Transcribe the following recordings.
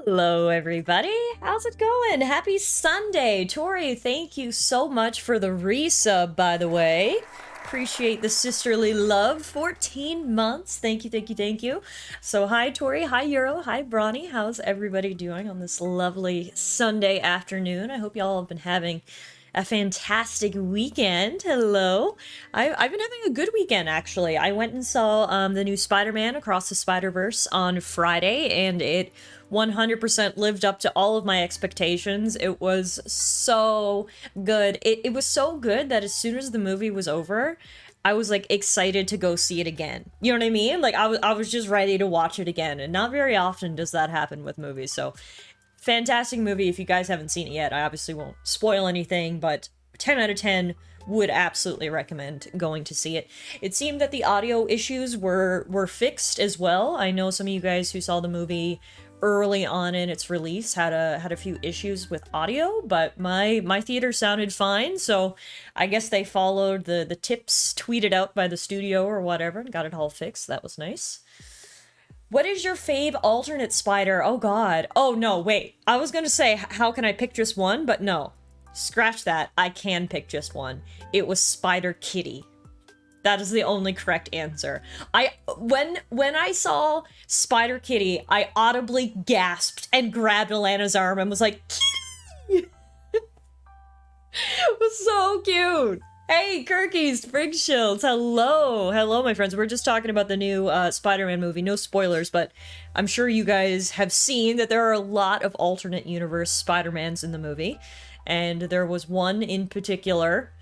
Hello, everybody. How's it going? Happy Sunday. Tori, thank you so much for the resub, by the way. Appreciate the sisterly love. 14 months. Thank you, thank you, thank you. So, hi, Tori. Hi, Euro. Hi, Bronny. How's everybody doing on this lovely Sunday afternoon? I hope y'all have been having a fantastic weekend. Hello. I've been having a good weekend, actually. I went and saw the new Spider-Man Across the Spider-Verse on Friday, and it 100% lived up to all of my expectations. It was so good. It was so good that as soon as the movie was over, I was like excited to go see it again. You know what I mean? Like I was just ready to watch it again, and not very often does that happen with movies. So fantastic movie. If you guys haven't seen it yet, I obviously won't spoil anything, but 10 out of 10 would absolutely recommend going to see it. It seemed that the audio issues were fixed as well. I know some of you guys who saw the movie early on in its release had a few issues with audio, but my theater sounded fine, so I guess they followed the tips tweeted out by the studio or whatever and got it all fixed. That was nice. What is your fave alternate spider? Oh god. Oh no, wait. I was gonna say, how can I pick just one? But no. Scratch that. I can pick just one. It was Spider Kitty. That is the only correct answer. When I saw Spider Kitty, I audibly gasped and grabbed Alana's arm and was like, Kitty! It was so cute. Hey, Kirkies, Frig Shields, hello. Hello, my friends. We're just talking about the new Spider-Man movie. No spoilers, but I'm sure you guys have seen that there are a lot of alternate universe Spider-Mans in the movie. And there was one in particular,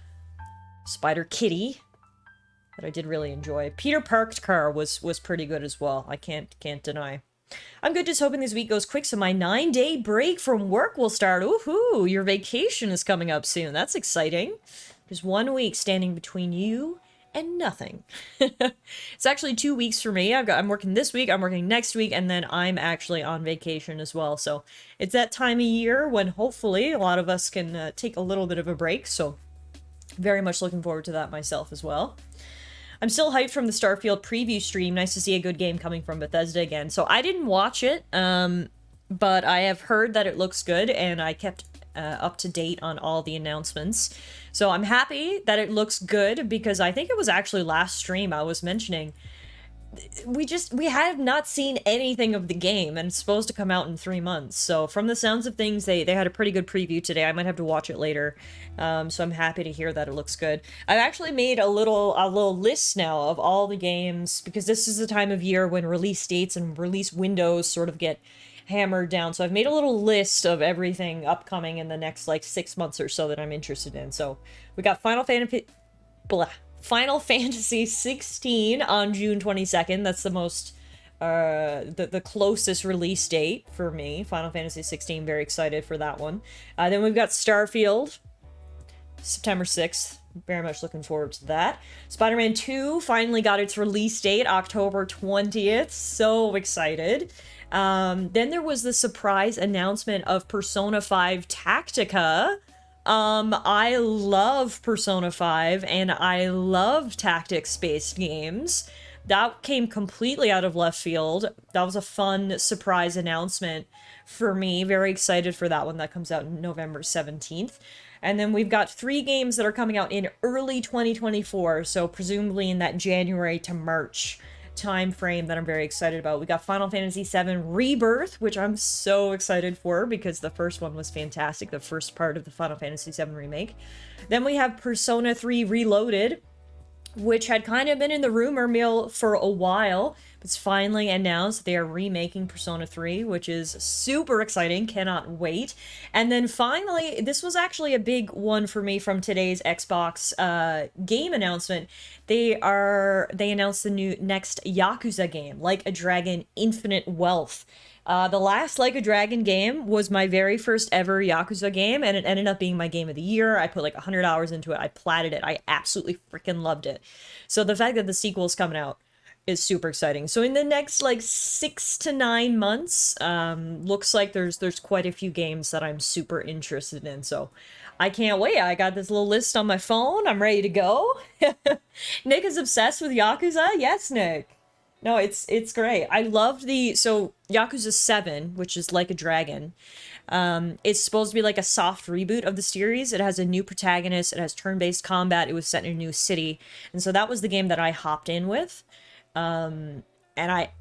Spider Kitty, that I did really enjoy. Peter Parker was pretty good as well. I can't deny. I'm good, just hoping this week goes quick so my 9-day break from work will start. Woohoo! Your vacation is coming up soon. That's exciting. There's 1 week standing between you and nothing. It's actually 2 weeks for me. I'm working this week, I'm working next week, and then I'm actually on vacation as well. So it's that time of year when hopefully a lot of us can take a little bit of a break. So very much looking forward to that myself as well. I'm still hyped from the Starfield preview stream. Nice to see a good game coming from Bethesda again. So I didn't watch it, but I have heard that it looks good, and I kept up to date on all the announcements. So I'm happy that it looks good, because I think it was actually last stream I was mentioning we have not seen anything of the game, and it's supposed to come out in 3 months. So from the sounds of things, they had a pretty good preview today. I might have to watch it later. So I'm happy to hear that it looks good. I've actually made a little list now of all the games, because this is the time of year when release dates and release windows sort of get hammered down. So I've made a little list of everything upcoming in the next like 6 months or so that I'm interested in. So we got Final Fantasy 16 on June 22nd. That's the most the closest release date for me. Final Fantasy 16, very excited for that one. Then we've got Starfield, September 6th. Very much looking forward to that. Spider-Man 2 finally got its release date, October 20th. So excited. Then there was the surprise announcement of Persona 5 Tactica. I love Persona 5, and I love tactics-based games. That came completely out of left field. That was a fun surprise announcement for me. Very excited for that one. That comes out November 17th. And then we've got 3 games that are coming out in early 2024, so presumably in that January to March time frame that I'm very excited about. We got Final Fantasy VII Rebirth, which I'm so excited for because the first one was fantastic, the first part of the Final Fantasy VII remake. Then we have Persona 3 Reloaded, which had kind of been in the rumor mill for a while. It's finally announced they are remaking Persona 3, which is super exciting. Cannot wait. And then finally, this was actually a big one for me from today's Xbox game announcement. They announced the next Yakuza game, Like a Dragon Infinite Wealth. The last Like a Dragon game was my very first ever Yakuza game, and it ended up being my game of the year. I put like 100 hours into it. I platted it. I absolutely freaking loved it. So the fact that the sequel is coming out is super exciting. So in the next like 6 to 9 months, looks like there's quite a few games that I'm super interested in. So I can't wait. I got this little list on my phone. I'm ready to go. Nick is obsessed with Yakuza. Yes, Nick. No, it's great. I loved so Yakuza 7, which is Like a Dragon. It's supposed to be like a soft reboot of the series. It has a new protagonist, it has turn-based combat, it was set in a new city. And so that was the game that I hopped in with. And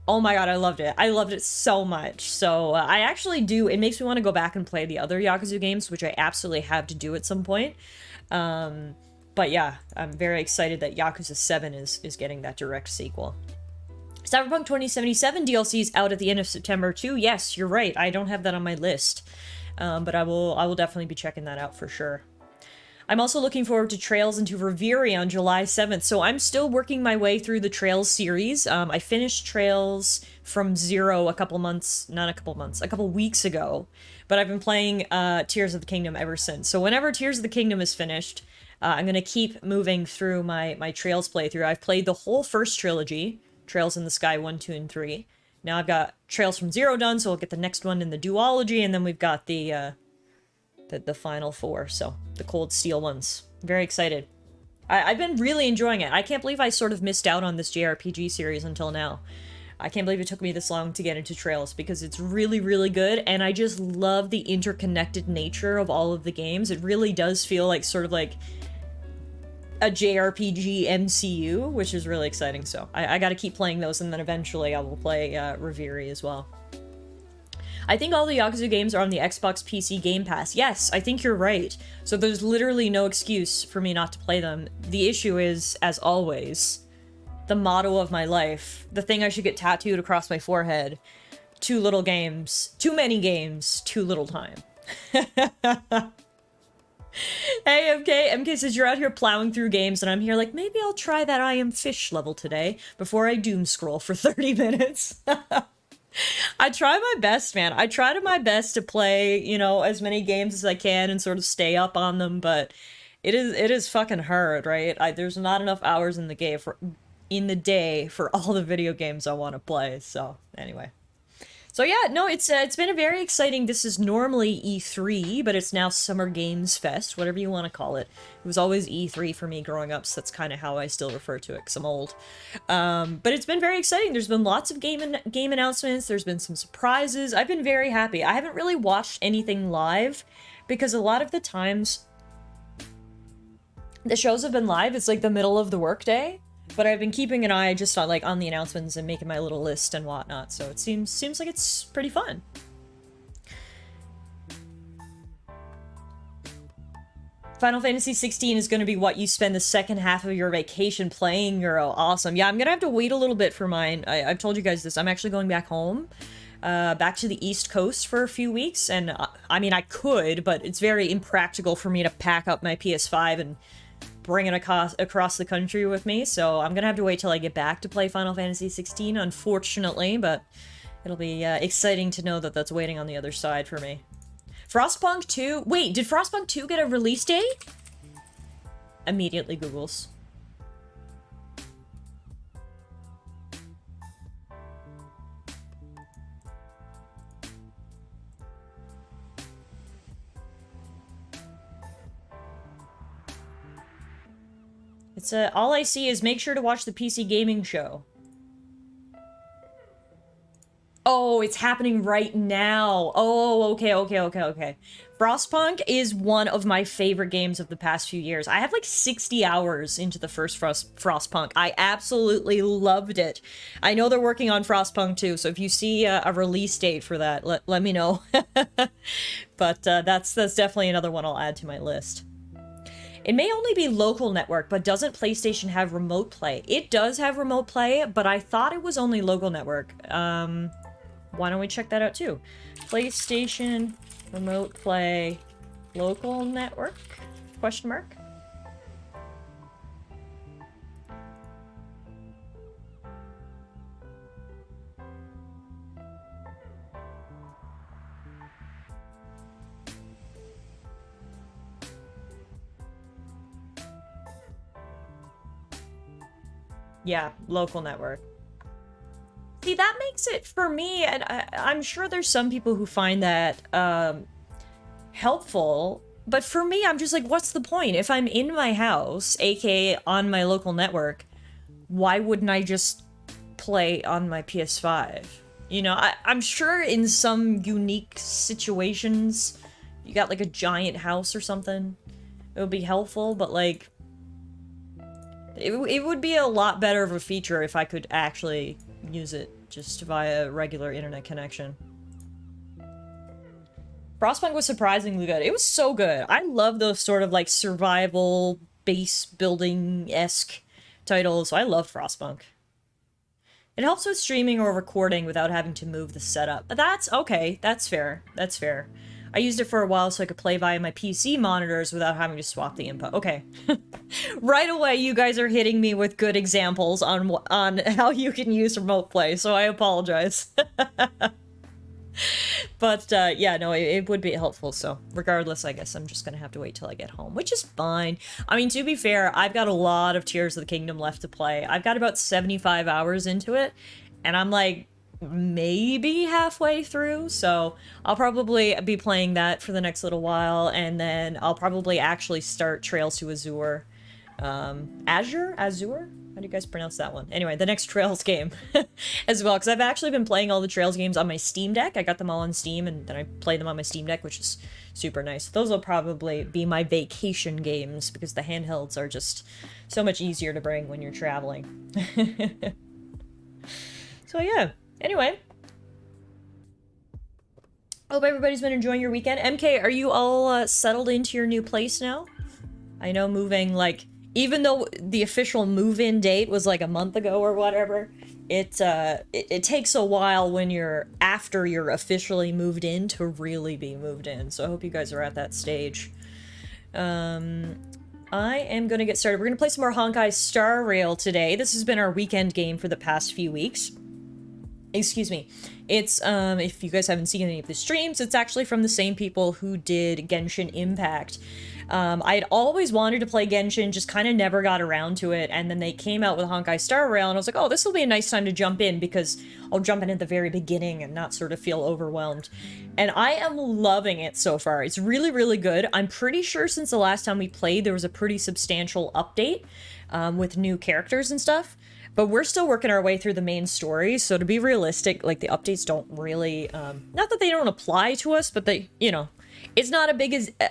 oh my god, I loved it. I loved it so much. So I actually do, it makes me want to go back and play the other Yakuza games, which I absolutely have to do at some point. But yeah, I'm very excited that Yakuza 7 is getting that direct sequel. Cyberpunk 2077 DLC is out at the end of September too. Yes, you're right. I don't have that on my list. But I will definitely be checking that out for sure. I'm also looking forward to Trails into Reverie on July 7th. So I'm still working my way through the Trails series. I finished Trails from Zero a couple weeks ago. But I've been playing Tears of the Kingdom ever since. So whenever Tears of the Kingdom is finished, I'm going to keep moving through my Trails playthrough. I've played the whole first trilogy. Trails in the Sky 1, 2, and 3. Now I've got Trails from Zero done, so we'll get the next one in the duology, and then we've got the final 4, so the Cold Steel ones. Very excited. I've been really enjoying it. I can't believe I sort of missed out on this JRPG series until now. I can't believe it took me this long to get into Trails, because it's really, really good, and I just love the interconnected nature of all of the games. It really does feel like sort of like a JRPG MCU, which is really exciting. So I gotta keep playing those, and then eventually I will play Reverie as well. I think all the Yakuza games are on the Xbox PC Game Pass. Yes, I think you're right. So there's literally no excuse for me not to play them. The issue is, as always, the motto of my life, the thing I should get tattooed across my forehead: too little games, too many games, too little time. Hey, MK says you're out here plowing through games, and I'm here like, maybe I'll try that I Am Fish level today before I doom scroll for 30 minutes. I try my best, man. I try my best to play, you know, as many games as I can and sort of stay up on them, but it is fucking hard, right? There's not enough hours in the day for all the video games I want to play. So anyway. So yeah, no, it's been a very exciting, this is normally E3, but it's now Summer Games Fest, whatever you want to call it. It was always E3 for me growing up, so that's kind of how I still refer to it, because I'm old. But it's been very exciting. There's been lots of game announcements, there's been some surprises. I've been very happy. I haven't really watched anything live, because a lot of the times the shows have been live, it's like the middle of the workday. But I've been keeping an eye just on, like, on the announcements and making my little list and whatnot, so it seems like it's pretty fun. Final Fantasy 16 is going to be what you spend the second half of your vacation playing, Euro. Awesome. Yeah, I'm going to have to wait a little bit for mine. I've told you guys this. I'm actually going back home, back to the East Coast for a few weeks, and I mean, I could, but it's very impractical for me to pack up my PS5 and bring it across the country with me, so I'm gonna have to wait till I get back to play Final Fantasy 16, unfortunately, but it'll be exciting to know that that's waiting on the other side for me. Frostpunk 2? Wait, did Frostpunk 2 get a release date? Immediately Googles. It's all I see is make sure to watch the PC Gaming Show. Oh, it's happening right now. Oh, okay. Frostpunk is one of my favorite games of the past few years. I have like 60 hours into the first Frostpunk. I absolutely loved it. I know they're working on Frostpunk 2, so if you see a release date for that, let me know. But that's definitely another one I'll add to my list. It may only be local network, but doesn't PlayStation have remote play? It does have remote play, but I thought it was only local network. Why don't we check that out too? PlayStation, remote play, local network? Question mark? Yeah, local network. See, that makes it, for me, and I'm sure there's some people who find that helpful, but for me, I'm just like, what's the point? If I'm in my house, aka on my local network, why wouldn't I just play on my PS5. You know, I'm sure in some unique situations, you got like a giant house or something, it would be helpful, but like, it would be a lot better of a feature if I could actually use it just via regular internet connection. Frostpunk was surprisingly good. It was so good. I love those sort of like survival base building-esque titles. So I love Frostpunk. It helps with streaming or recording without having to move the setup. That's okay. That's fair. That's fair. I used it for a while so I could play via my PC monitors without having to swap the input. Okay. Right away, you guys are hitting me with good examples on how you can use remote play, so I apologize. But, yeah, no, it would be helpful, so regardless, I guess I'm just gonna have to wait till I get home, which is fine. I mean, to be fair, I've got a lot of Tears of the Kingdom left to play. I've got about 75 hours into it, and I'm, like, maybe halfway through, so I'll probably be playing that for the next little while, and then I'll probably actually start Trails to Azure. Azure? How do you guys pronounce that one? Anyway, the next Trails game as well, because I've actually been playing all the Trails games on my Steam Deck. I got them all on Steam, and then I play them on my Steam Deck, which is super nice. Those will probably be my vacation games, because the handhelds are just so much easier to bring when you're traveling. So yeah, anyway. Hope everybody's been enjoying your weekend. MK, are you all settled into your new place now? I know moving, like, even though the official move-in date was like a month ago or whatever, it takes a while when after you're officially moved in to really be moved in. So I hope you guys are at that stage. I am gonna get started. We're gonna play some more Honkai Star Rail today. This has been our weekend game for the past few weeks. Excuse me. It's, if you guys haven't seen any of the streams, it's actually from the same people who did Genshin Impact. I'd always wanted to play Genshin, just kind of never got around to it, and then they came out with Honkai Star Rail, and I was like, oh, this will be a nice time to jump in, because I'll jump in at the very beginning and not sort of feel overwhelmed. And I am loving it so far. It's really, really good. I'm pretty sure since the last time we played, there was a pretty substantial update, with new characters and stuff. But we're still working our way through the main story, so to be realistic, like, the updates don't really, not that they don't apply to us, but they, you know, it's not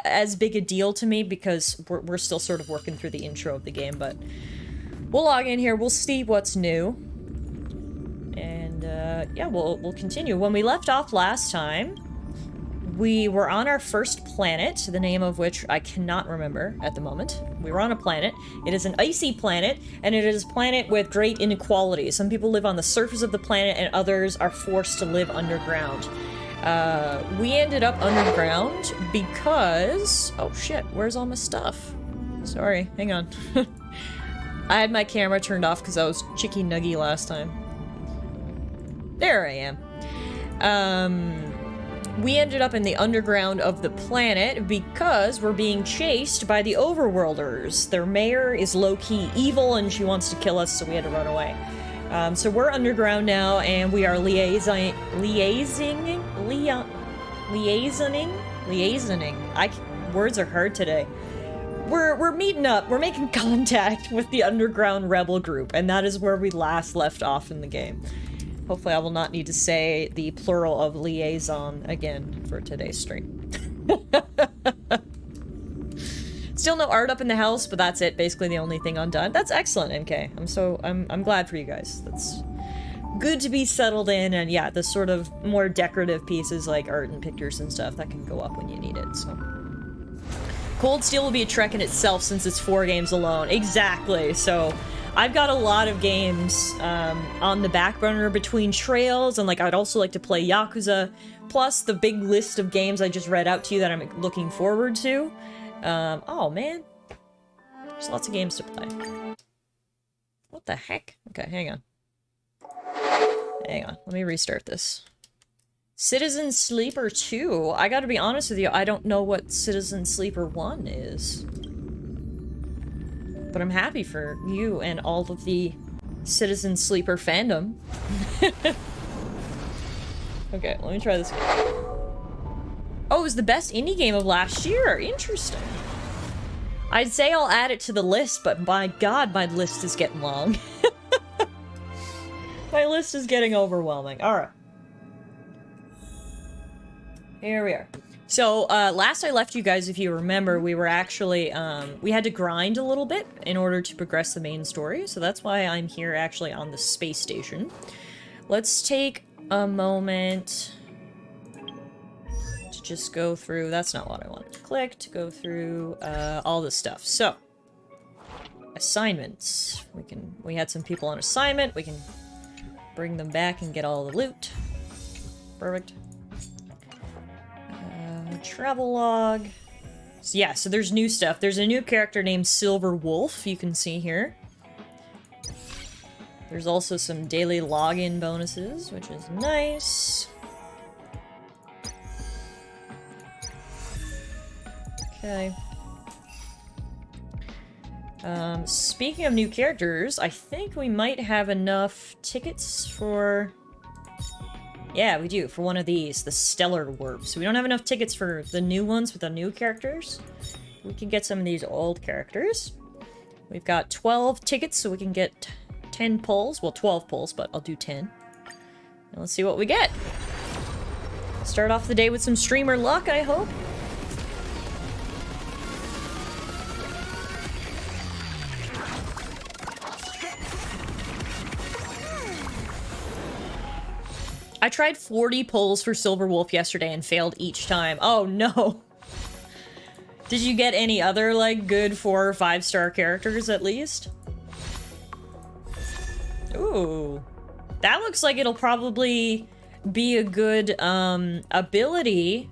as big a deal to me, because we're still sort of working through the intro of the game, but we'll log in here, we'll see what's new, and, yeah, we'll continue. When we left off last time, we were on our first planet, the name of which I cannot remember at the moment. We were on a planet. It is an icy planet, and it is a planet with great inequality. Some people live on the surface of the planet, and others are forced to live underground. We ended up underground because... Oh shit, where's all my stuff? Sorry, hang on. I had my camera turned off because I was chicky nuggy last time. There I am. We ended up in the underground of the planet because we're being chased by the Overworlders. Their mayor is low-key evil and she wants to kill us, so we had to run away. So we're underground now, and we are liaisoning. Words are hard today. We're meeting up. We're making contact with the underground rebel group, and that is where we last left off in the game. Hopefully I will not need to say the plural of liaison again for today's stream. Still no art up in the house, but that's it. Basically the only thing undone. That's excellent, MK. I'm glad for you guys. That's good to be settled in, and yeah, the sort of more decorative pieces like art and pictures and stuff that can go up when you need it, so. Cold Steel will be a trek in itself since it's 4 games alone. Exactly, so I've got a lot of games on the back burner between Trails, and like I'd also like to play Yakuza, plus the big list of games I just read out to you that I'm looking forward to. Oh man. There's lots of games to play. What the heck? Okay, hang on. Hang on, let me restart this. Citizen Sleeper 2. I gotta be honest with you, I don't know what Citizen Sleeper 1 is. But I'm happy for you and all of the Citizen Sleeper fandom. Okay, let me try this game. Oh, it was the best indie game of last year. Interesting. I'd say I'll add it to the list, but my god, my list is getting long. My list is getting overwhelming. Alright. Here we are. So, last I left you guys, if you remember, we were actually, we had to grind a little bit in order to progress the main story, so that's why I'm here actually on the space station. Let's take a moment to just go through, that's not what I wanted to click, to go through, all this stuff. So, assignments. We had some people on assignment, we can bring them back and get all the loot. Perfect. Travel log. So yeah, so there's new stuff. There's a new character named Silver Wolf, you can see here. There's also some daily login bonuses, which is nice. Okay. Speaking of new characters, I think we might have enough tickets for... Yeah, we do, for one of these, the Stellar Warp. So we don't have enough tickets for the new ones with the new characters. We can get some of these old characters. We've got 12 tickets, so we can get 10 pulls. Well, 12 pulls, but I'll do 10. And let's see what we get. Start off the day with some streamer luck, I hope. I tried 40 pulls for Silver Wolf yesterday and failed each time. Oh no. Did you get any other, like, good 4 or 5-star characters at least? Ooh. That looks like it'll probably be a good, ability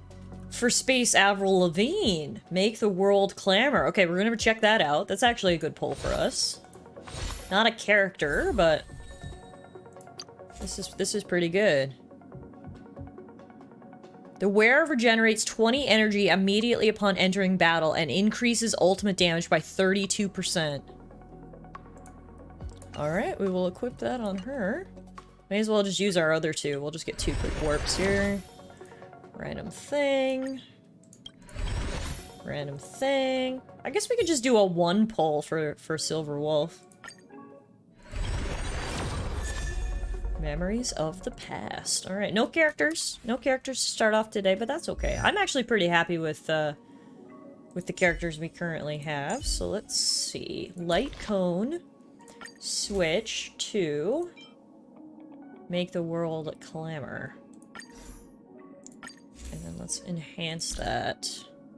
for Space Avril Lavigne. Make the world clamor. Okay, we're gonna check that out. That's actually a good pull for us. Not a character, but... This is pretty good. The wearer regenerates 20 energy immediately upon entering battle and increases ultimate damage by 32%. Alright, we will equip that on her. May as well just use our other 2. We'll just get 2 quick warps here. Random thing. Random thing. I guess we could just do a 1 pull for Silver Wolf. Memories of the past. Alright, no characters. No characters to start off today, but that's okay. I'm actually pretty happy with the characters we currently have. So let's see. Light Cone. Switch to... Make the world clamor. And then let's enhance that.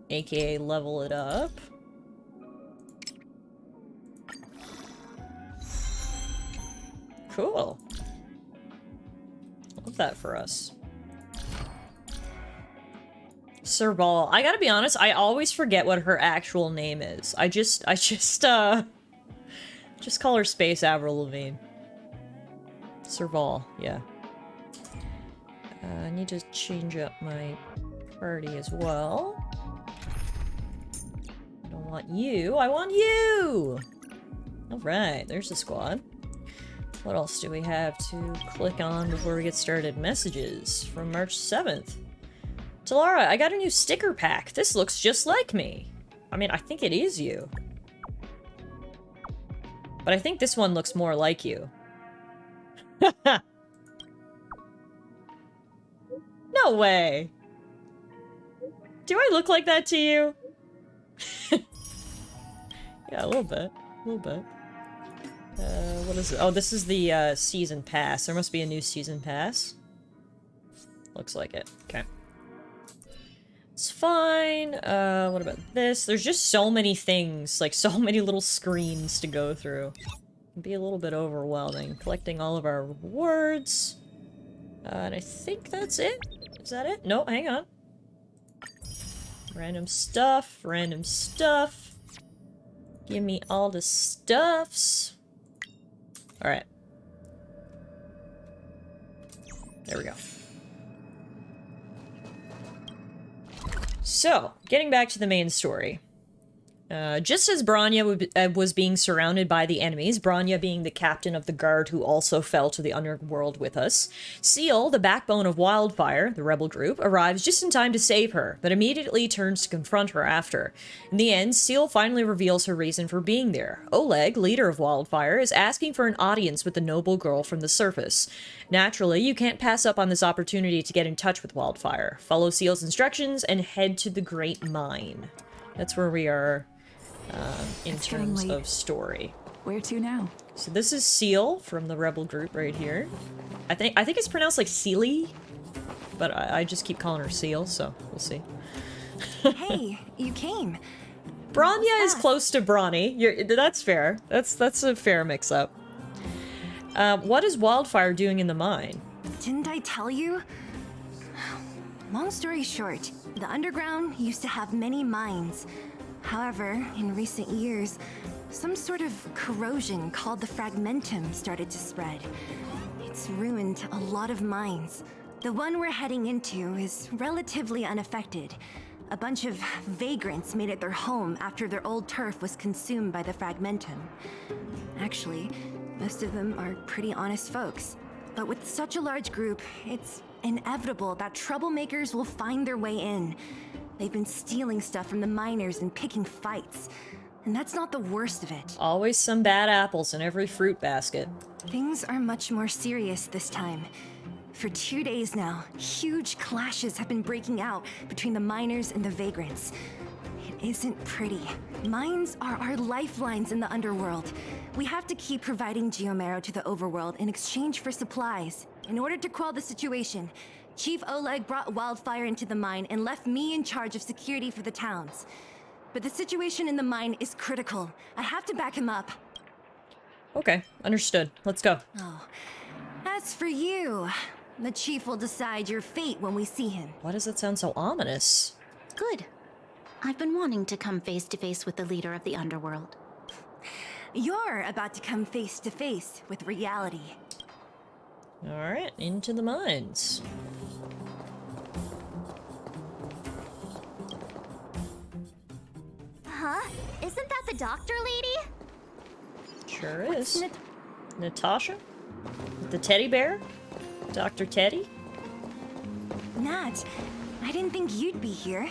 AKA level it up. Cool. Love that for us. Serval. I gotta be honest, I always forget what her actual name is. I just call her Space Avril Lavigne. Serval, yeah. I need to change up my party as well. I don't want you, I want you! Alright, there's the squad. What else do we have to click on before we get started? Messages from March 7th. Tallara, I got a new sticker pack. This looks just like me. I mean, I think it is you. But I think this one looks more like you. No way. Do I look like that to you? Yeah, a little bit. A little bit. What is it? Oh, this is the, season pass. There must be a new season pass. Looks like it. Okay. It's fine. What about this? There's just so many things, like so many little screens to go through. It can be a little bit overwhelming. Collecting all of our rewards. And I think that's it. Is that it? No, hang on. Random stuff, random stuff. Give me all the stuffs. Alright. There we go. So, getting back to the main story. Just as Bronya was being surrounded by the enemies, Bronya being the captain of the guard who also fell to the underworld with us, Seal, the backbone of Wildfire, the rebel group, arrives just in time to save her, but immediately turns to confront her after. In the end, Seal finally reveals her reason for being there. Oleg, leader of Wildfire, is asking for an audience with the noble girl from the surface. Naturally, you can't pass up on this opportunity to get in touch with Wildfire. Follow Seal's instructions and head to the Great Mine. That's where we are in terms of story. Where to now? So this is Seal from the rebel group right here. I think it's pronounced like Sealy, but I just keep calling her Seal, so we'll see. Hey, you came. Bronya is close to Brawny. That's fair. That's a fair mix-up. What is Wildfire doing in the mine? Didn't I tell you? Long story short, the underground used to have many mines. However, in recent years, some sort of corrosion called the fragmentum started to spread. It's ruined a lot of mines. The one we're heading into is relatively unaffected. A bunch of vagrants made it their home after their old turf was consumed by the fragmentum. Actually, most of them are pretty honest folks. But with such a large group, it's inevitable that troublemakers will find their way in. They've been stealing stuff from the miners and picking fights. And that's not the worst of it. Always some bad apples in every fruit basket. Things are much more serious this time. For 2 days now, huge clashes have been breaking out between the miners and the vagrants. It isn't pretty. Mines are our lifelines in the underworld. We have to keep providing geomarrow to the overworld in exchange for supplies. In order to quell the situation, Chief Oleg brought Wildfire into the mine and left me in charge of security for the towns. But the situation in the mine is critical. I have to back him up. Okay, understood. Let's go. Oh, as for you, the Chief will decide your fate when we see him. Why does that sound so ominous? Good. I've been wanting to come face to face with the leader of the underworld. You're about to come face to face with reality. Alright, into the mines. Huh? Isn't that the doctor lady? Sure is. Natasha? With the teddy bear? Dr. Teddy? Nat, I didn't think you'd be here.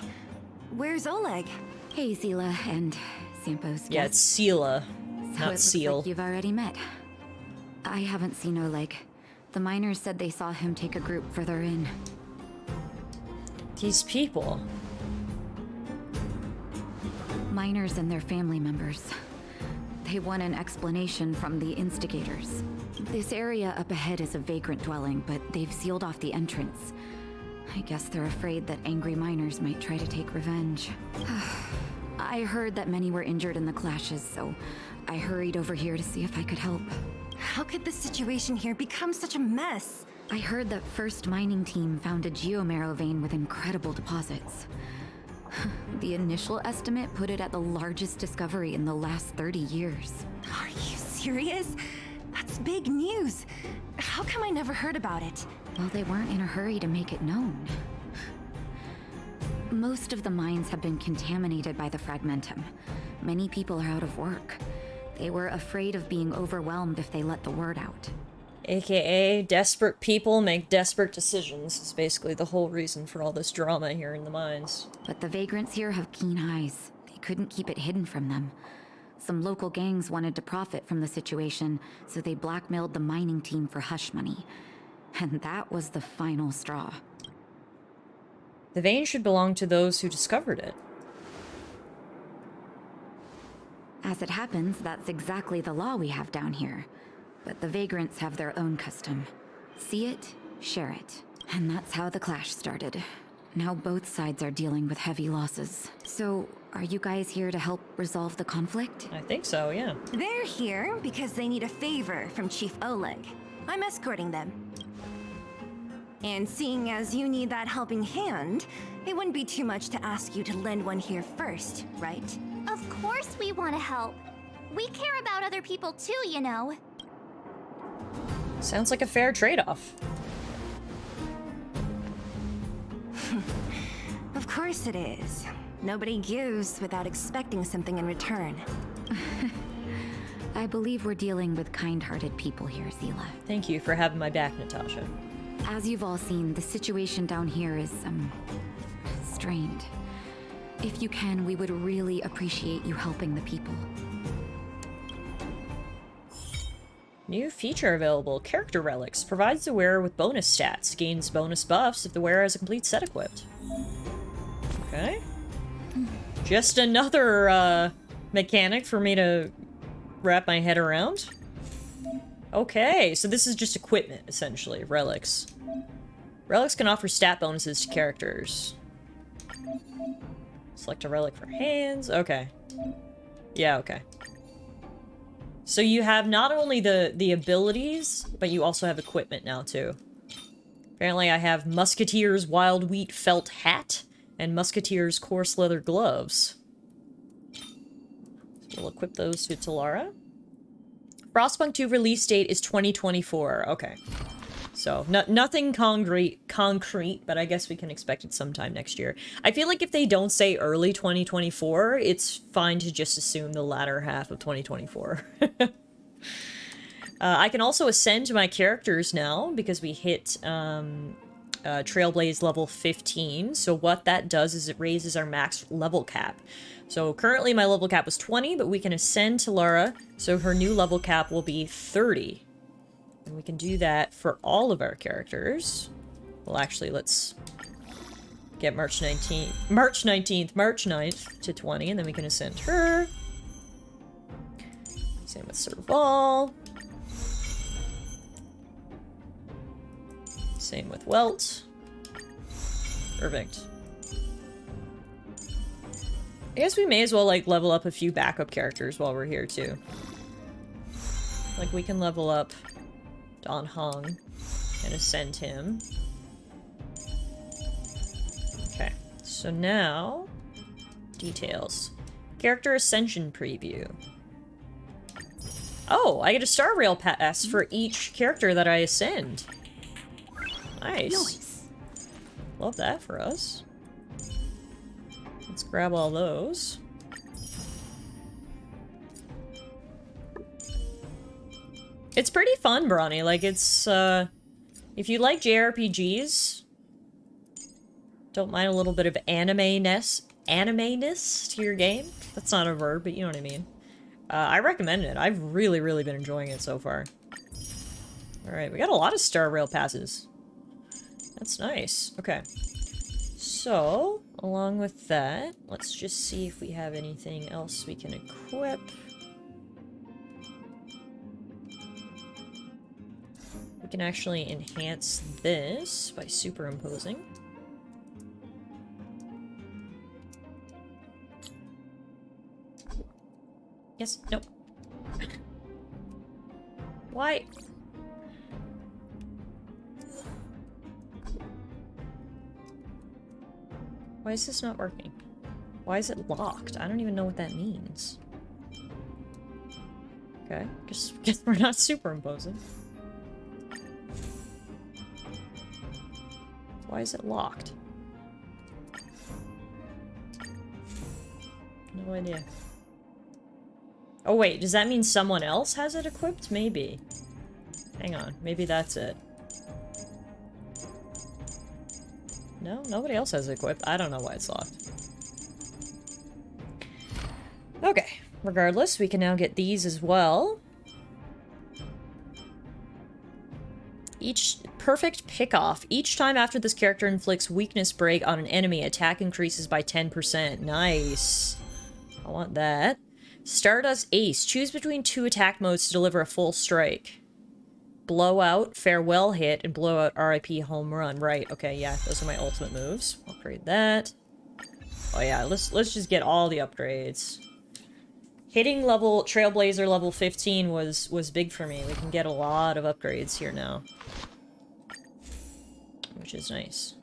Where's Oleg? Hey, Zila and Sampo's Yeah, it's Seela, So not it Seal. looks like you've already met. I haven't seen Oleg. The miners said they saw him take a group further in. These people. Miners and their family members. They want an explanation from the instigators. This area up ahead is a vagrant dwelling, but they've sealed off the entrance. I guess they're afraid that angry miners might try to take revenge. I heard that many were injured in the clashes, so I hurried over here to see if I could help. How could the situation here become such a mess? I heard that First Mining Team found a geomarrow vein with incredible deposits. The initial estimate put it at the largest discovery in the last 30 years. Are you serious? That's big news. How come I never heard about it? Well, they weren't in a hurry to make it known. Most of the mines have been contaminated by the fragmentum. Many people are out of work. They were afraid of being overwhelmed if they let the word out. AKA, desperate people make desperate decisions. It's basically the whole reason for all this drama here in the mines. But the vagrants here have keen eyes. They couldn't keep it hidden from them. Some local gangs wanted to profit from the situation, so they blackmailed the mining team for hush money. And that was the final straw. The vein should belong to those who discovered it. As it happens, that's exactly the law we have down here. But the vagrants have their own custom. See it, share it. And that's how the clash started. Now both sides are dealing with heavy losses. So, are you guys here to help resolve the conflict? I think so, yeah. They're here because they need a favor from Chief Oleg. I'm escorting them. And seeing as you need that helping hand, it wouldn't be too much to ask you to lend one here first, right? Of course we want to help. We care about other people too, you know. Sounds like a fair trade-off. Of course it is. Nobody gives without expecting something in return. I believe we're dealing with kind-hearted people here, Zila. Thank you for having my back, Natasha. As you've all seen, the situation down here is, strained. If you can, we would really appreciate you helping the people. New feature available. Character Relics. Provides the wearer with bonus stats. Gains bonus buffs if the wearer has a complete set equipped. Okay. Just another, mechanic for me to wrap my head around. Okay, so this is just equipment, essentially. Relics. Relics can offer stat bonuses to characters. Select a relic for hands. Okay. Yeah, okay. So you have not only the abilities, but you also have equipment now, too. Apparently I have Musketeer's Wild Wheat Felt Hat and Musketeer's Coarse Leather Gloves. So we'll equip those to Tallara. Frostpunk 2 release date is 2024. Okay. So, nothing concrete, but I guess we can expect it sometime next year. I feel like if they don't say early 2024, it's fine to just assume the latter half of 2024. I can also ascend my characters now, because we hit Trailblaze level 15. So what that does is it raises our max level cap. So currently my level cap was 20, but we can ascend Tallara, so her new level cap will be 30. And we can do that for all of our characters. Well, actually, let's get March 9th to 20, and then we can ascend her. Same with Serval. Same with Welt. Perfect. I guess we may as well, like, level up a few backup characters while we're here, too. Like, we can level up Don Hong and ascend him. Okay, so now details. Character ascension preview. Oh, I get a star rail pass for each character that I ascend. Nice. Love that for us. Let's grab all those. It's pretty fun, Bronny. Like, it's, if you like JRPGs, don't mind a little bit of anime-ness to your game. That's not a verb, but you know what I mean. I recommend it. I've really, really been enjoying it so far. Alright, we got a lot of Star Rail passes. That's nice. Okay. So, along with that, let's just see if we have anything else we can equip. We can actually enhance this by superimposing. Yes, nope. Why? Why is this not working? Why is it locked? I don't even know what that means. Okay, guess we're not superimposing. Why is it locked? No idea. Oh wait, does that mean someone else has it equipped? Maybe. Hang on, maybe that's it. No, nobody else has it equipped. I don't know why it's locked. Okay, regardless, we can now get these as well. Each perfect pick-off. Each time after this character inflicts weakness break on an enemy, attack increases by 10%. Nice. I want that. Stardust Ace. Choose between 2 attack modes to deliver a full strike. Blowout, Farewell Hit, and Blowout RIP Home Run. Right, okay, yeah, those are my ultimate moves. Upgrade that. Oh yeah, let's just get all the upgrades. Hitting Trailblazer level 15 was big for me. We can get a lot of upgrades here now. Which is nice.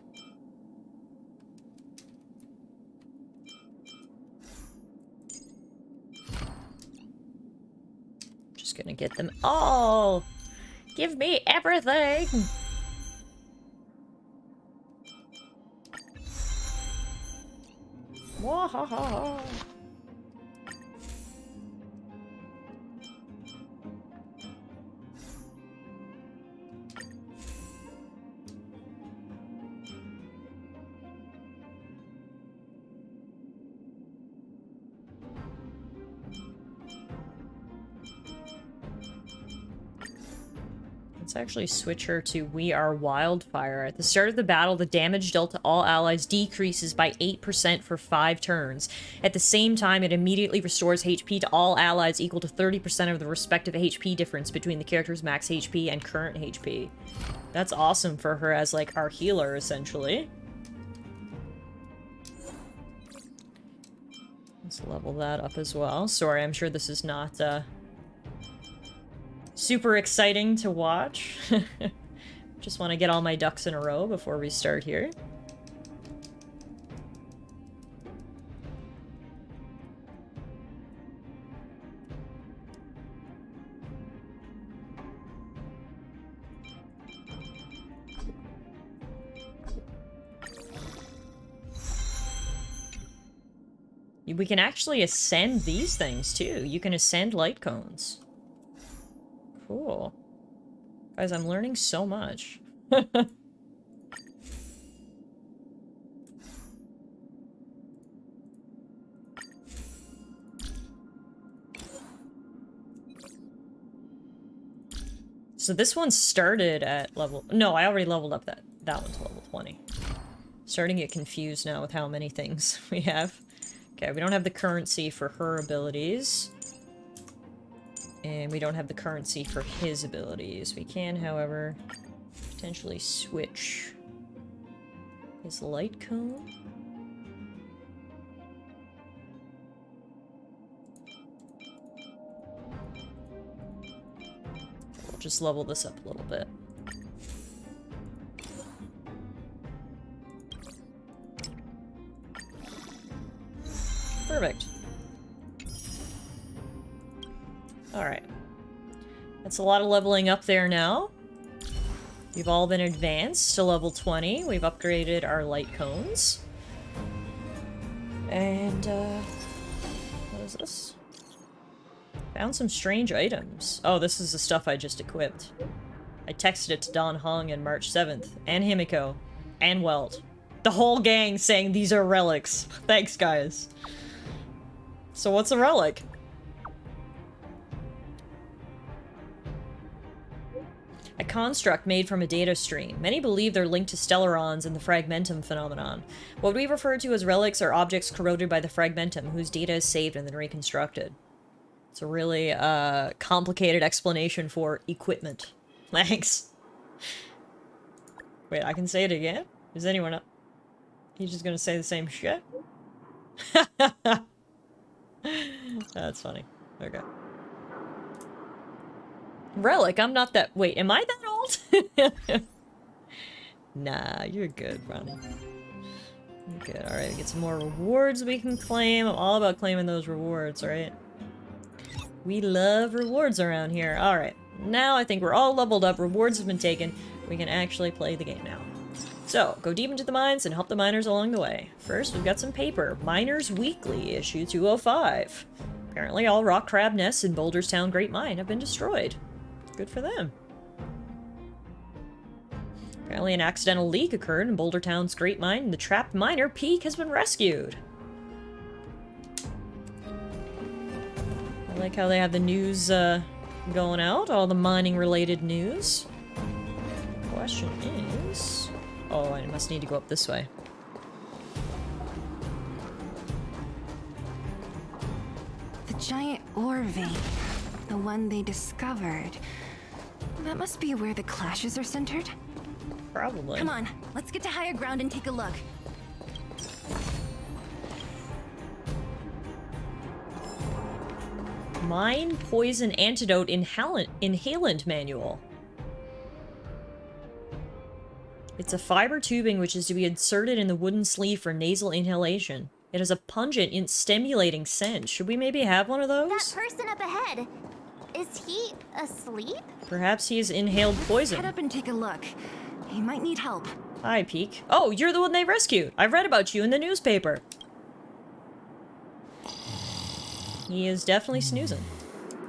Just gonna get them all! Give me everything! Wahaha. Let's actually switch her to We Are Wildfire. At the start of the battle, the damage dealt to all allies decreases by 8% for 5 turns. At the same time, it immediately restores HP to all allies equal to 30% of the respective HP difference between the character's max HP and current HP. That's awesome for her as, like, our healer, essentially. Let's level that up as well. Sorry, I'm sure this is not, super exciting to watch. Just want to get all my ducks in a row before we start here. We can actually ascend these things too. You can ascend light cones. Cool. Guys, I'm learning so much. So this one started at level... No, I already leveled up that one to level 20. Starting to get confused now with how many things we have. Okay, we don't have the currency for her abilities. And we don't have the currency for his abilities. We can, however, potentially switch his light cone. We'll just level this up a little bit. Perfect. Alright. That's a lot of leveling up there now. We've all been advanced to level 20. We've upgraded our light cones. And, what is this? Found some strange items. Oh, this is the stuff I just equipped. I texted it to Don Hong on March 7th, and Himiko, and Welt. The whole gang saying these are relics. Thanks, guys. So what's a relic? A construct made from a data stream. Many believe they're linked to stellarons and the fragmentum phenomenon. What we refer to as relics are objects corroded by the fragmentum, whose data is saved and then reconstructed. It's a really complicated explanation for equipment. Thanks. Wait, I can say it again? Is anyone up? He's just gonna say the same shit? That's funny. Okay. Relic, I'm not that- wait, am I that old? Nah, you're good, Ronnie. You're good. Alright, get some more rewards we can claim. I'm all about claiming those rewards, right? We love rewards around here. Alright, now I think we're all leveled up. Rewards have been taken. We can actually play the game now. So, go deep into the mines and help the miners along the way. First, we've got some paper. Miners Weekly, issue 205. Apparently all rock crab nests in Boulder's Town Great Mine have been destroyed. Good for them. Apparently an accidental leak occurred in Boulder Town's Great Mine, and the trapped miner, Peak, has been rescued. I like how they have the news going out, all the mining-related news. Question is... oh, I must need to go up this way. The giant ore vein. The one they discovered. That must be where the clashes are centered. Probably. Come on, let's get to higher ground and take a look. Mine poison antidote inhalant manual. It's a fiber tubing which is to be inserted in the wooden sleeve for nasal inhalation. It has a pungent and stimulating scent. Should we maybe have one of those? That person up ahead. Is he asleep? Perhaps he has inhaled poison. Head up and take a look. He might need help. Hi, Peak. Oh, you're the one they rescued. I read about you in the newspaper. He is definitely snoozing.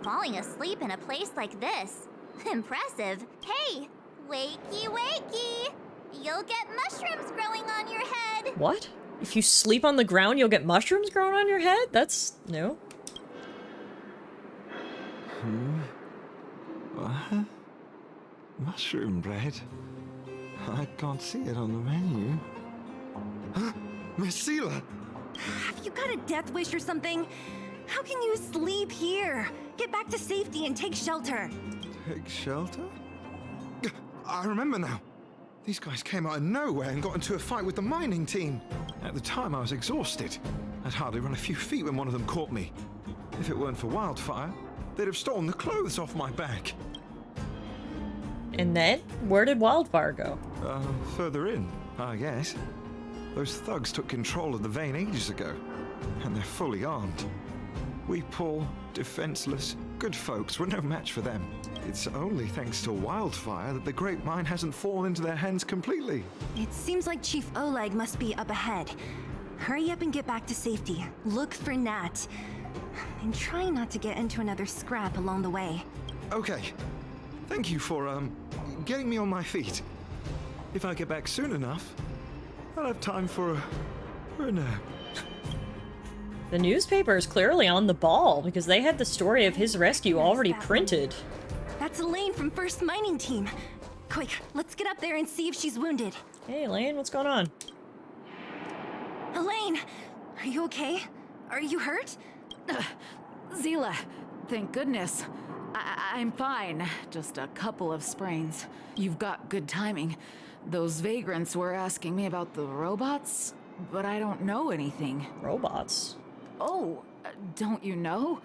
Falling asleep in a place like this. Impressive. Hey, wakey wakey! You'll get mushrooms growing on your head. What? If you sleep on the ground, you'll get mushrooms growing on your head? That's new. What? Mushroom bread? I can't see it on the menu. Miss Seela! Have you got a death wish or something? How can you sleep here? Get back to safety and take shelter. Take shelter? I remember now. These guys came out of nowhere and got into a fight with the mining team. At the time, I was exhausted. I'd hardly run a few feet when one of them caught me. If it weren't for Wildfire, they'd have stolen the clothes off my back. And then, where did Wildfire go? Further in, I guess. Those thugs took control of the vein ages ago, and they're fully armed. We poor, defenseless, good folks were no match for them. It's only thanks to Wildfire that the Great Mine hasn't fallen into their hands completely. It seems like Chief Oleg must be up ahead. Hurry up and get back to safety. Look for Nat. And try not to get into another scrap along the way. Okay. Thank you for, getting me on my feet. If I get back soon enough, I'll have time for a nap. The newspaper is clearly on the ball because they had the story of his rescue already printed. That's Elaine from First Mining Team. Quick, let's get up there and see if she's wounded. Hey, Elaine, what's going on? Elaine, are you okay? Are you hurt? Zila, thank goodness. I'm fine. Just a couple of sprains. You've got good timing. Those vagrants were asking me about the robots, but I don't know anything. Robots? Oh, don't you know?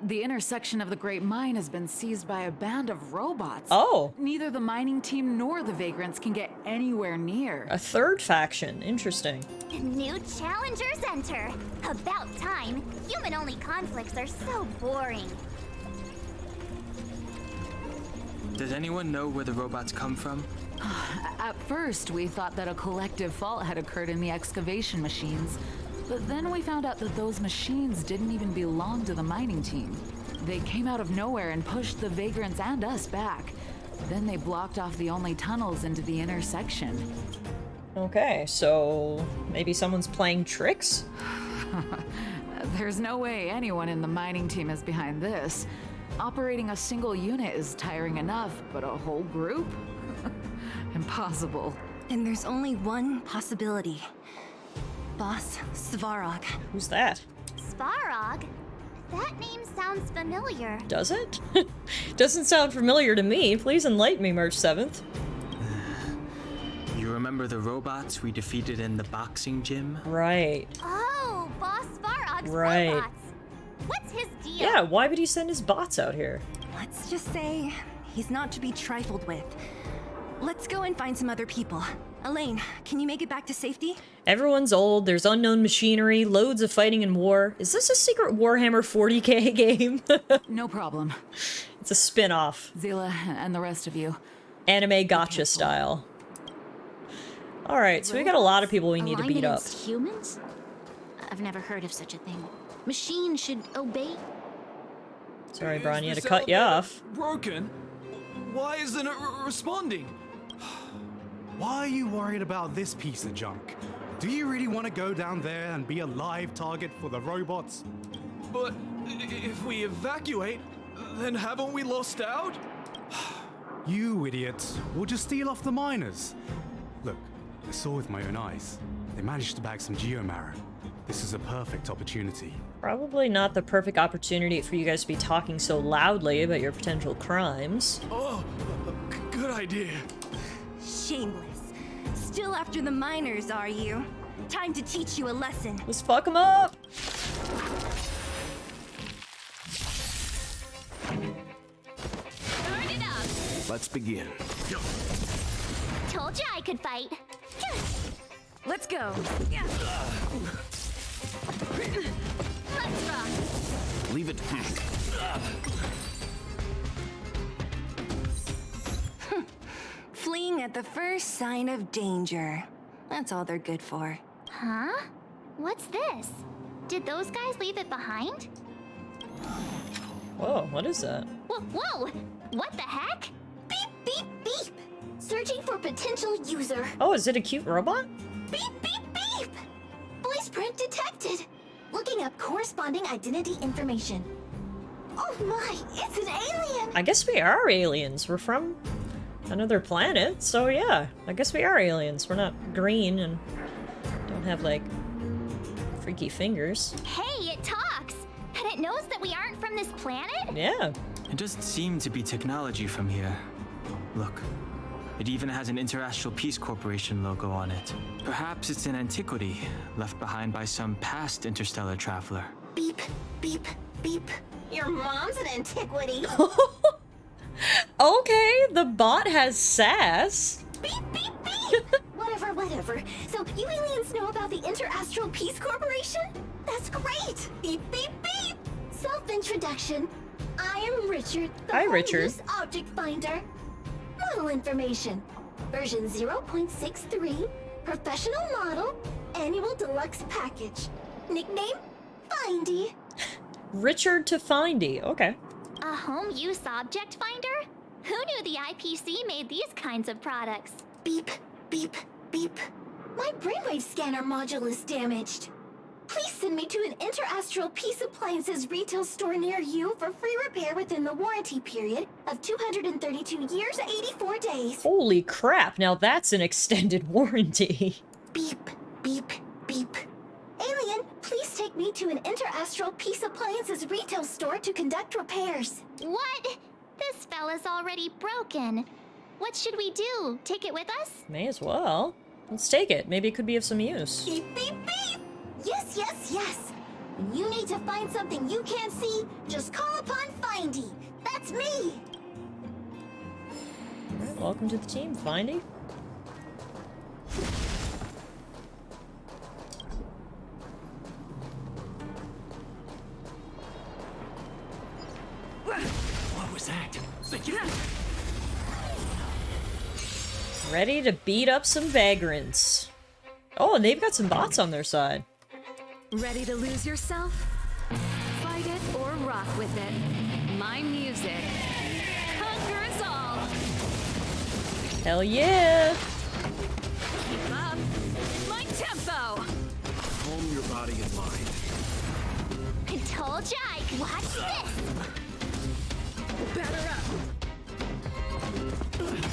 The intersection of the Great Mine has been seized by a band of robots. Oh. Neither the mining team nor the vagrants can get anywhere near. A third faction. Interesting. New challengers enter. About time. Human-only conflicts are so boring. Does anyone know where the robots come from? At first, we thought that a collective fault had occurred in the excavation machines. But then we found out that those machines didn't even belong to the mining team. They came out of nowhere and pushed the vagrants and us back. Then they blocked off the only tunnels into the intersection. Okay, so maybe someone's playing tricks? There's no way anyone in the mining team is behind this. Operating a single unit is tiring enough, but a whole group? Impossible. And there's only one possibility. Boss Svarog. Who's that? Svarog? That name sounds familiar. Does it? Doesn't sound familiar to me. Please enlighten me, March 7th. You remember the robots we defeated in the boxing gym? Right. Oh, Boss Svarog's Right. robots. What's his deal? Yeah, why would he send his bots out here? Let's just say he's not to be trifled with. Let's go and find some other people. Elaine, can you make it back to safety? Everyone's old, there's unknown machinery, loads of fighting and war. Is this a secret Warhammer 40k game? No problem. It's a spin-off. Zila and the rest of you. Anime gacha style. Alright, so we got a lot of people we need to beat up. Aligned against humans? I've never heard of such a thing. Machines should obey. Sorry, Brian, you had to cut you off. Broken? Why isn't it responding? Why are you worried about this piece of junk? Do you really want to go down there and be a live target for the robots? But if we evacuate, then haven't we lost out? You idiots. We'll just steal off the miners. Look, I saw with my own eyes. They managed to bag some geomarrow. This is a perfect opportunity. Probably not the perfect opportunity for you guys to be talking so loudly about your potential crimes. Oh, good idea. Shameless. Still after the miners, are you? Time to teach you a lesson. Let's fuck them up! Turn it up. Let's begin. Told you I could fight. Let's go. Let's rock. Leave it. Fleeing at the first sign of danger. That's all they're good for. Huh? What's this? Did those guys leave it behind? Whoa, what is that? Whoa! What the heck? Beep, beep, beep. Searching for potential user. Oh, is it a cute robot? Beep, beep, beep. Voice print detected. Looking up corresponding identity information. Oh my, it's an alien. I guess we are aliens. We're from another planet, so yeah. I guess we are aliens. We're not green and don't have, like, freaky fingers. Hey, it talks! And it knows that we aren't from this planet? Yeah. It doesn't seem to be technology from here. Look, it even has an Interastral Peace Corporation logo on it. Perhaps it's an antiquity left behind by some past interstellar traveler. Beep, beep, beep. Your mom's an antiquity. Okay, the bot has sass. Beep, beep, beep. Whatever. So you aliens know about the Interastral Peace Corporation? That's great. Beep, beep, beep. Self-introduction. I am Richard, the Hi, Richard. Homeless Object Finder. Model information. Version 0.63. Professional model. Annual deluxe package. Nickname? Findy. Richard to Findy. Okay. A home use object finder? Who knew the IPC made these kinds of products? Beep, beep, beep. My brainwave scanner module is damaged. Please send me to an Interastral Peace Appliances retail store near you for free repair within the warranty period of 232 years, 84 days. Holy crap, now that's an extended warranty. Beep, beep, beep. Alien, please take me to an Interastral Peace Appliances retail store to conduct repairs. What? This fella's already broken. What should we do? Take it with us? May as well. Let's take it. Maybe it could be of some use. Beep, beep, beep. Yes. When you need to find something you can't see, just call upon Findy. That's me. Alright, welcome to the team, Findy. What was that? Ready to beat up some vagrants. Oh, and they've got some bots on their side. Ready to lose yourself? Fight it or rock with it. My music conquers all. Hell yeah! Keep up. My tempo. Calm your body and mind. I told ya I could watch this. Batter up.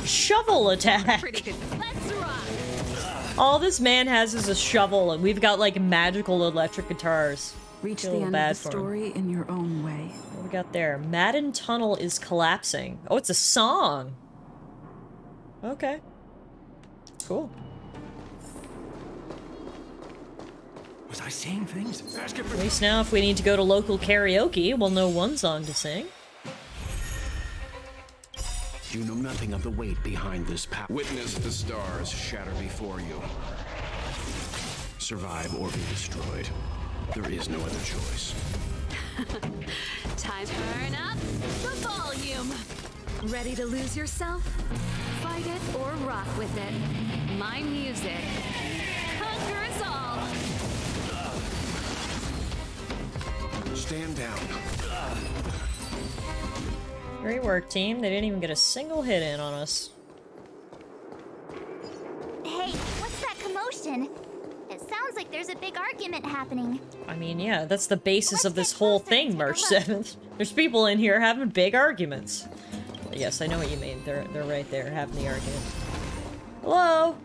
Shovel attack! Pretty good. Let's rock. All this man has is a shovel, and we've got, like, magical electric guitars. Reach Feel the end bad of the for him. story in your own way. What we got there? Madden Tunnel is collapsing. Oh, it's a song! Okay. Cool. Was I saying things? At least now if we need to go to local karaoke, we'll know one song to sing. You know nothing of the weight behind this power. Witness the stars shatter before you. Survive or be destroyed. There is no other choice. Time to turn up the volume. Ready to lose yourself? Fight it or rock with it. My music conquers all. Stand down. Great work, team. They didn't even get a single hit in on us. Hey, what's that commotion? It sounds like there's a big argument happening. I mean, yeah, that's the basis of this get whole closer thing, and take a March look. 7th. There's people in here having big arguments. Yes, I know what you mean. They're right there having the argument. Hello?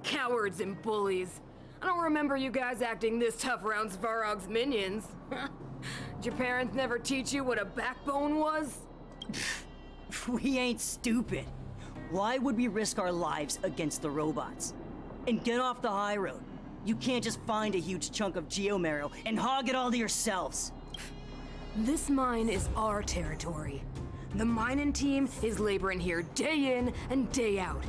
Cowards and bullies. I don't remember you guys acting this tough around Svarog's minions. Did your parents never teach you what a backbone was? We ain't stupid. Why would we risk our lives against the robots? And get off the high road. You can't just find a huge chunk of geomarrow and hog it all to yourselves. This mine is our territory. The mining team is laboring here day in and day out.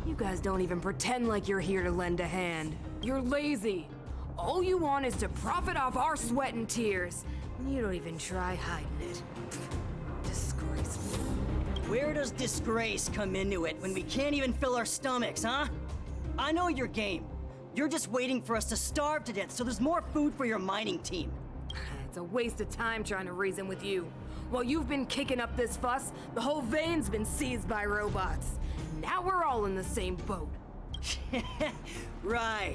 You guys don't even pretend like you're here to lend a hand. You're lazy. All you want is to profit off our sweat and tears. And you don't even try hiding it. Disgraceful. Where does disgrace come into it when we can't even fill our stomachs, huh? I know your game. You're just waiting for us to starve to death so there's more food for your mining team. It's a waste of time trying to reason with you. While you've been kicking up this fuss, the whole vein's been seized by robots. Now we're all in the same boat. Right.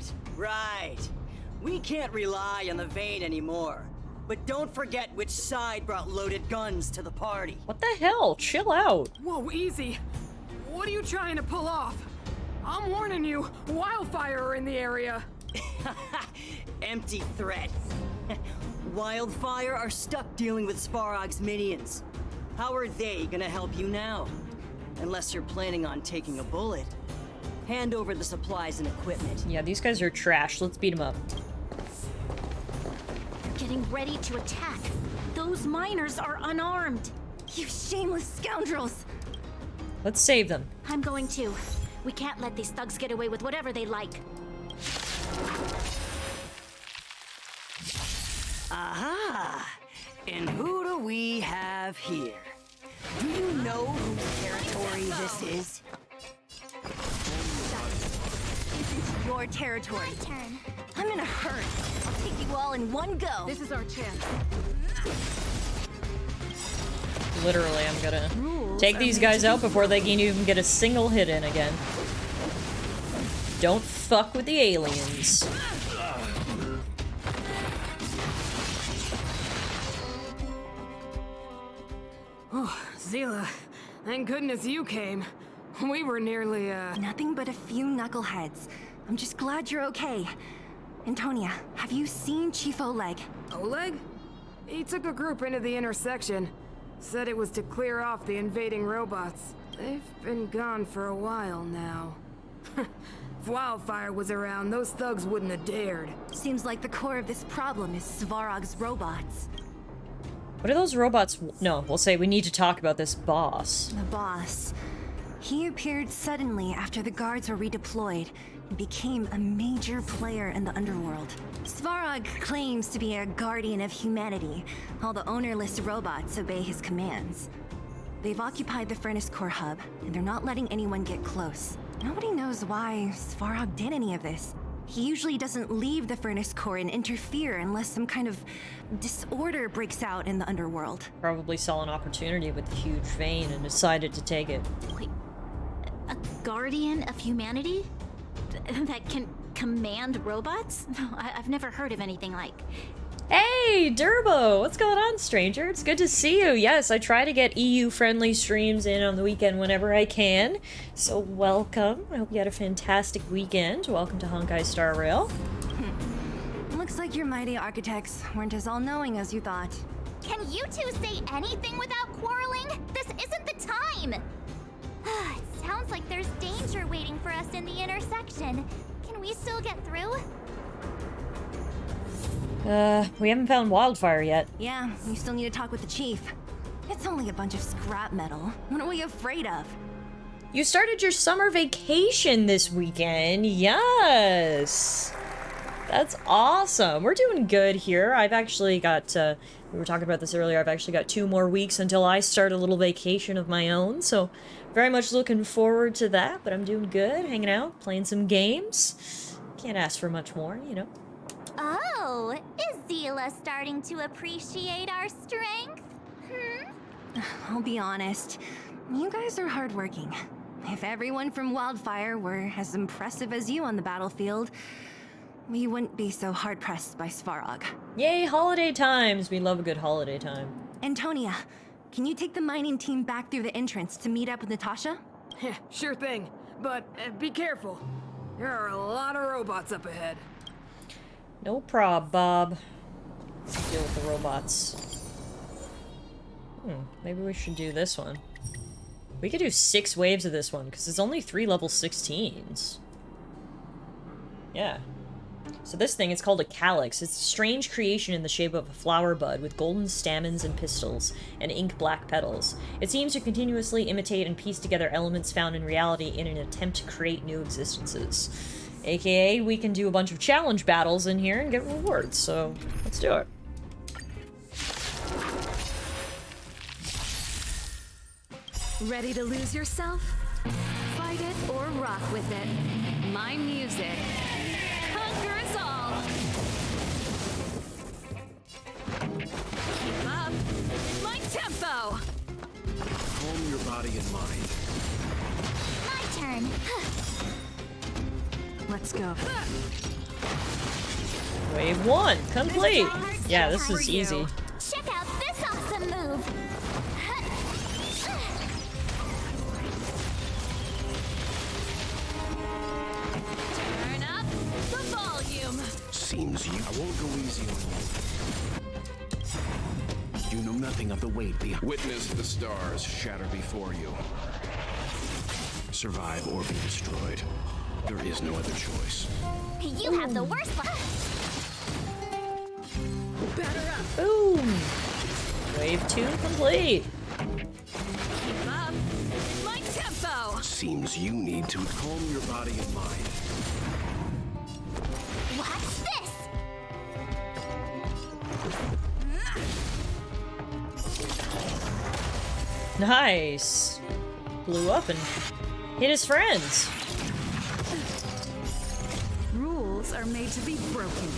We can't rely on the vein anymore. But don't forget which side brought loaded guns to the party. What the hell? Chill out. Whoa, easy. What are you trying to pull off? I'm warning you, wildfire are in the area. Empty threat. Wildfire are stuck dealing with Svarog's minions. How are they gonna help you now? Unless you're planning on taking a bullet. Hand over the supplies and equipment. Yeah, these guys are trash. Let's beat them up. Getting ready to attack. Those miners are unarmed. You shameless scoundrels! Let's save them. I'm going to. We can't let these thugs get away with whatever they like. Aha! And who do we have here? Do you know whose territory this is? This is your territory. My turn. I'm in a hurry. I'll take you all in one go. This is our chance. Literally, I'm gonna take these guys out before they can even get a single hit in again. Don't fuck with the aliens. Oh, Zila, thank goodness you came. We were nearly, Nothing but a few knuckleheads. I'm just glad you're okay. Antonia, have you seen Chief Oleg? Oleg? He took a group into the intersection. Said it was to clear off the invading robots. They've been gone for a while now. If Wildfire was around, those thugs wouldn't have dared. Seems like the core of this problem is Svarog's robots. What are those robots? No, we'll say we need to talk about this boss. The boss. He appeared suddenly after the guards were redeployed and became a major player in the underworld. Svarog claims to be a guardian of humanity. All the ownerless robots obey his commands. They've occupied the Furnace Core hub, and they're not letting anyone get close. Nobody knows why Svarog did any of this. He usually doesn't leave the Furnace Core and interfere unless some kind of disorder breaks out in the underworld. Probably saw an opportunity with the huge vein and decided to take it. Wait, a guardian of humanity? That can command robots? No, I've never heard of anything like. Hey, Durbo! What's going on, stranger? It's good to see you. Yes, I try to get EU-friendly streams in on the weekend whenever I can. So welcome. I hope you had a fantastic weekend. Welcome to Honkai Star Rail. Looks like your mighty architects weren't as all-knowing as you thought. Can you two say anything without quarreling? This isn't the time! It sounds like there's danger waiting for us in the intersection. Can we still get through? We haven't found Wildfire yet. Yeah, you still need to talk with the chief. It's only a bunch of scrap metal. What are we afraid of? You started your summer vacation this weekend. Yes! That's awesome. We're doing good here. I've actually got, we were talking about this earlier, I've actually got 2 more weeks until I start a little vacation of my own, so very much looking forward to that, but I'm doing good, hanging out, playing some games. Can't ask for much more, you know. Oh, is Zila starting to appreciate our strength? I'll be honest, you guys are hardworking. If everyone from Wildfire were as impressive as you on the battlefield, we wouldn't be so hard-pressed by Svarog. Yay, holiday times! We love a good holiday time. Antonia, can you take the mining team back through the entrance to meet up with Natasha? Yeah, sure thing. But be careful. There are a lot of robots up ahead. No prob, Bob. Let's deal with the robots. Maybe we should do this one. We could do 6 waves of this one, because it's only 3 level 16s. Yeah. So this thing is called a calyx. It's a strange creation in the shape of a flower bud with golden stamens and pistils and ink-black petals. It seems to continuously imitate and piece together elements found in reality in an attempt to create new existences. AKA, we can do a bunch of challenge battles in here and get rewards, so let's do it. Ready to lose yourself? Fight it or rock with it. My music conquers all. Let's go. Wave 1 complete. Yeah, this is easy. Check out this awesome move. Turn up the volume. Seems you. I won't go easy on you. You know nothing of the weight behind. Witness the stars shatter before you. Survive or be destroyed. There is no other choice. You have the worst luck. Batter up. Boom. Wave 2 complete. Keep up. My tempo. Seems you need to calm your body and mind. What's this? Nice. Blew up and hit his friends. Rules are made to be broken.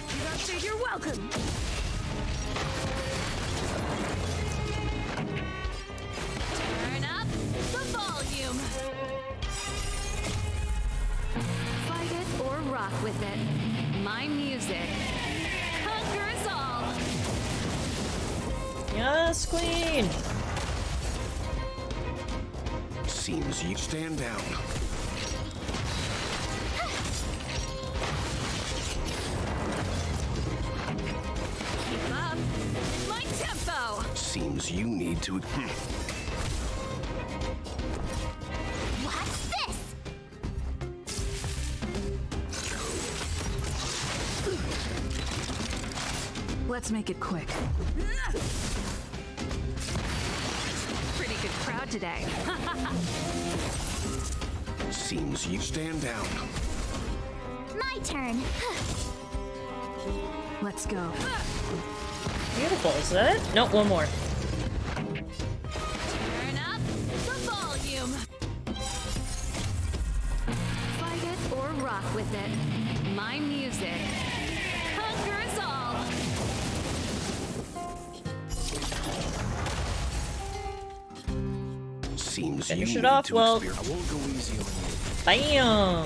You don't say you're welcome. Turn up the volume. Fight it or rock with it. My music. Conquer us all. Yes, queen. Seems you stand down. Keep up. My tempo. Seems you need to. What's this? Let's make it quick. Pretty good crowd today. Seems you stand down. My turn. Let's go. Beautiful. Is that it? Nope, one more. Turn up the volume. Fight it or rock with it. My music. Conquer us all. Seems Finish you it need off to well. experience. I won't go easy on you. Bam!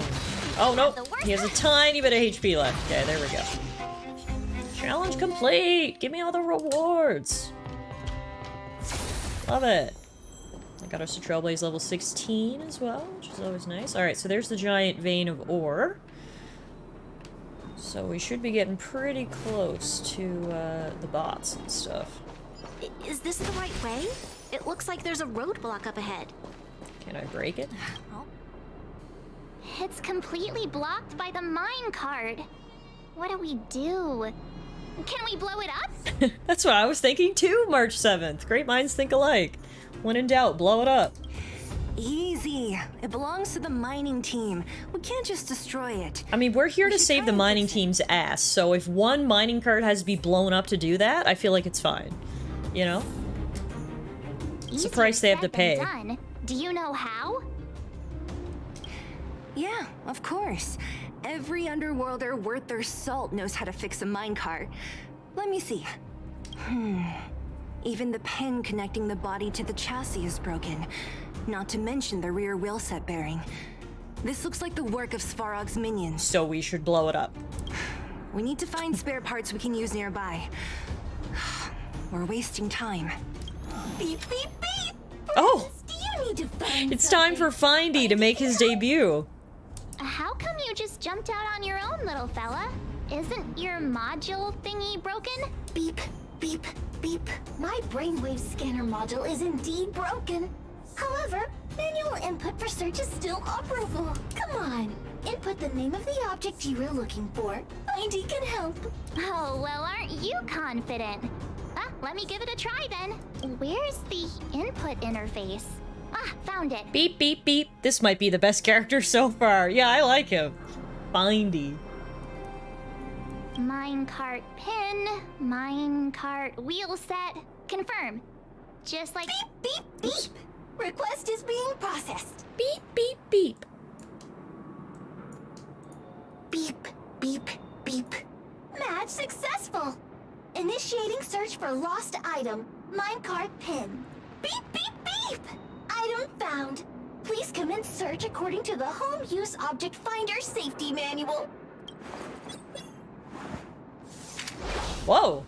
Oh, no. He has a tiny bit of HP left. Okay, there we go. Challenge complete! Give me all the rewards! Love it. I got us to Trailblaze level 16 as well, which is always nice. Alright, so there's the giant vein of ore. So we should be getting pretty close to the bots and stuff. Is this the right way? It looks like there's a roadblock up ahead. Can I break it? It's completely blocked by the mine cart. What do we do? Can we blow it up? That's what I was thinking too, March 7th. Great minds think alike. When in doubt, blow it up. Easy. It belongs to the mining team. We can't just destroy it. I mean, we're here to save the mining team's ass, so if one mining cart has to be blown up to do that, I feel like it's fine. You know? It's a price they have to pay. Done. Do you know how? Yeah, of course. Every underworlder worth their salt knows how to fix a minecart. Let me see. Even the pin connecting the body to the chassis is broken. Not to mention the rear wheel set bearing. This looks like the work of Svarog's minions. So we should blow it up. We need to find spare parts we can use nearby. We're wasting time. Beep, beep, beep! Oh! Do you need to find It's time for Findy to make his debut. How come you just jumped out on your own, little fella? Isn't your module thingy broken? Beep, beep, beep. My brainwave scanner module is indeed broken. However, manual input for search is still operable. Come on, input the name of the object you were looking for. Findy can help. Oh, well, aren't you confident? Let me give it a try then. Where's the input interface? Found it. Beep, beep, beep. This might be the best character so far. Yeah, I like him. Findy. Minecart pin, minecart wheel set, confirm. Just like beep, beep, beep. Request is being processed. Beep, beep, beep. Beep, beep, beep. Match successful. Initiating search for lost item, minecart pin. Beep, beep, beep. Item search according to the Home Use Object Finder Safety Manual. Whoa!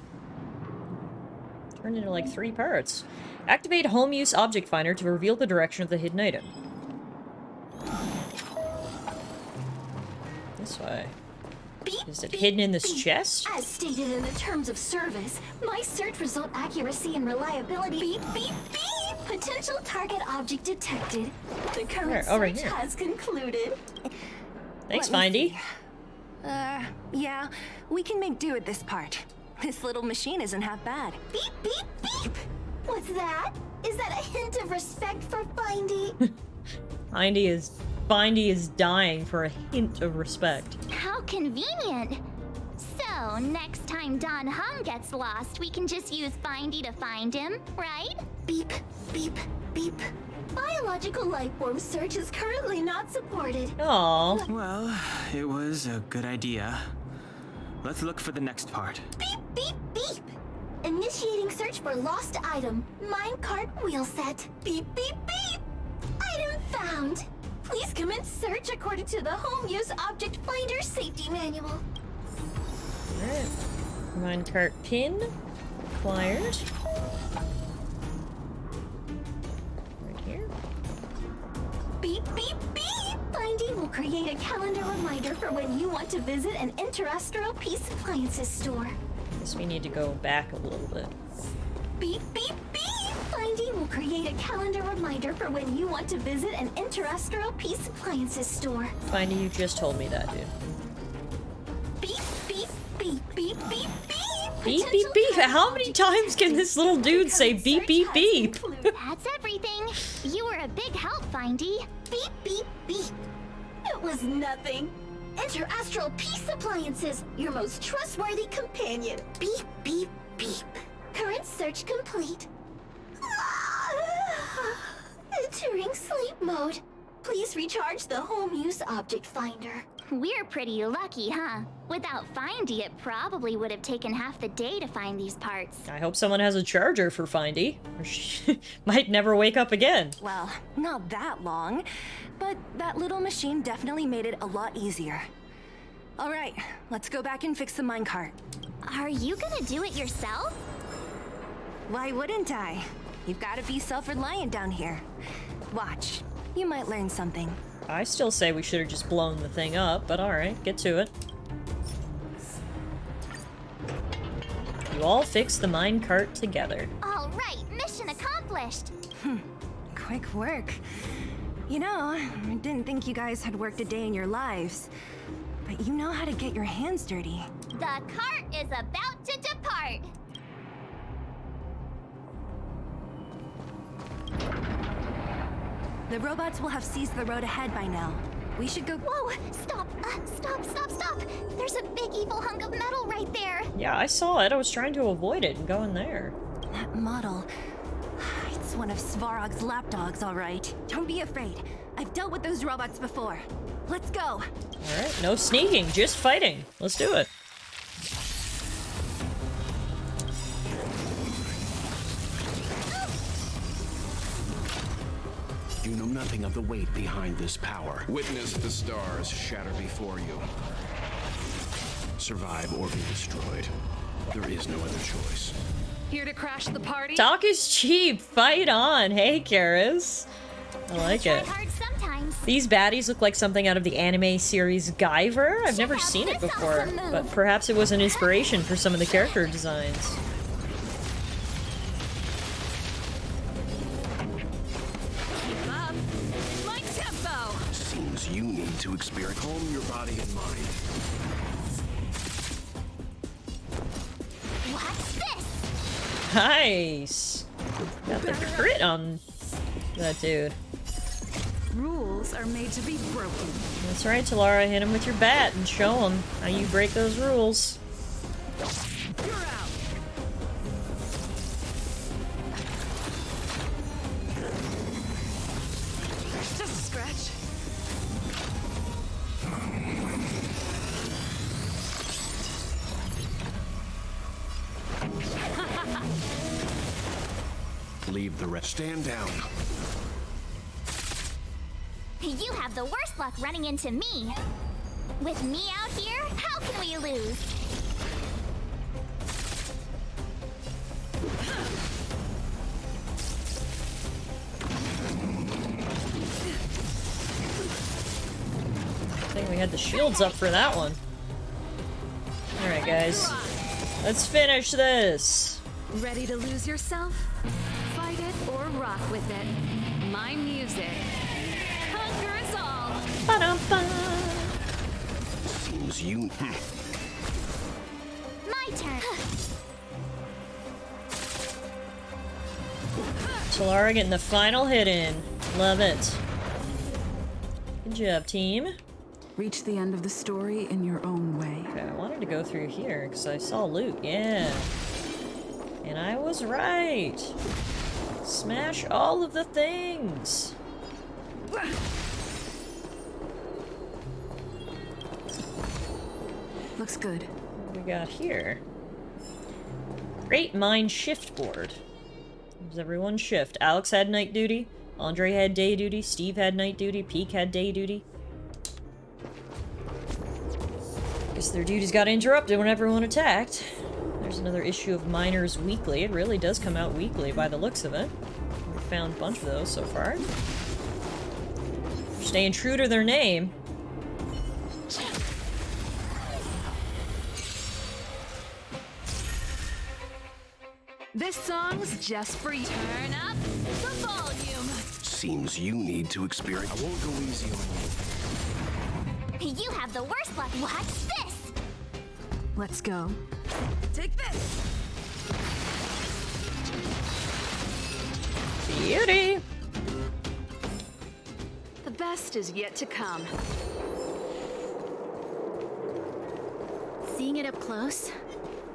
Turned into like 3 parts. Activate Home Use Object Finder to reveal the direction of the hidden item. This way. Is it hidden in this chest? As stated in the terms of service, my search result accuracy and reliability. Beep, beep, beep! Potential target object detected. The current Over search here. has concluded. Thanks, Let me Findy. Yeah, we can make do with this part. This little machine isn't half bad. Beep, beep, beep! What's that? Is that a hint of respect for Findy? Findy is dying for a hint of respect. How convenient! So, next time Don Hum gets lost, we can just use Findy to find him, right? Beep, beep, beep. Biological life form search is currently not supported. Aww. Well, it was a good idea. Let's look for the next part. Beep, beep, beep! Initiating search for lost item. Minecart wheel set. Beep, beep, beep! Item found! Please commence search according to the Home Use Object Finder Safety Manual. Alright. Minecart pin. Acquired. Right here. Beep, beep, beep! Findy will create a calendar reminder for when you want to visit an Interastral Peace Appliances store. Guess we need to go back a little bit. Beep, beep, beep! Findy will create a calendar reminder for when you want to visit an Interastral Peace Appliances store. Findy, you just told me that, dude. Beep, beep, beep, beep, beep, beep! Beep, beep, beep! How many times can this little dude say beep, beep, beep? That's everything. You were a big help, Findy. Beep, beep, beep. It was nothing. Interastral Peace Appliances, your most trustworthy companion. Beep, beep, beep. Current search complete. Entering sleep mode. Please recharge the Home Use Object Finder. We're pretty lucky, huh? Without Findy, it probably would have taken half the day to find these parts. I hope someone has a charger for Findy, or she might never wake up again. Well, not that long, but that little machine definitely made it a lot easier. All right, let's go back and fix the minecart. Are you gonna do it yourself? Why wouldn't I? You've got to be self-reliant down here. Watch, you might learn something. I still say we should have just blown the thing up, but alright, get to it. You all fix the minecart together. All right, mission accomplished. Quick work. You know, I didn't think you guys had worked a day in your lives, but you know how to get your hands dirty. The cart is about to depart. The robots will have seized the road ahead by now. We should go. Whoa! Stop! Stop! There's a big evil hunk of metal right there. Yeah, I saw it. I was trying to avoid it and go in there. That model. It's one of Svarog's lapdogs, all right. Don't be afraid. I've dealt with those robots before. Let's go. Alright, no sneaking, just fighting. Let's do it. You know nothing of the weight behind this power. Witness the stars shatter before you. Survive or be destroyed. There is no other choice. Here to crash the party? Talk is cheap. Fight on. Hey, Karis. I like it. Hard sometimes. These baddies look like something out of the anime series Guyver. I've never seen it before, but perhaps it was an inspiration for some of the character designs. Keep up. My tempo! Seems you need to experience. Calm your body and mind. What's this? Nice. Got the crit on that dude. Rules are made to be broken. That's right, Tallara. Hit him with your bat and show him how you break those rules. You're out. Just a scratch. Leave the rest. Stand down. You have the worst luck running into me. With me out here, how can we lose? I think we had the shields up for that one. Alright, guys. Let's finish this. Ready to lose yourself? Fight it or rock with it. My music. Conquer us all. Ba-dum-ba. Seems you. My turn. Tallara getting the final hit in. Love it. Good job, team. Reach the end of the story in your own way. Okay, I wanted to go through here because I saw loot, yeah. And I was right. Smash all of the things. Looks good. What do we got here? Great Mind Shift Board. Does everyone shift? Alex had night duty. Andre had day duty. Steve had night duty. Peek had day duty. Guess their duties got interrupted when everyone attacked. There's another issue of Miners Weekly. It really does come out weekly by the looks of it. We've found a bunch of those so far. They're staying true to their name. This song's just for you. Turn up the volume. Seems you need to experience. I won't go easy on you. You have the worst luck. Watch this. Let's go. Take this! Beauty! The best is yet to come. Seeing it up close,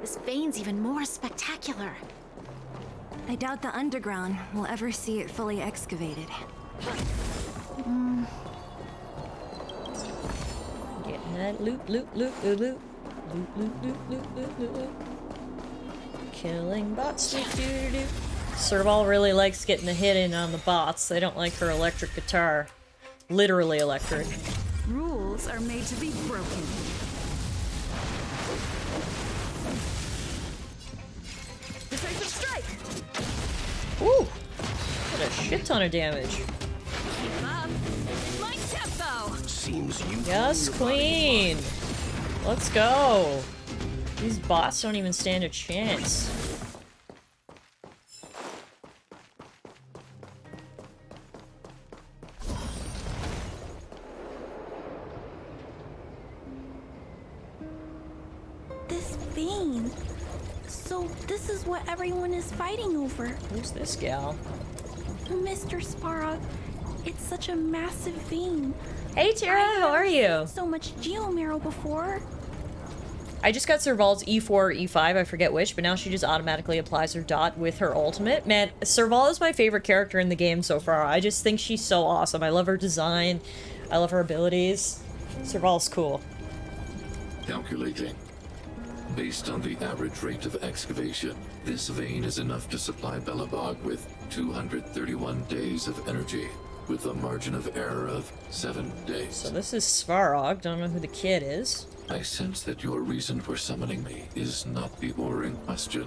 this vein's even more spectacular. I doubt the underground will ever see it fully excavated. Getting that loot, loot, loot, loot, loot. Loot, loot, loot, loot, loot, loot, loot. Killing bots, doo doo doo. Serval really likes getting a hit in on the bots. They don't like her electric guitar. Literally electric. Rules are made to be broken. Decisive strike! Ooh! What a shit ton of damage. Keep up. My tempo. Seems you. Yes, queen! Let's go! These bots don't even stand a chance. This vein. So this is what everyone is fighting over. Who's this gal? Mr. Sparrow, it's such a massive vein. Hey Tara, how are you? So much geomarrow before. I just got Serval's E4 or E5, I forget which, but now she just automatically applies her dot with her ultimate. Man, Serval is my favorite character in the game so far. I just think she's so awesome. I love her design. I love her abilities. Serval's cool. Calculating. Based on the average rate of excavation, this vein is enough to supply Belobog with 231 days of energy, with a margin of error of 7 days. So this is Svarog. Don't know who the kid is. I sense that your reason for summoning me is not the ore in question.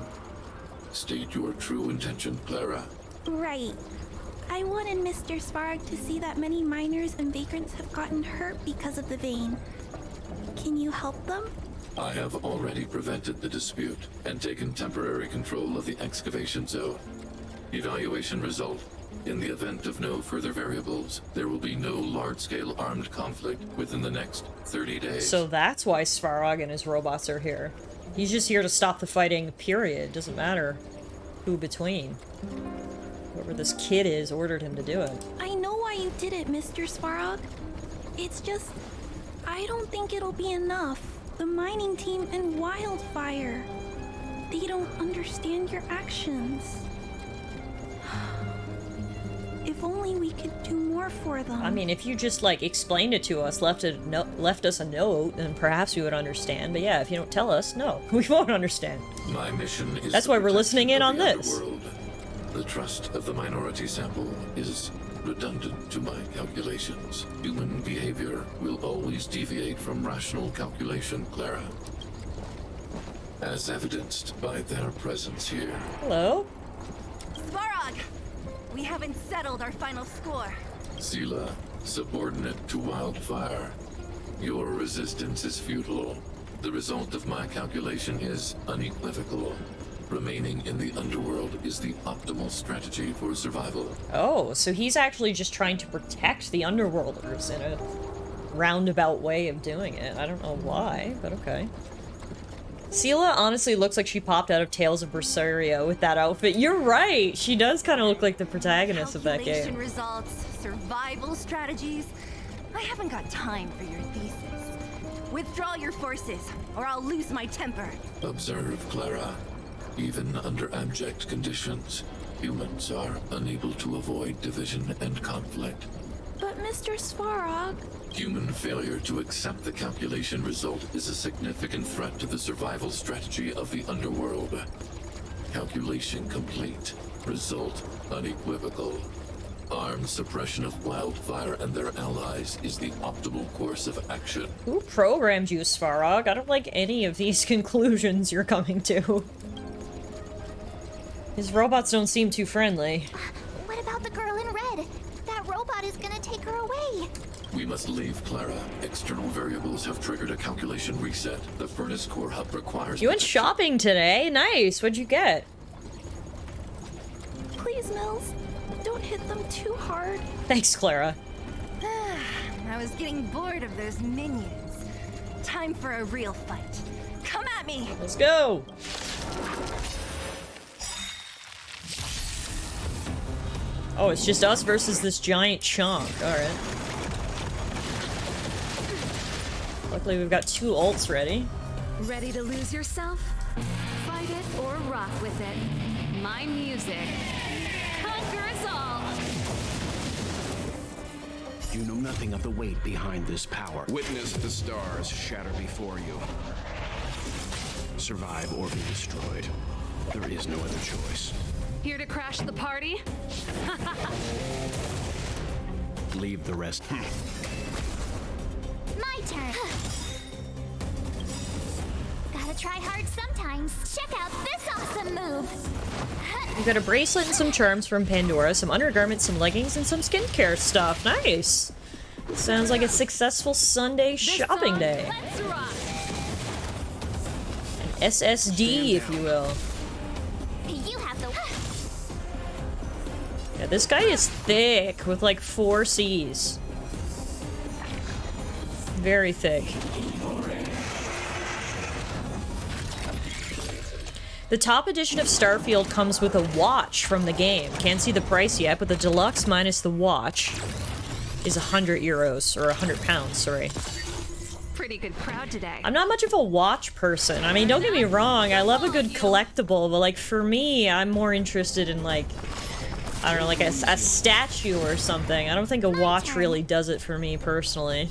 State your true intention, Clara. Right. I wanted Mr. Svarog to see that many miners and vagrants have gotten hurt because of the vein. Can you help them? I have already prevented the dispute and taken temporary control of the excavation zone. Evaluation result. In the event of no further variables, there will be no large-scale armed conflict within the next 30 days. So that's why Svarog and his robots are here. He's just here to stop the fighting, period. Doesn't matter who between. Whoever this kid is ordered him to do it. I know why you did it, Mr. Svarog. It's just, I don't think it'll be enough. The mining team and Wildfire. They don't understand your actions. If only we could do more for them. I mean, if you just, like, explained it to us, left us a note, then perhaps we would understand. But yeah, if you don't tell us, no, we won't understand. My mission is That's why we're listening in on this. Underworld. The trust of the minority sample is redundant to my calculations. Human behavior will always deviate from rational calculation, Clara. As evidenced by their presence here. Hello? Svarog! We haven't settled our final score. Sela, subordinate to Wildfire. Your resistance is futile. The result of my calculation is unequivocal. Remaining in the underworld is the optimal strategy for survival. Oh, so he's actually just trying to protect the underworlders in a roundabout way of doing it. I don't know why, but okay. Sela honestly looks like she popped out of Tales of Berseria with that outfit. You're right! She does kind of look like the protagonist of that game. Calculation results, survival strategies. I haven't got time for your thesis. Withdraw your forces, or I'll lose my temper. Observe, Clara. Even under abject conditions, humans are unable to avoid division and conflict. But Mr. Svarog... Human failure to accept the calculation result is a significant threat to the survival strategy of the underworld. Calculation complete. Result unequivocal. Armed suppression of Wildfire and their allies is the optimal course of action. Who programmed you, Svarog? I don't like any of these conclusions you're coming to. His robots don't seem too friendly. What about the girl in red? That robot is gonna take her away. We must leave, Clara. External variables have triggered a calculation reset. The furnace core hub requires... You went shopping today? Nice. What'd you get? Please, Mills. Don't hit them too hard. Thanks, Clara. I was getting bored of those minions. Time for a real fight. Come at me! Let's go! Oh, it's just us versus this giant chunk. Alright. Luckily, we've got 2 ults ready. Ready to lose yourself? Fight it or rock with it. My music conquers all. You know nothing of the weight behind this power. Witness the stars shatter before you. Survive or be destroyed. There is no other choice. Here to crash the party? Leave the rest. My turn. Gotta try hard sometimes. Check out this awesome move. We got a bracelet and some charms from Pandora, some undergarments, some leggings, and some skincare stuff. Nice. Sounds like a successful Sunday shopping day. An SSD, if you will. You have the... Yeah, this guy is thick with like 4 C's. Very thick. The top edition of Starfield comes with a watch from the game. Can't see the price yet, but the deluxe minus the watch is 100 euros, or 100 pounds, sorry. Pretty good crowd today. I'm not much of a watch person. I mean, don't get me wrong, I love a good collectible, but like for me, I'm more interested in like, I don't know, like a statue or something. I don't think a watch really does it for me personally.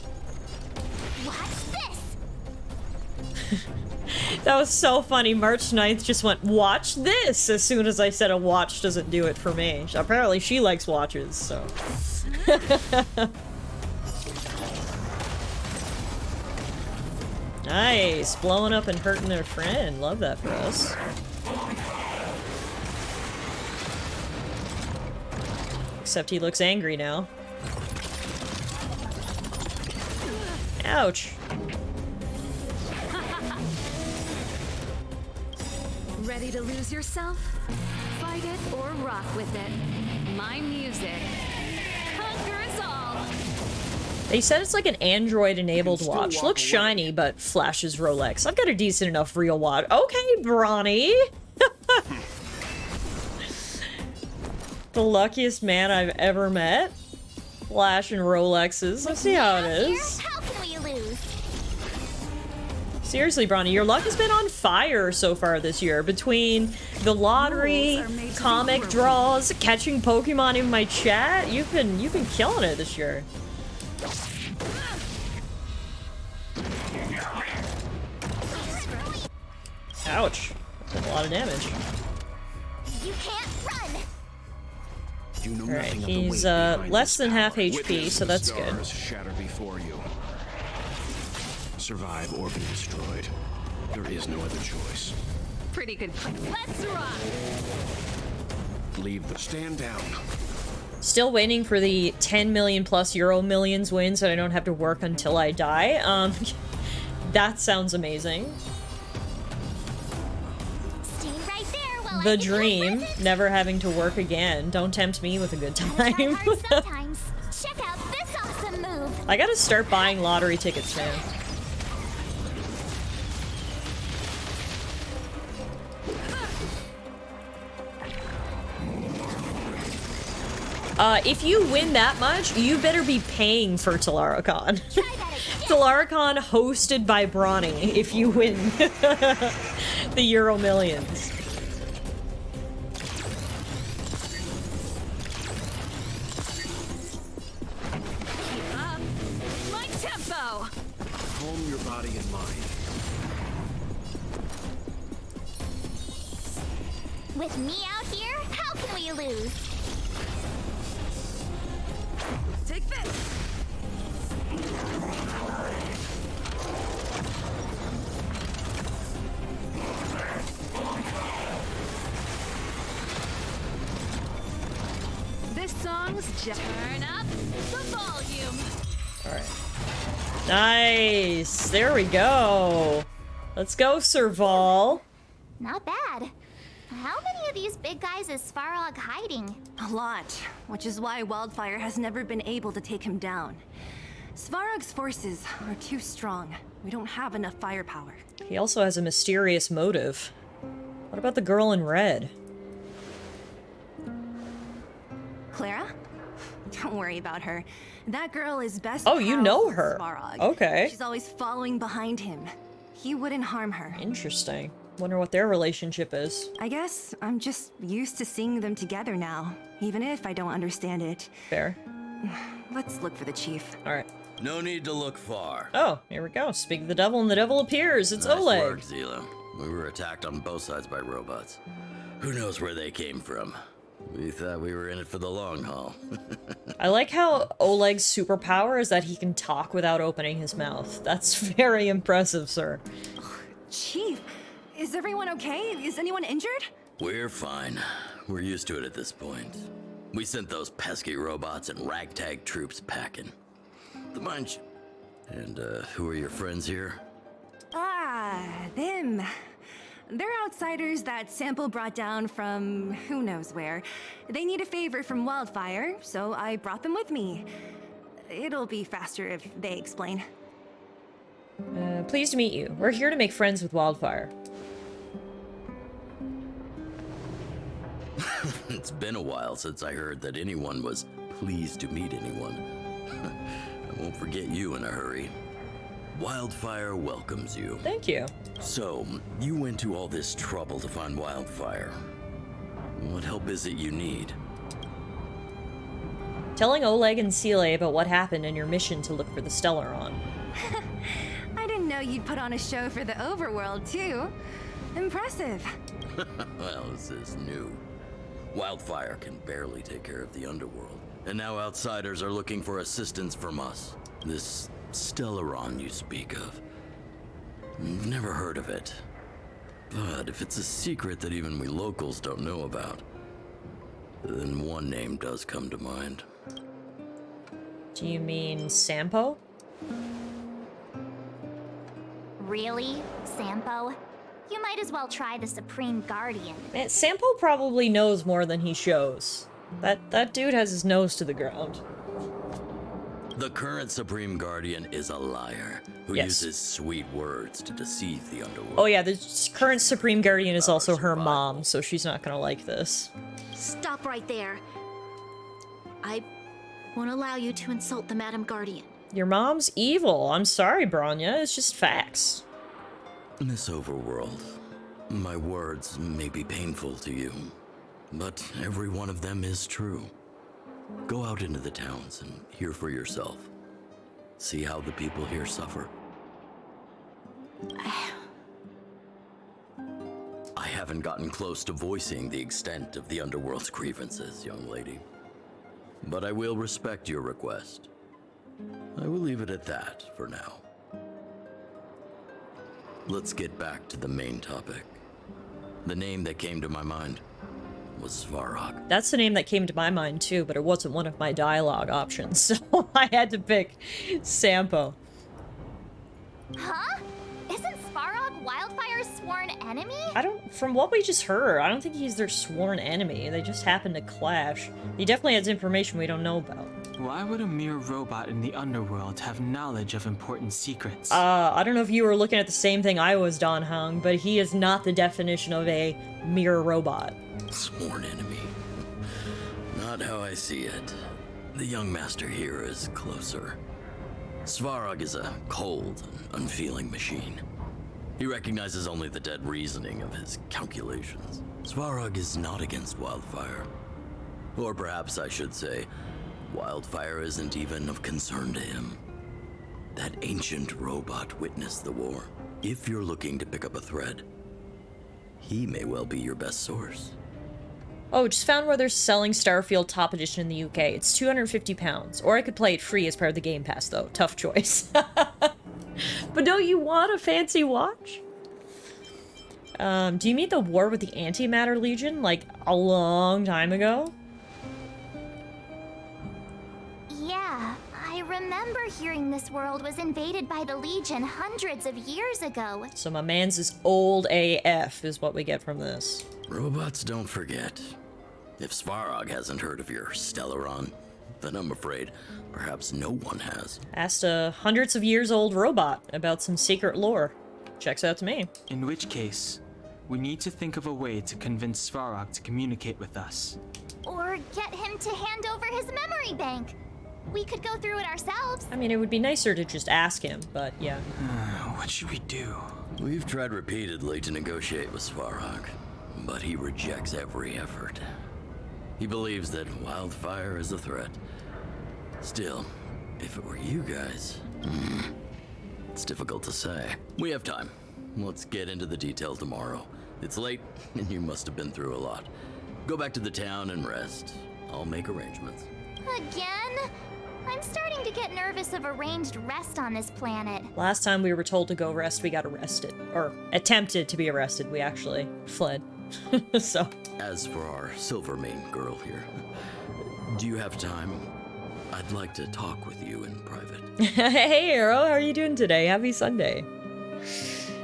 That was so funny. March 9th just went, watch this, as soon as I said a watch doesn't do it for me. Apparently she likes watches, so. Nice. Blowing up and hurting their friend. Love that for us. Except he looks angry now. Ouch. Ready to lose yourself? Fight it or rock with it. My music conquers all. They said it's like an Android-enabled watch. Looks shiny, but flashes Rolex. I've got a decent enough real watch. Okay, Bronny. The luckiest man I've ever met. Flashing Rolexes. Let's see how it is. How can we lose? Seriously, Bronny, your luck has been on fire so far this year. Between the lottery, comic draws, catching Pokemon in my chat, you've been killing it this year. Ouch. That's a lot of damage. You can't run. You know Alright, nothing of the he's weight behind less this than half power. HP, Witness so the that's good. stars shatter before you. Survive or be destroyed. There is no other choice. Pretty good. Let's rock! Leave the stand down. Still waiting for the 10 million plus Euro Millions win so I don't have to work until I die. That sounds amazing. Stay right there while The I give you a dream, present. never having to work again. Don't tempt me with a good Try time. hard sometimes. Check out this awesome move. I gotta start buying lottery tickets, man. If you win that much, you better be paying for Tallara Con. Tallara Con hosted by Brawny if you win the Euro Millions. Keep up. My tempo! Calm your body and mind. With me out here, how can we lose? Take this. This song's just turn up the volume. Alright. Nice! There we go! Let's go, Serval. Not bad. How many of these big guys is Svarog hiding? A lot, which is why Wildfire has never been able to take him down. Svarog's forces are too strong. We don't have enough firepower. He also has a mysterious motive. What about the girl in red? Clara? Don't worry about her. That girl is best Oh, you pals know with her. Svarog. Okay. She's always following behind him. He wouldn't harm her. Interesting. Wonder what their relationship is. I guess I'm just used to seeing them together now, even if I don't understand it. Fair. Let's look for the chief. Alright. No need to look far. Oh, here we go. Speak of the devil and the devil appears. It's Nice Oleg. work, Zila. We were attacked on both sides by robots. Who knows where they came from? We thought we were in it for the long haul. I like how Oleg's superpower is that he can talk without opening his mouth. That's very impressive, sir. Chief, is everyone okay? Is anyone injured? We're fine. We're used to it at this point. We sent those pesky robots and ragtag troops packing. The mind. And who are your friends here? Ah, them. They're outsiders that Sample brought down from who knows where. They need a favor from Wildfire, so I brought them with me. It'll be faster if they explain. Pleased to meet you. We're here to make friends with Wildfire. It's been a while since I heard that anyone was pleased to meet anyone. I won't forget you in a hurry. Wildfire welcomes you. Thank you. So, you went to all this trouble to find Wildfire. What help is it you need? Telling Oleg and Sile about what happened in your mission to look for the Stellaron. I didn't know you'd put on a show for the overworld, too. Impressive. Well, this is new. Wildfire can barely take care of the underworld. And now outsiders are looking for assistance from us. This Stellaron you speak of. Never heard of it. But if it's a secret that even we locals don't know about, then one name does come to mind. Do you mean Sampo? Really, Sampo? You might as well try the Supreme Guardian. Man, Sampo probably knows more than he shows. That dude has his nose to the ground. The current Supreme Guardian is a liar who uses sweet words to deceive the underworld. Oh yeah, the current Supreme Guardian is also her mom, so she's not gonna like this. Stop right there. I won't allow you to insult the Madam Guardian. Your mom's evil. I'm sorry, Branya. It's just facts. Miss Overworld, my words may be painful to you, but every one of them is true. Go out into the towns and hear for yourself. See how the people here suffer. I haven't gotten close to voicing the extent of the underworld's grievances, young lady. but I will respect your request. I will leave it at that for now. Let's get back to the main topic. The name that came to my mind was Svarog. That's the name that came to my mind too, but it wasn't one of my dialogue options, so I had to pick Sampo. Huh? Isn't Svarog Wildfire's sworn enemy? From what we just heard, I don't think he's their sworn enemy. They just happened to clash. He definitely has information we don't know about. Why would a mere robot in the underworld have knowledge of important secrets? I don't know if you were looking at the same thing I was, Don Hung, but he is not the definition of a mere robot. Sworn enemy. Not how I see it. The young master here is closer. Svarog is a cold and unfeeling machine. He recognizes only the dead reasoning of his calculations. Svarog is not against Wildfire. Or perhaps I should say, Wildfire isn't even of concern to him. That ancient robot witnessed the war. If you're looking to pick up a thread, he may well be your best source. Oh, just found where they're selling Starfield Top Edition in the UK. It's £250. Or I could play it free as part of the Game Pass, though. Tough choice. But don't you want a fancy watch? Do you mean the war with the Antimatter Legion, like, a long time ago? Yeah, I remember hearing this world was invaded by the Legion hundreds of years ago. So my man's is old AF, is what we get from this. Robots don't forget. If Svarog hasn't heard of your Stellaron, then I'm afraid perhaps no one has. Asked a hundreds of years old robot about some secret lore. Checks out to me. In which case, we need to think of a way to convince Svarog to communicate with us. Or get him to hand over his memory bank. We could go through it ourselves. I mean, it would be nicer to just ask him, but yeah. What should we do? We've tried repeatedly to negotiate with Svarog, but he rejects every effort. He believes that Wildfire is a threat. Still, if it were you guys, it's difficult to say. We have time. Let's get into the details tomorrow. It's late, and you must have been through a lot. Go back to the town and rest. I'll make arrangements. Again? I'm starting to get nervous of arranged rest on this planet. Last time we were told to go rest, we got arrested. Or attempted to be arrested. We actually fled. So. As for our Silvermane girl here, do you have time? I'd like to talk with you in private. Hey, Arrow, how are you doing today? Happy Sunday.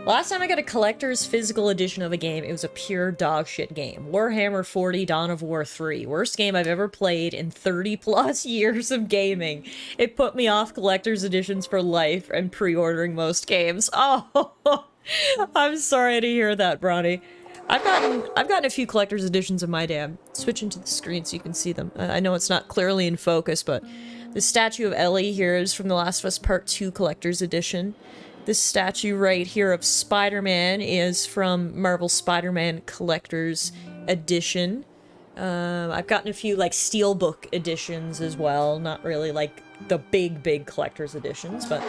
Last time I got a collector's physical edition of a game, it was a pure dogshit game. Warhammer 40 Dawn of War 3. Worst game I've ever played in 30 plus years of gaming. It put me off collector's editions for life and pre-ordering most games. Oh, I'm sorry to hear that, Bronny. I've gotten a few collector's editions of my day. I'm switching to the screen so you can see them. I know it's not clearly in focus, but the statue of Ellie here is from The Last of Us Part 2 collector's edition. This statue right here of Spider-Man is from Marvel Spider-Man Collector's Edition. I've gotten a few, like, Steelbook editions as well. Not really, like, the big collector's editions, but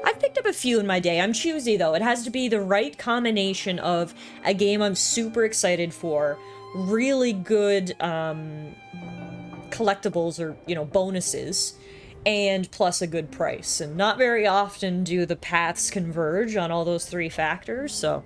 I've picked up a few in my day. I'm choosy, though. It has to be the right combination of a game I'm super excited for, really good collectibles or, you know, bonuses, and plus a good price. And not very often do the paths converge on all those three factors, so.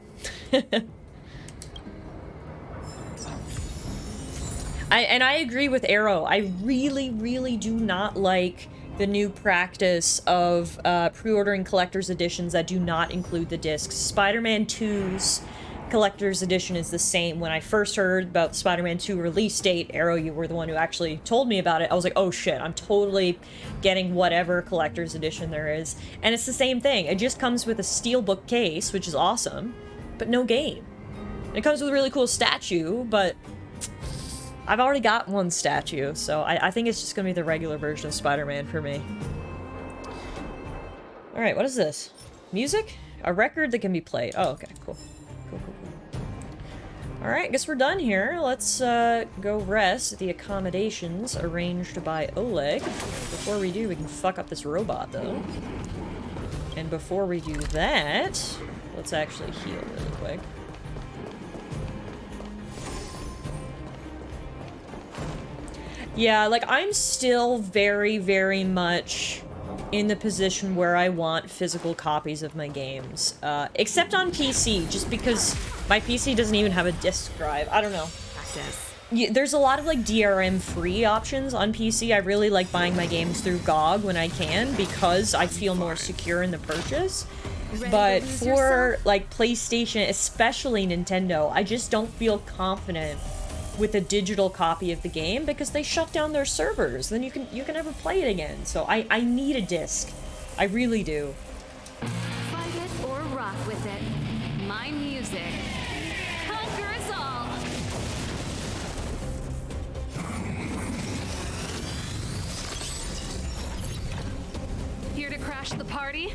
I agree with Arrow. I really do not like the new practice of pre-ordering collector's editions that do not include the discs. Spider-Man 2's collector's edition is the same. When I first heard about the Spider-Man 2 release date, Arrow, you were the one who actually told me about it. I was like, oh shit, I'm totally getting whatever collector's edition there is. And it's the same thing. It just comes with a steelbook case, which is awesome, but no game. It comes with a really cool statue, but I've already got one statue, so I think it's just gonna be the regular version of Spider-Man for me. Alright, what is this? Music? A record that can be played. Oh, okay, cool. Cool. Alright, guess we're done here. Let's go rest at the accommodations arranged by Oleg. Before we do, we can fuck up this robot, though. And before we do that, let's actually heal really quick. Yeah, like, I'm still very, very much in the position where I want physical copies of my games. Except on PC, just because my PC doesn't even have a disk drive. I don't know. There's a lot of, like, DRM-free options on PC. I really like buying my games through GOG when I can, because I feel more secure in the purchase. But for, like, PlayStation, especially Nintendo, I just don't feel confident with a digital copy of the game because they shut down their servers. Then you can never play it again. So I need a disc. I really do. Fight it or rock with it. My music. Conquer us all. Here to crash the party?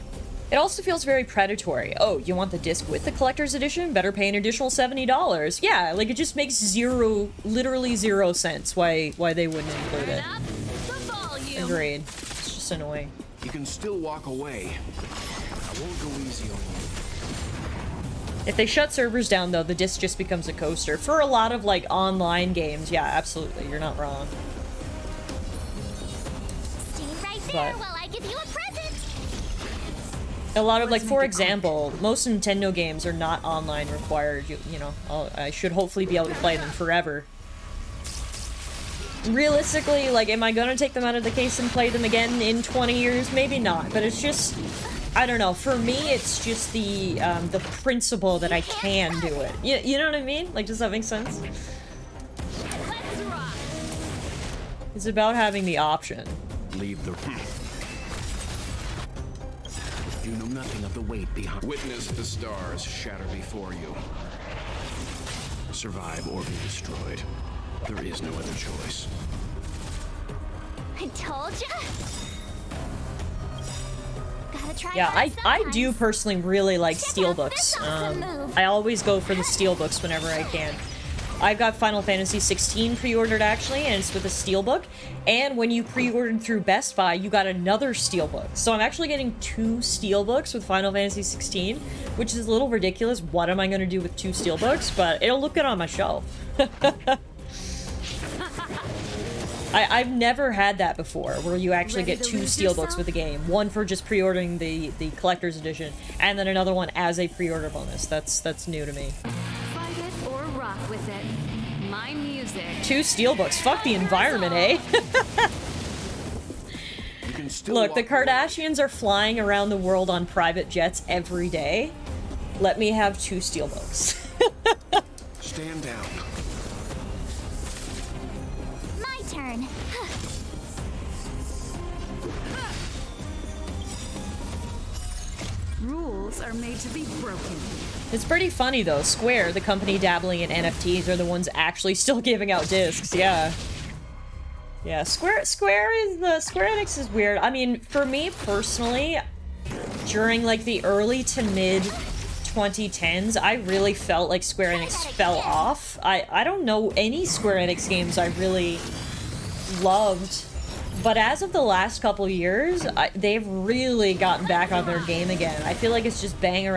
It also feels very predatory. Oh, you want the disc with the collector's edition? Better pay an additional $70. Yeah, like, it just makes literally zero sense why they wouldn't include it. Agreed. It's just annoying. You can still walk away. I won't go easy on you. If they shut servers down, though, the disc just becomes a coaster. For a lot of, like, online games, yeah, absolutely, you're not wrong. Stay right there while I give you a present. A lot of, like, for example, most Nintendo games are not online required. You know, I should hopefully be able to play them forever. Realistically, like, am I gonna take them out of the case and play them again in 20 years? Maybe not, but it's just, I don't know. For me, it's just the principle that I can do it. You know what I mean? Like, does that make sense? It's about having the option. Leave the room. You know nothing of the weight behind. Witness the stars shatter before you. Survive or be destroyed. There is no other choice. I told ya. Gotta try. Yeah, I do personally really like steelbooks. I always go for the steelbooks whenever I can. I've got Final Fantasy 16 pre-ordered, actually, and it's with a steelbook. And when you pre-ordered through Best Buy, you got another steelbook. So I'm actually getting 2 steelbooks with Final Fantasy 16, which is a little ridiculous. What am I going to do with 2 steelbooks? But it'll look good on my shelf. I've never had that before, where you actually get 2 steelbooks with the game. One for just pre-ordering the collector's edition, and then another one as a pre-order bonus. That's new to me. Fight it or rock with it. My music. 2 steelbooks. Fuck the environment, eh? Look, the Kardashians are flying around the world on private jets every day. Let me have 2 steelbooks. Stand down. My turn. Rules are made to be broken. It's pretty funny, though. Square, the company dabbling in NFTs, are the ones actually still giving out discs. Yeah. Yeah, Square Enix is weird. I mean, for me personally, during like the early to mid 2010s, I really felt like Square Enix fell off. I don't know any Square Enix games I really loved. But as of the last couple years, they've really gotten back on their game again. I feel like it's just banger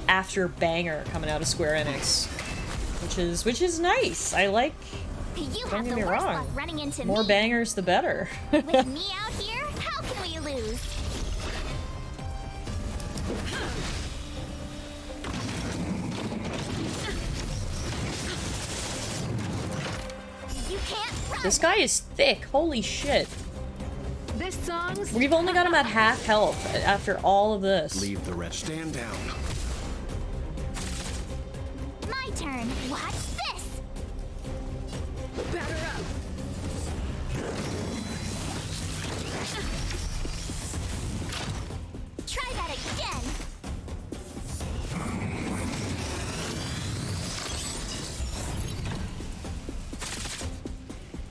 after banger coming out of Square Enix, which is nice. I like. Don't get me wrong. More bangers, the better. With me out here, how can we lose? You can't run. This guy is thick. Holy shit. This song's We've only got him at half health after all of this. Leave the rest. Stand down. My turn. Watch this. batter up. Try that again.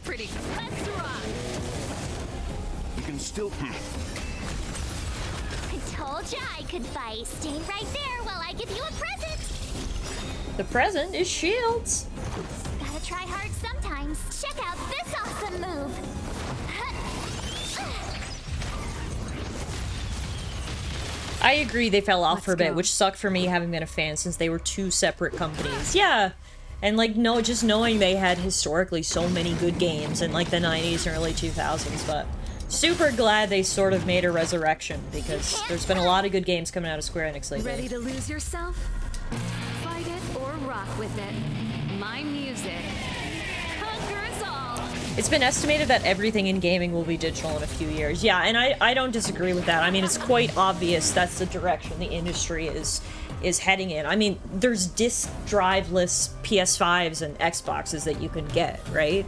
Pretty. Let's rock. You can still. I told ya I could fight. Stay right there while I give you a present. The present is shields. Gotta try hard sometimes. Check out this awesome move. I agree they fell off for a bit, which sucked for me having been a fan since they were 2 separate companies. Yeah, And like, no, just knowing they had historically so many good games in like the 90s and early 2000s, but super glad they sort of made a resurrection because there's been a lot of good games coming out of Square Enix lately. Ready to lose yourself? Fight it or rock with it. My music. Conquer us all. It's been estimated that everything in gaming will be digital in a few years. Yeah, and I don't disagree with that. I mean, it's quite obvious that's the direction the industry is heading in. I mean, there's disk drive-less PS5s and Xboxes that you can get, right?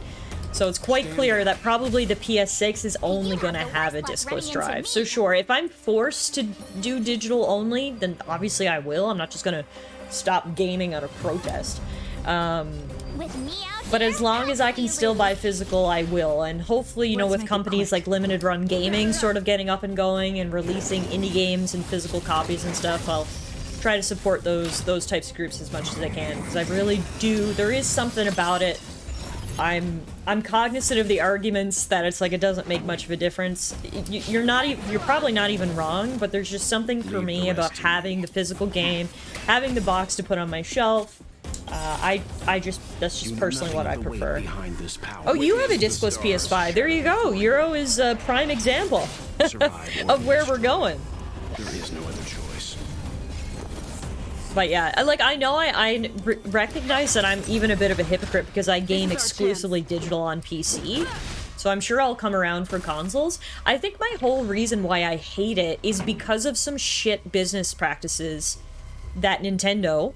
So it's quite clear that probably the PS6 is only going to have a diskless drive. So sure, if I'm forced to do digital only, then obviously I will. I'm not just going to stop gaming out of protest. But as long as I can still buy physical, I will. And hopefully, you know, with companies like Limited Run Gaming sort of getting up and going and releasing indie games and physical copies and stuff, I'll try to support those types of groups as much as I can, because I really do. There is something about it. I'm cognizant of the arguments that it's like it doesn't make much of a difference. You're probably not even wrong, but there's just something for me about having the physical game, having the box to put on my shelf. That's just personally what I prefer. Oh, you have a diskless PS5. There you go. Euro is a prime example of where we're going. There is no other choice. But yeah, like, I know I recognize that I'm even a bit of a hypocrite because I game exclusively digital on PC. So I'm sure I'll come around for consoles. I think my whole reason why I hate it is because of some shit business practices that Nintendo,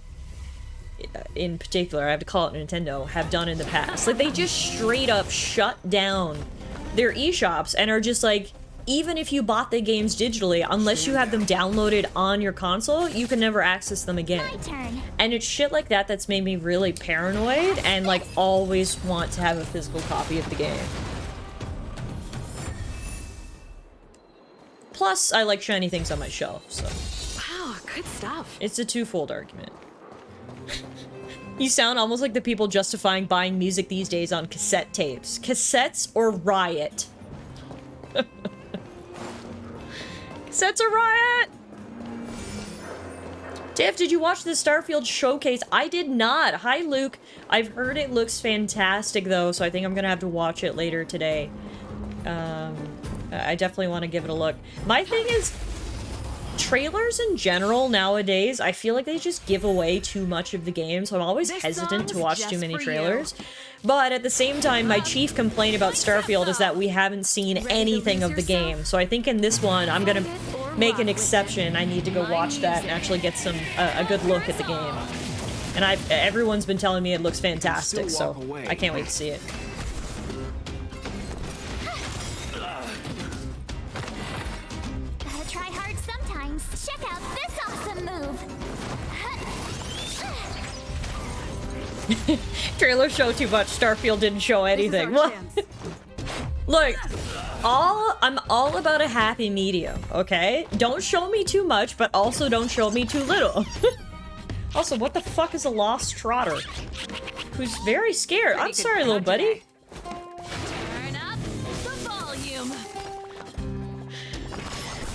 in particular, I have to call it Nintendo, have done in the past. Like, they just straight up shut down their eShops and are just like, even if you bought the games digitally, unless you have them downloaded on your console, you can never access them again. And it's shit like that that's made me really paranoid and like always want to have a physical copy of the game. Plus, I like shiny things on my shelf, so. Wow, good stuff. It's a twofold argument. You sound almost like the people justifying buying music these days on cassette tapes. Cassettes or Riot? Cassettes or Riot? Tiff, did you watch the Starfield showcase? I did not. Hi, Luke. I've heard it looks fantastic, though, so I think I'm gonna have to watch it later today. I definitely want to give it a look. My thing is, trailers in general nowadays, I feel like they just give away too much of the game, so I'm always hesitant to watch too many trailers. But at the same time, my chief complaint about Starfield is that we haven't seen anything of the game. So I think in this one, I'm gonna make an exception. I need to go watch that and actually get a good look at the game. And everyone's been telling me it looks fantastic, so I can't wait to see it. Gotta try hard sometimes. Check out this awesome move. Trailer show too much. Starfield didn't show anything. Look, I'm all about a happy medium, okay? Don't show me too much, but also don't show me too little. Also, what the fuck is a lost trotter? Who's very scared. I'm sorry, little buddy. Turn up the volume.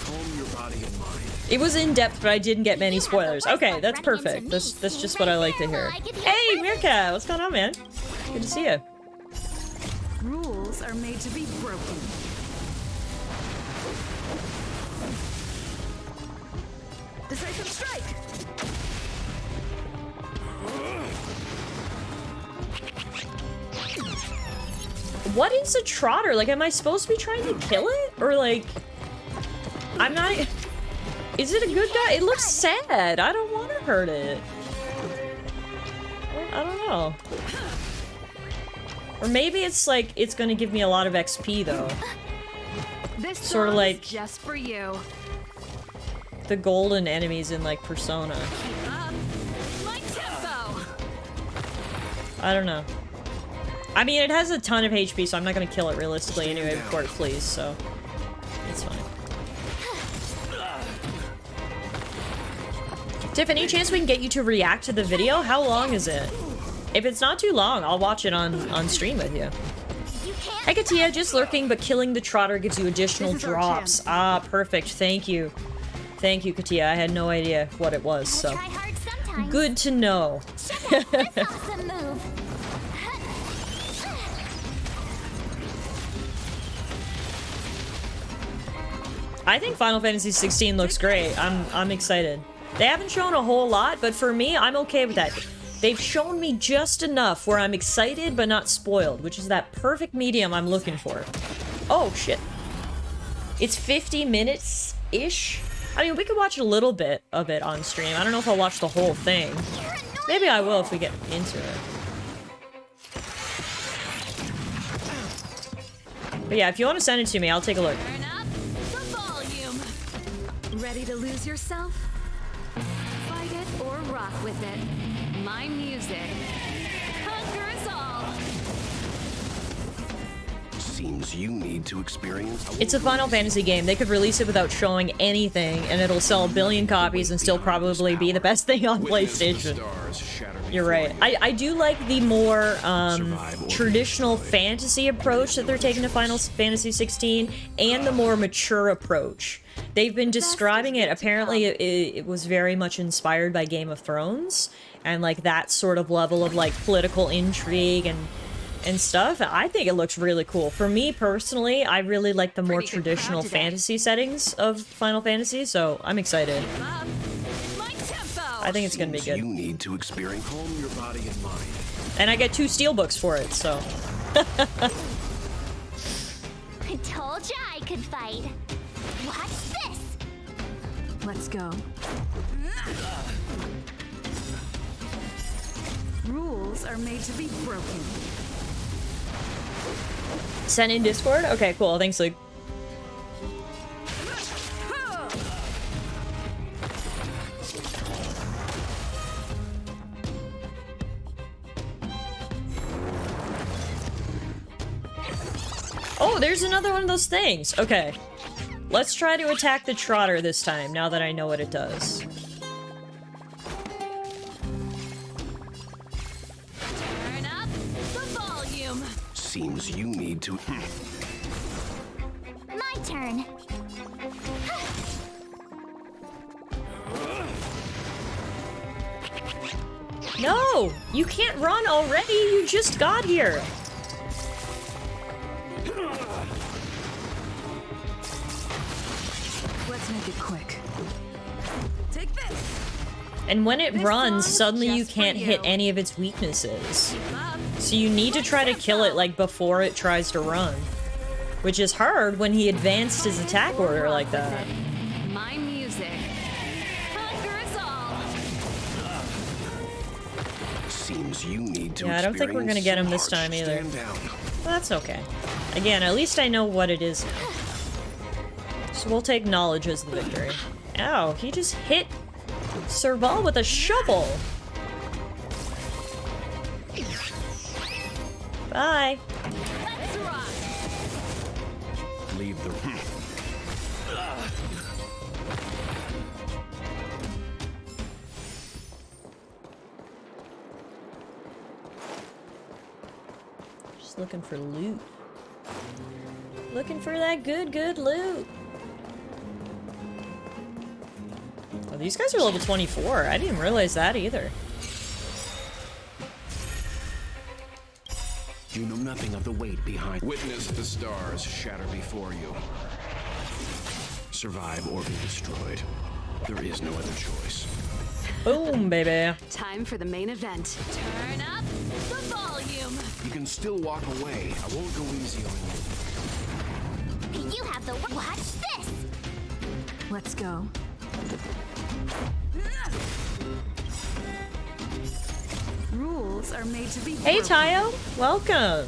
Calm your body and mind. It was in depth, but I didn't get many spoilers. Okay, that's perfect. That's just what I like to hear. Hey, Meerkat, what's going on, man? Good to see you. Rules are made to be broken. Decisive strike! What is a trotter? Like, am I supposed to be trying to kill it? Or, like... I'm not... Is it a good guy? It looks sad. I don't want to hurt it. I don't know. Or maybe it's like, it's gonna give me a lot of XP, though. This sort of like just for you. The golden enemies in, like, Persona. My tempo. I don't know. I mean, it has a ton of HP, so I'm not gonna kill it realistically anyway before it flees, so... It's fine. Tiff, any chance we can get you to react to the video? How long is it? If it's not too long, I'll watch it on stream with you. Hey, Katia, just lurking, but killing the trotter gives you additional drops. Ah, perfect. Thank you. Thank you, Katia. I had no idea what it was, so... sometimes. Good to know. Check out this awesome move. I think Final Fantasy 16 looks great. I'm excited. They haven't shown a whole lot, but for me, I'm okay with that. They've shown me just enough where I'm excited but not spoiled, which is that perfect medium I'm looking for. Oh, shit. It's 50 minutes-ish? I mean, we could watch a little bit of it on stream. I don't know if I'll watch the whole thing. Maybe I will if we get into it. But yeah, if you want to send it to me, I'll take a look. Turn up the volume. Ready to lose yourself? Fight it or rock with it. My music conquers all. Seems you need to experience. It's a Final Fantasy game. They could release it without showing anything, and it'll sell a billion copies and still probably be the best thing on PlayStation. You're right. I do like the more traditional fantasy approach that they're taking to Final Fantasy 16, and the more mature approach. They've been describing it, apparently it was very much inspired by Game of Thrones, and like that sort of level of like political intrigue and stuff. I think it looks really cool. For me personally, I really like the more traditional fantasy settings of Final Fantasy, so I'm excited. I think it's gonna be good. You need to experience. Calm your body and mind. And I get 2 steelbooks for it, so. I told ya I could fight. Watch this. Let's go. Rules are made to be broken. Send in Discord? Okay, cool. Thanks, Luke. Oh, there's another one of those things. Okay. Let's try to attack the Trotter this time, now that I know what it does. Turn up the volume. Seems you need to. My turn. No! You can't run already! You just got here! Let's make it quick. Take this. And when it runs, song's suddenly you just for can't you. hit any of its weaknesses. So you need to try to kill it, like, before it tries to run. Which is hard when he advanced his attack order like that. My music conquers all. Seems you need to. Yeah, I don't think we're gonna get him this time either. Well, that's okay. Again, at least I know what it is now. So we'll take knowledge as the victory. Ow, he just hit Serval with a shovel. Bye. Let's rock. Leave the. Just looking for loot. Looking for that good loot. Oh, these guys are level 24. I didn't realize that either. You know nothing of the weight behind. Witness the stars shatter before you. Survive or be destroyed. There is no other choice. Boom, baby. Time for the main event. Turn up the volume. You can still walk away. I won't go easy on you. You have the watch this. Let's go. Rules are made to be Hey, broken. Tayo. Welcome.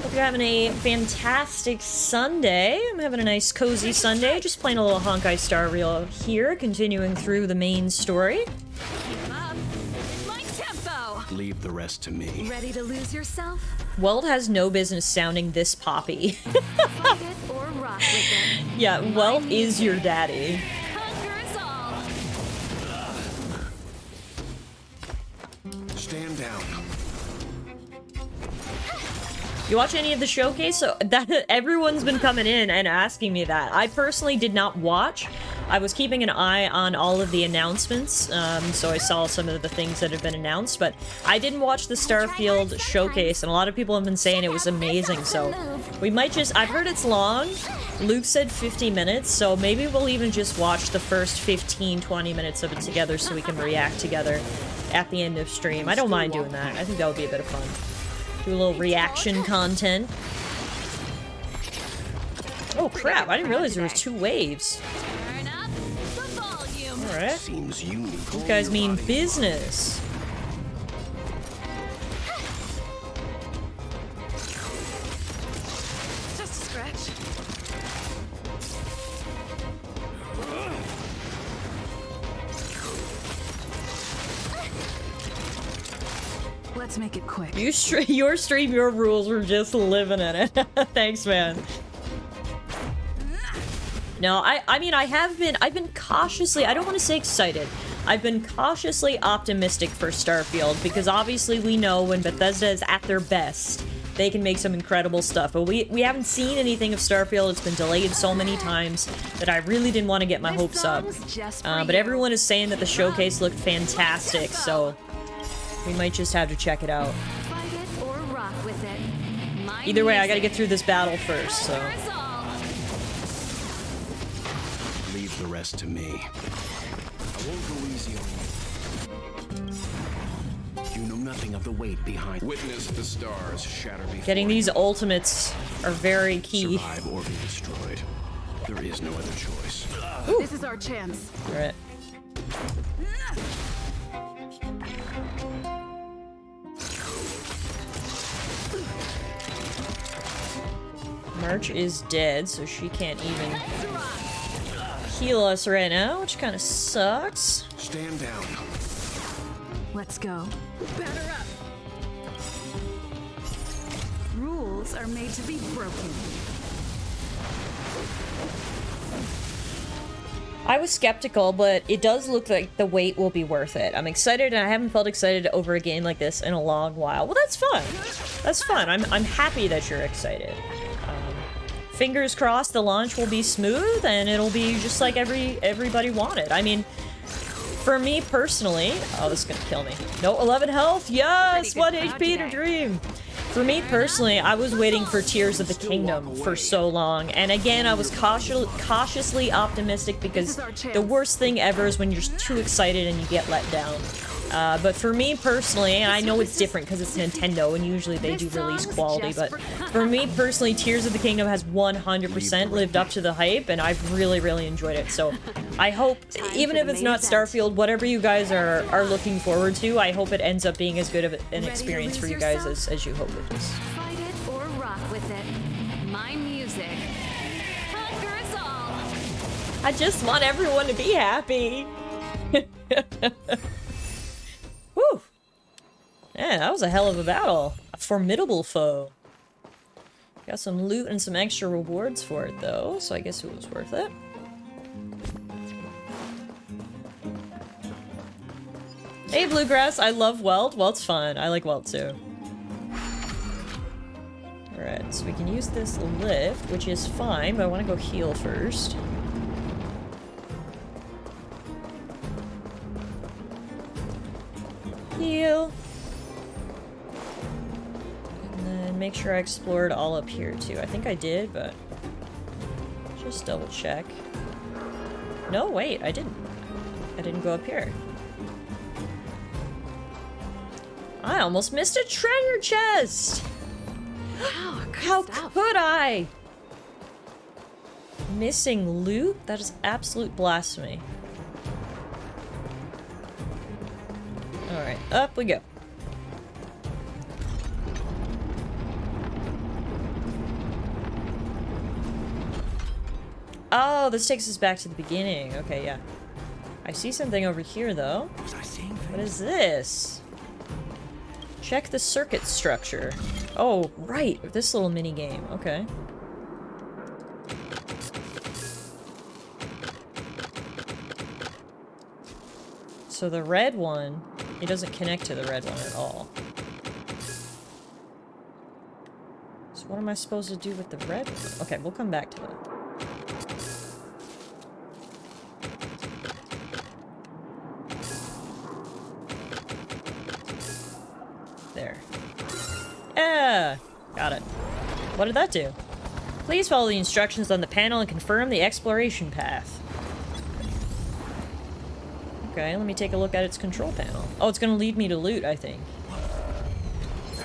Hope you're having a fantastic Sunday. I'm having a nice, cozy Sunday. Just playing a little Honkai Star Rail here, continuing through the main story. Keep up. My tempo. Leave the rest to me. Ready to lose yourself? Weld has no business sounding this poppy. Fight it or rock with it. Yeah, Weld is your daddy. Conquers all. Stand down. You watch any of the showcase? So that everyone's been coming in and asking me that. I personally did not watch. I was keeping an eye on all of the announcements, so I saw some of the things that have been announced, but I didn't watch the Starfield showcase, and a lot of people have been saying it was amazing, so we might just... I've heard it's long. Luke said 50 minutes, so maybe we'll even just watch the first 15-20 minutes of it together so we can react together at the end of stream. I don't mind doing that. I think that would be a bit of fun. Do a little reaction content. Oh crap, I didn't realize there was 2 waves. Alright. These guys mean business. Just a scratch. Let's make it quick. Your stream, your rules, we're just living in it. Thanks, man. No, I mean, I've been cautiously, I don't want to say excited. I've been cautiously optimistic for Starfield, because obviously we know when Bethesda is at their best, they can make some incredible stuff. But we haven't seen anything of Starfield. It's been delayed so many times that I really didn't want to get my hopes up. But everyone is saying that the showcase looked fantastic, so we might just have to check it out. Either way, I gotta get through this battle first, so... Leave the rest to me. I won't go easy on you. You know nothing of the weight behind. Witness the stars shatter before. Getting these ultimates are very key. Survive or be destroyed. There is no other choice. This is our chance. All right. March is dead, so she can't even heal us right now, which kind of sucks. Stand down. Let's go. Batter up. Rules are made to be broken. I was skeptical, but it does look like the wait will be worth it. I'm excited, and I haven't felt excited over a game like this in a long while. Well, that's fun. That's fun. I'm happy that you're excited. Fingers crossed the launch will be smooth, and it'll be just like everybody wanted. I mean, for me personally... Oh, this is gonna kill me. No, 11 health! Yes! 1 HP to dream! For me personally, I was waiting for Tears of the Kingdom for so long, and again, I was cautiously optimistic because the worst thing ever is when you're too excited and you get let down. But for me personally, and I know it's different because it's Nintendo and usually they do release quality, but for me personally, Tears of the Kingdom has 100% lived up to the hype, and I've really, really enjoyed it. So I hope, even if it's not Starfield, whatever you guys are looking forward to, I hope it ends up being as good of an experience for you guys as you hope it is. Fight it or rock with it. My music. Conquer us all. I just want everyone to be happy. Whew. Yeah, that was a hell of a battle. A formidable foe. Got some loot and some extra rewards for it, though, so I guess it was worth it. Hey, Bluegrass, I love Welt. Welt's fun. I like Welt, too. Alright, so we can use this lift, which is fine, but I want to go heal first. Heal. And then make sure I explored all up here too. I think I did, but just double check. No, wait, I didn't. I didn't go up here. I almost missed a treasure chest! How could I? Missing loot? That is absolute blasphemy. Alright, up we go. Oh, this takes us back to the beginning. Okay, yeah. I see something over here, though. What is this? Check the circuit structure. Oh, right. This little mini game. Okay. So the red one, it doesn't connect to the red one at all. What am I supposed to do with the red one? Okay, we'll come back to that. There. Yeah! Got it. What did that do? Please follow the instructions on the panel and confirm the exploration path. Okay, let me take a look at its control panel. Oh, it's gonna lead me to loot, I think.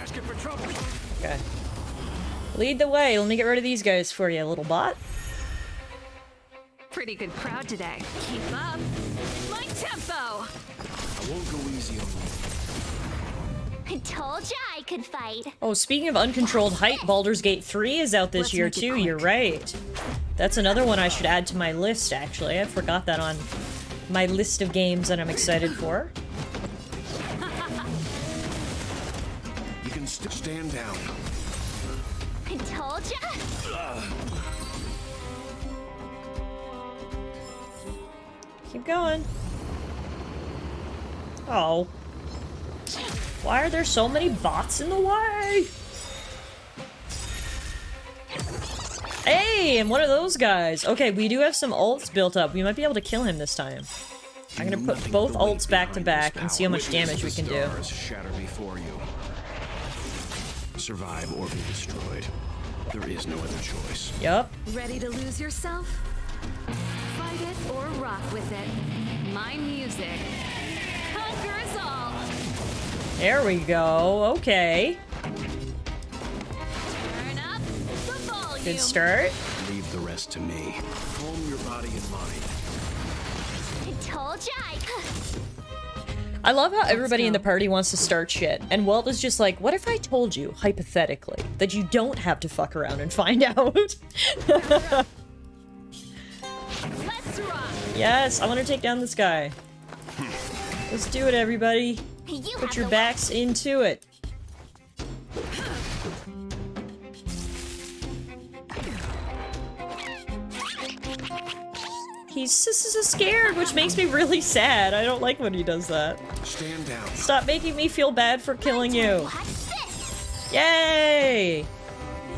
Asking for trouble. Okay. Lead the way. Let me get rid of these guys for you, little bot. Pretty good crowd today. Keep up. My tempo! I won't go easy on you. I told ya I could fight. Oh, speaking of uncontrolled height, Baldur's Gate 3 is out this year too, you're right. That's another one I should add to my list, actually. I forgot that on my list of games that I'm excited for. You can stand down. I told ya. Keep going. Oh. Why are there so many bots in the way? Hey, and one of those guys. Okay, we do have some ults built up. We might be able to kill him this time. I'm gonna put both ults back to back and see how much damage we can do. Shatter before you. Survive or be destroyed. There is no other choice. Yup. Ready to lose yourself? Fight it or rock with it. My music conquers all. There we go. Okay. Turn up the volume. Good start. Leave the rest to me. Calm your body and mind. I told ya I could. I love how everybody in the party wants to start shit, and Walt is just like, what if I told you, hypothetically, that you don't have to fuck around and find out? Let's rock. Yes, I want to take down this guy. Let's do it, everybody. Put your backs into it. He's so scared, which makes me really sad. I don't like when he does that. Stand down. Stop making me feel bad for killing you. Yay!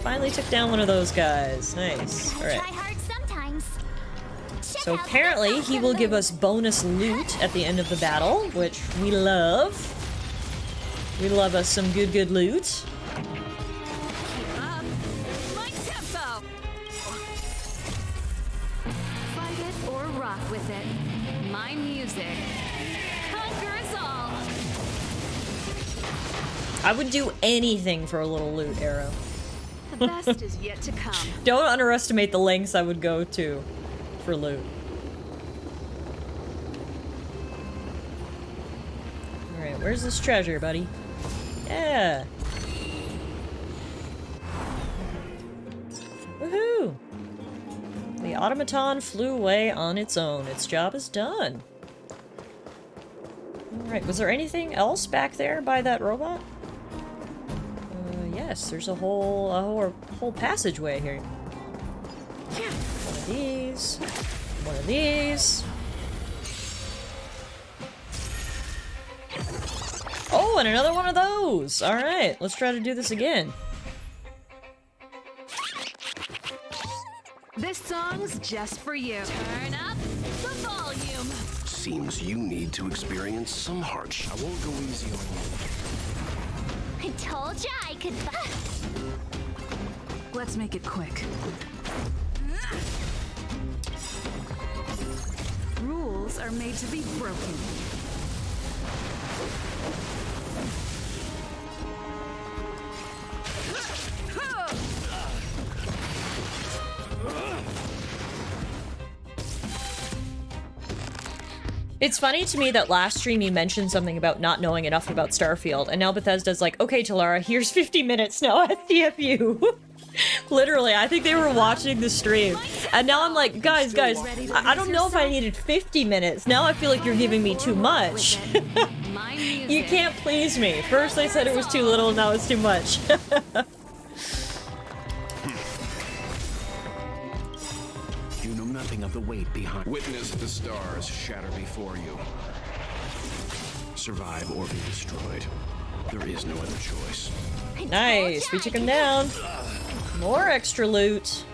Finally took down one of those guys. Nice. All right. So apparently he will give us bonus loot at the end of the battle, which we love. We love us some good loot. Keep up. My tempo. Fight it or rock with it. My music conquers all. I would do anything for a little loot, Arrow. The best is yet to come. Don't underestimate the lengths I would go to for loot. Alright, where's this treasure, buddy? Yeah! Woohoo! The automaton flew away on its own. Its job is done. Alright, was there anything else back there by that robot? Yes, there's a whole passageway here. One of these. One of these. Oh, and another one of those! Alright, let's try to do this again. This song's just for you. Turn up the volume. Seems you need to experience some hardship. I won't go easy on you. I told ya I could fight. Let's make it quick. Rules are made to be broken. It's funny to me that last stream you mentioned something about not knowing enough about Starfield, and now Bethesda's like, okay, Tallara, here's 50 minutes now at TFU. Literally, I think they were watching the stream. And now I'm like, guys, I don't know if I needed 50 minutes. Now I feel like you're giving me too much. You can't please me. First they said it was too little, now it's too much. You know nothing of the weight behind. Witness the stars shatter before you. Survive or be destroyed. There is no other choice. Nice, we took him down. More extra loot.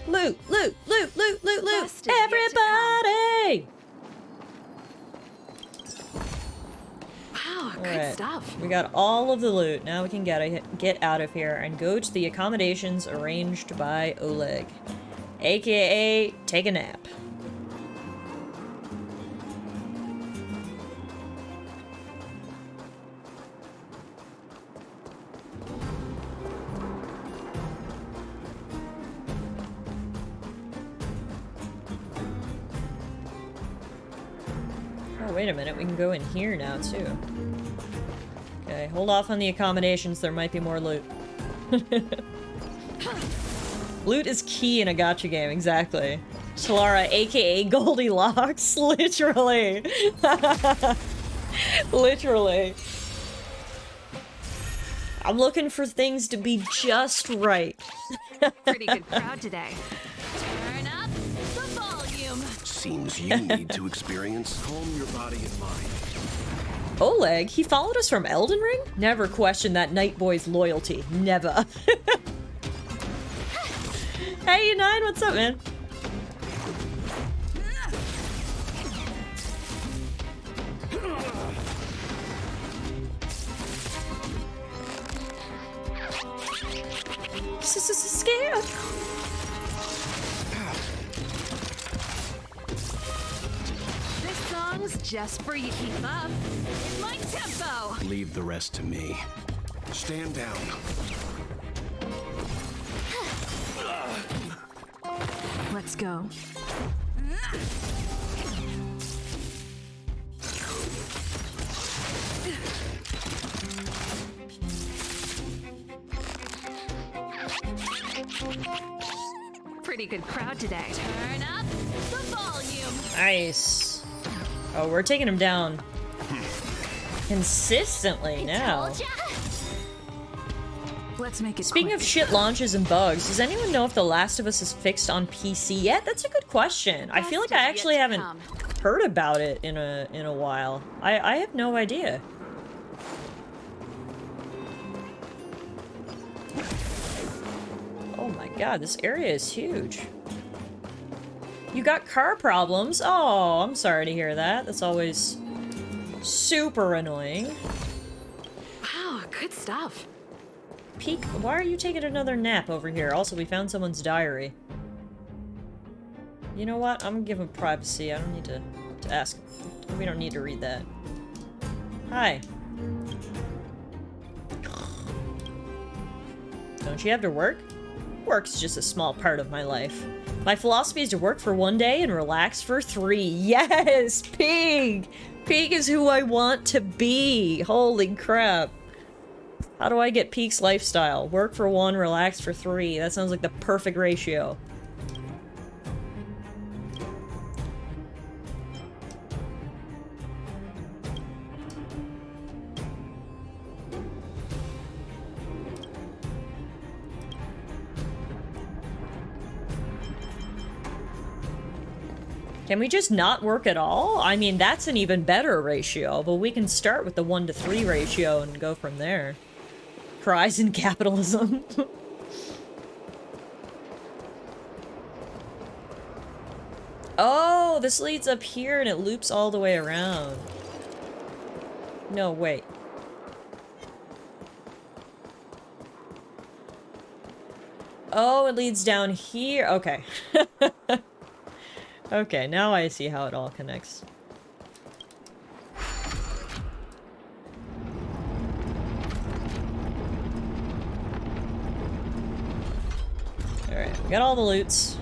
Loot, loot, loot, loot, loot, loot. Best is yet to Everybody! Wow, good Alright, stuff. we got all of the loot. Now we can get out of here and go to the accommodations arranged by Oleg. AKA, take a nap. Oh, wait a minute, we can go in here now, too. Okay, hold off on the accommodations, there might be more loot. Loot is key in a gacha game, exactly. Tallara, aka Goldilocks, literally. Literally. I'm looking for things to be just right. Pretty good crowd today. Turn up the volume. Seems you need to experience. Calm your body and mind. Oleg, he followed us from Elden Ring? Never questioned that Night Boy's loyalty. Never. Hey, U9, what's up, man? Scared. This song's just for you. Keep up with my tempo. Leave the rest to me. Stand down. Let's go. Pretty good crowd today. Turn up the volume. Nice. Oh, we're taking him down consistently now. Told ya. Let's make it Speaking quick. of shit launches and bugs, does anyone know if The Last of Us is fixed on PC yet? That's a good question. I feel like I actually haven't heard about it in a while. I have no idea. Oh my god, this area is huge. You got car problems? Oh, I'm sorry to hear that. That's always super annoying. Wow, good stuff. Peek, why are you taking another nap over here? Also, we found someone's diary. You know what? I'm gonna give him privacy. I don't need to ask. We don't need to read that. Hi. Don't you have to work? Work's just a small part of my life. My philosophy is to work for 1 day and relax for 3. Yes! Pig! Pig is who I want to be! Holy crap. How do I get Peak's lifestyle? Work for 1, relax for 3. That sounds like the perfect ratio. Can we just not work at all? I mean, that's an even better ratio, but we can start with the 1 to 3 ratio and go from there. Cries in capitalism. Oh, this leads up here and it loops all the way around. No, wait. Oh, it leads down here. Okay. Okay, now I see how it all connects. Alright, we got all the loots.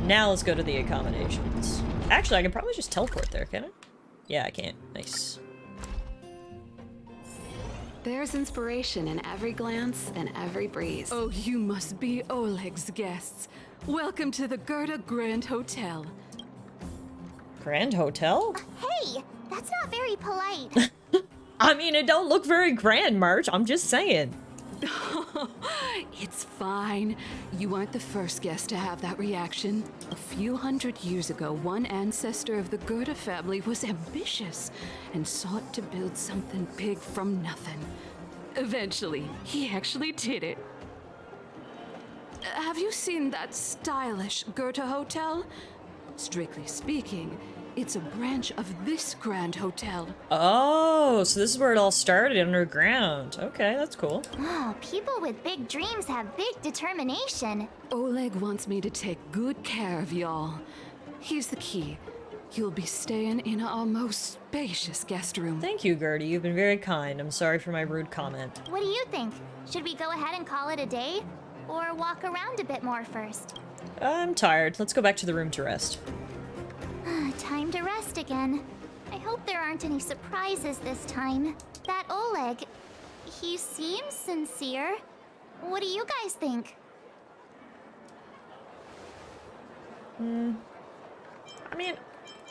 Now let's go to the accommodations. Actually, I can probably just teleport there, can I? Yeah, I can. Nice. There's inspiration in every glance and every breeze. Oh, you must be Oleg's guests. Welcome to the Gerda Grand Hotel. Grand Hotel? Hey, that's not very polite. I mean, it don't look very grand, March. I'm just saying. It's fine. You aren't the first guest to have that reaction. A few hundred years ago, one ancestor of the Gerda family was ambitious and sought to build something big from nothing. Eventually, he actually did it. have you seen that stylish Goethe Hotel? Strictly speaking, it's a branch of this grand hotel. Oh, so this is where it all started, underground. Okay, that's cool. Oh, people with big dreams have big determination. Oleg wants me to take good care of y'all. Here's the key. You'll be staying in our most spacious guest room. Thank you, Gertie. You've been very kind. I'm sorry for my rude comment. What do you think? Should we go ahead and call it a day? Or walk around a bit more first? I'm tired. Let's go back to the room to rest. Time to rest again. I hope there aren't any surprises this time. That Oleg, he seems sincere. What do you guys think? I mean,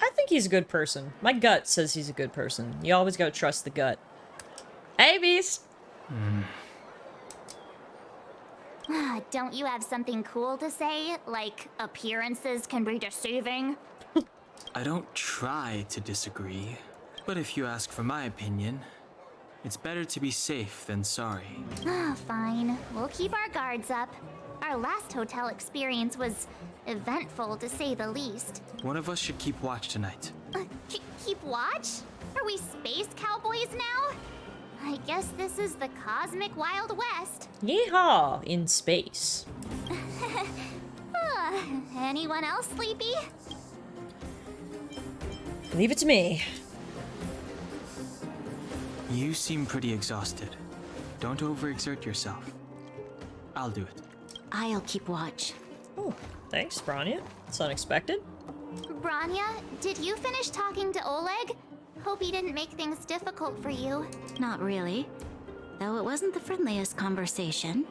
I think he's a good person. My gut says he's a good person. You always gotta trust the gut. Hey, Beast! Don't you have something cool to say? Like, appearances can be deceiving? I don't try to disagree, but if you ask for my opinion, it's better to be safe than sorry. Fine. We'll keep our guards up. Our last hotel experience was eventful, to say the least. One of us should keep watch tonight. Keep watch? Are we space cowboys now? I guess this is the cosmic Wild West. Yeehaw! In space. Anyone else sleepy? Leave it to me. You seem pretty exhausted. Don't overexert yourself. I'll do it. I'll keep watch. Oh, thanks, Branya. It's unexpected. Branya, did you finish talking to Oleg? Hope he didn't make things difficult for you. Not really. Though it wasn't the friendliest conversation.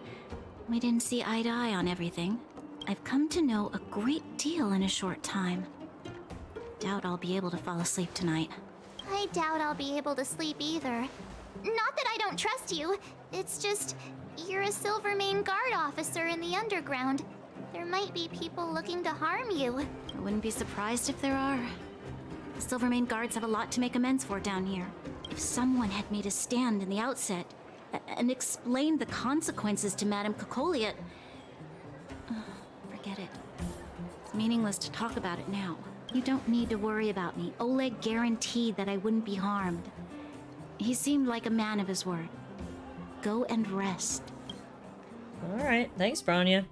We didn't see eye to eye on everything. I've come to know a great deal in a short time. Doubt I'll be able to fall asleep tonight. I doubt I'll be able to sleep either. Not that I don't trust you. It's just, you're a Silvermane guard officer in the underground. There might be people looking to harm you. I wouldn't be surprised if there are. The Silvermane guards have a lot to make amends for down here. If someone had made a stand in the outset and explained the consequences to Madame Cocolia, forget it. It's meaningless to talk about it now. You don't need to worry about me. Oleg guaranteed that I wouldn't be harmed. He seemed like a man of his word. Go and rest. Alright, thanks, Branya.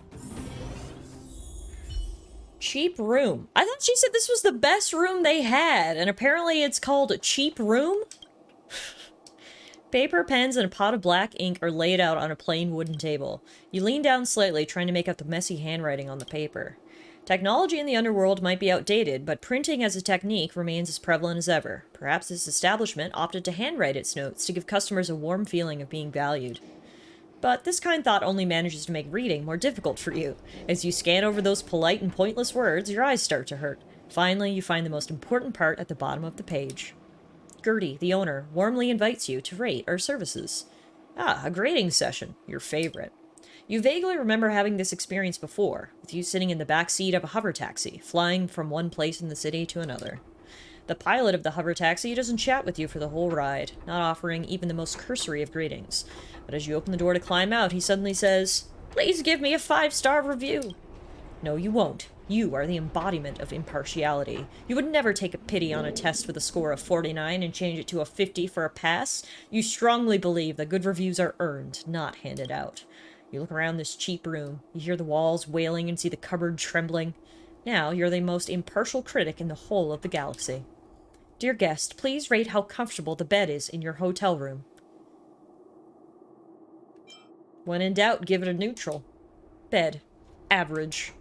Cheap room. I thought she said this was the best room they had, and apparently it's called a cheap room? Paper, pens, and a pot of black ink are laid out on a plain wooden table. You lean down slightly, trying to make out the messy handwriting on the paper. Technology in the underworld might be outdated, but printing as a technique remains as prevalent as ever. Perhaps this establishment opted to handwrite its notes to give customers a warm feeling of being valued. But this kind thought only manages to make reading more difficult for you. As you scan over those polite and pointless words, your eyes start to hurt. Finally, you find the most important part at the bottom of the page. Gertie, the owner, warmly invites you to rate our services. Ah, a grading session. Your favorite. You vaguely remember having this experience before, with you sitting in the back seat of a hover taxi, flying from one place in the city to another. The pilot of the hover taxi doesn't chat with you for the whole ride, not offering even the most cursory of greetings. But as you open the door to climb out, he suddenly says, "Please give me a 5-star review." No, you won't. You are the embodiment of impartiality. You would never take a pity on a test with a score of 49 and change it to a 50 for a pass. You strongly believe that good reviews are earned, not handed out. You look around this cheap room. You hear the walls wailing and see the cupboard trembling. Now you're the most impartial critic in the whole of the galaxy. Dear guest, please rate how comfortable the bed is in your hotel room. When in doubt, give it a neutral. Bed. Average.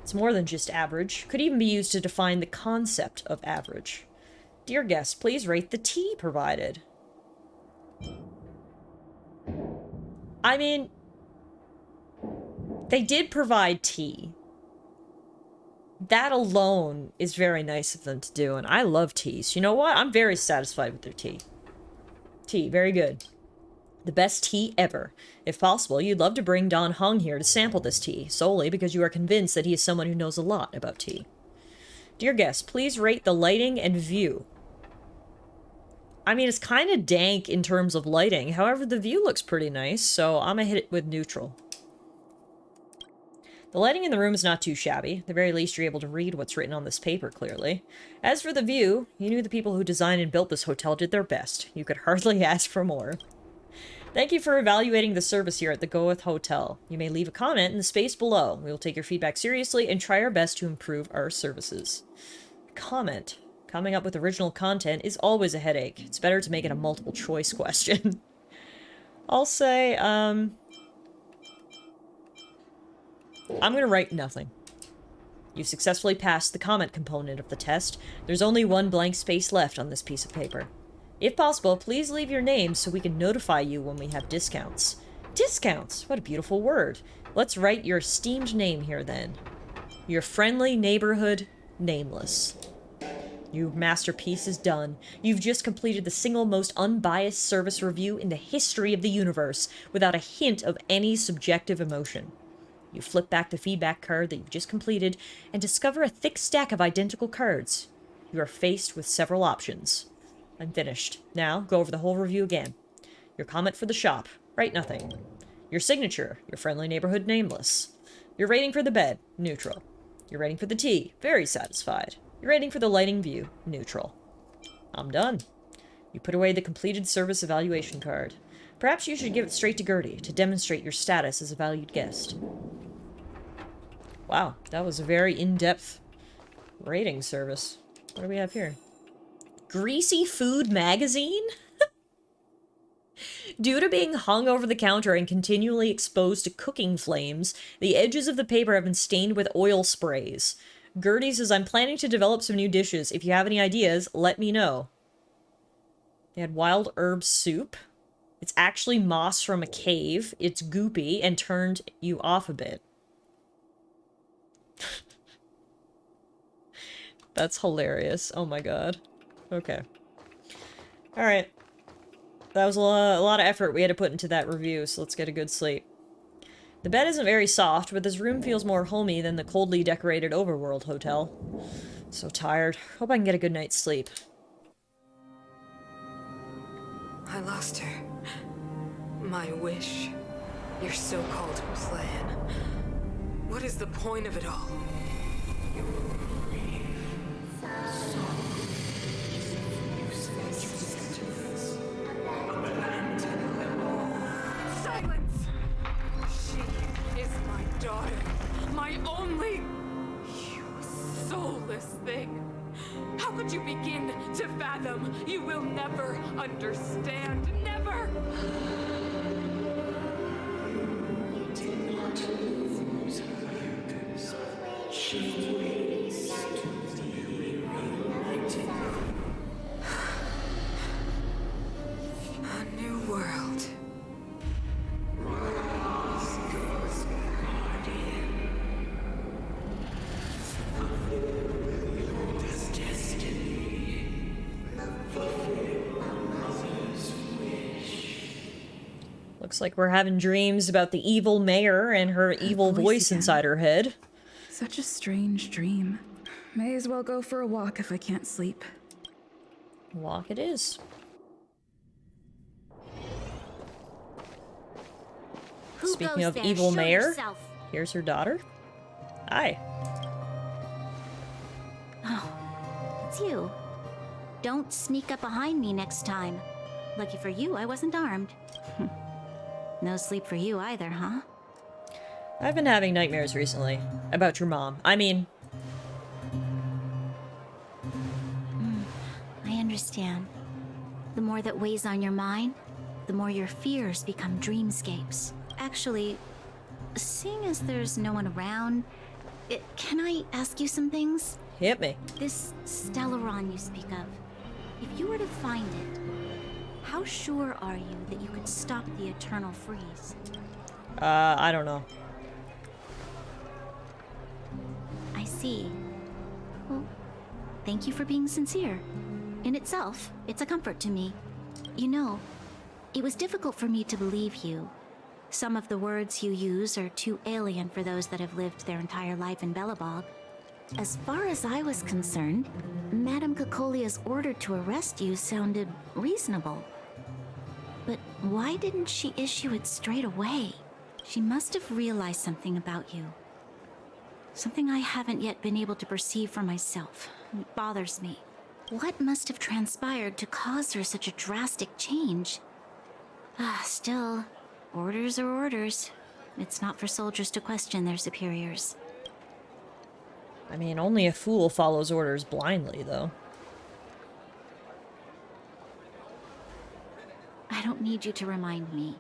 It's more than just average. Could even be used to define the concept of average. Dear guest, please rate the tea provided. I mean, they did provide tea. That alone is very nice of them to do, and I love teas. You know what? I'm very satisfied with their tea. Tea, very good. The best tea ever. If possible, you'd love to bring Don Hong here to sample this tea, solely because you are convinced that he is someone who knows a lot about tea. Dear guest, please rate the lighting and view. I mean, it's kind of dank in terms of lighting. However, the view looks pretty nice, so I'm gonna hit it with neutral. The lighting in the room is not too shabby. At the very least, you're able to read what's written on this paper clearly. As for the view, you knew the people who designed and built this hotel did their best. You could hardly ask for more. Thank you for evaluating the service here at the Goeth Hotel. You may leave a comment in the space below. We will take your feedback seriously and try our best to improve our services. Comment. Coming up with original content is always a headache. It's better to make it a multiple choice question. I'll say, I'm gonna write nothing. You successfully passed the comment component of the test. There's only one blank space left on this piece of paper. If possible, please leave your name so we can notify you when we have discounts. Discounts! What a beautiful word. Let's write your esteemed name here then. Your friendly neighborhood nameless. Your masterpiece is done. You've just completed the single most unbiased service review in the history of the universe, without a hint of any subjective emotion. You flip back the feedback card that you've just completed, and discover a thick stack of identical cards. You are faced with several options. I'm finished. Now, go over the whole review again. Your comment for the shop. Write nothing. Your signature. Your friendly neighborhood nameless. Your rating for the bed. Neutral. Your rating for the tea. Very satisfied. Your rating for the lighting view. Neutral. I'm done. You put away the completed service evaluation card. Perhaps you should give it straight to Gertie to demonstrate your status as a valued guest. Wow, that was a very in-depth rating service. What do we have here? Greasy Food Magazine? Due to being hung over the counter and continually exposed to cooking flames, the edges of the paper have been stained with oil sprays. Gertie says, I'm planning to develop some new dishes. If you have any ideas, let me know. They had wild herb soup. It's actually moss from a cave. It's goopy and turned you off a bit. That's hilarious. Oh my god. Okay. Alright. That was a lot of effort we had to put into that review, so let's get a good sleep. The bed isn't very soft, but this room feels more homey than the coldly decorated Overworld Hotel. So tired. Hope I can get a good night's sleep. I lost her. My wish. Your so-called plan. What is the point of it all? Silence! She is my daughter. My only... You soulless thing. How could you begin to fathom? You will never understand. Never! You did not lose her. She waits to be reunited. A new world. Looks like we're having dreams about the evil mayor and her evil voice inside her head. Such a strange dream. May as well go for a walk if I can't sleep. Walk it is. Speaking of evil mayor, here's her daughter. Hi. Oh, it's you. Don't sneak up behind me next time. Lucky for you, I wasn't armed. No sleep for you either, huh? I've been having nightmares recently. About your mom. I mean... I understand. The more that weighs on your mind, the more your fears become dreamscapes. Actually, seeing as there's no one around, can I ask you some things? Hit me. This Stellaron you speak of, if you were to find it, how sure are you that you could stop the eternal freeze? I don't know. I see. Well, thank you for being sincere. In itself, it's a comfort to me. You know, it was difficult for me to believe you. Some of the words you use are too alien for those that have lived their entire life in Belobog. As far as I was concerned, Madame Cocolia's order to arrest you sounded reasonable. But why didn't she issue it straight away? She must have realized something about you. Something I haven't yet been able to perceive for myself. It bothers me. What must have transpired to cause her such a drastic change? Still, orders are orders. It's not for soldiers to question their superiors. I mean, only a fool follows orders blindly, though. I don't need you to remind me.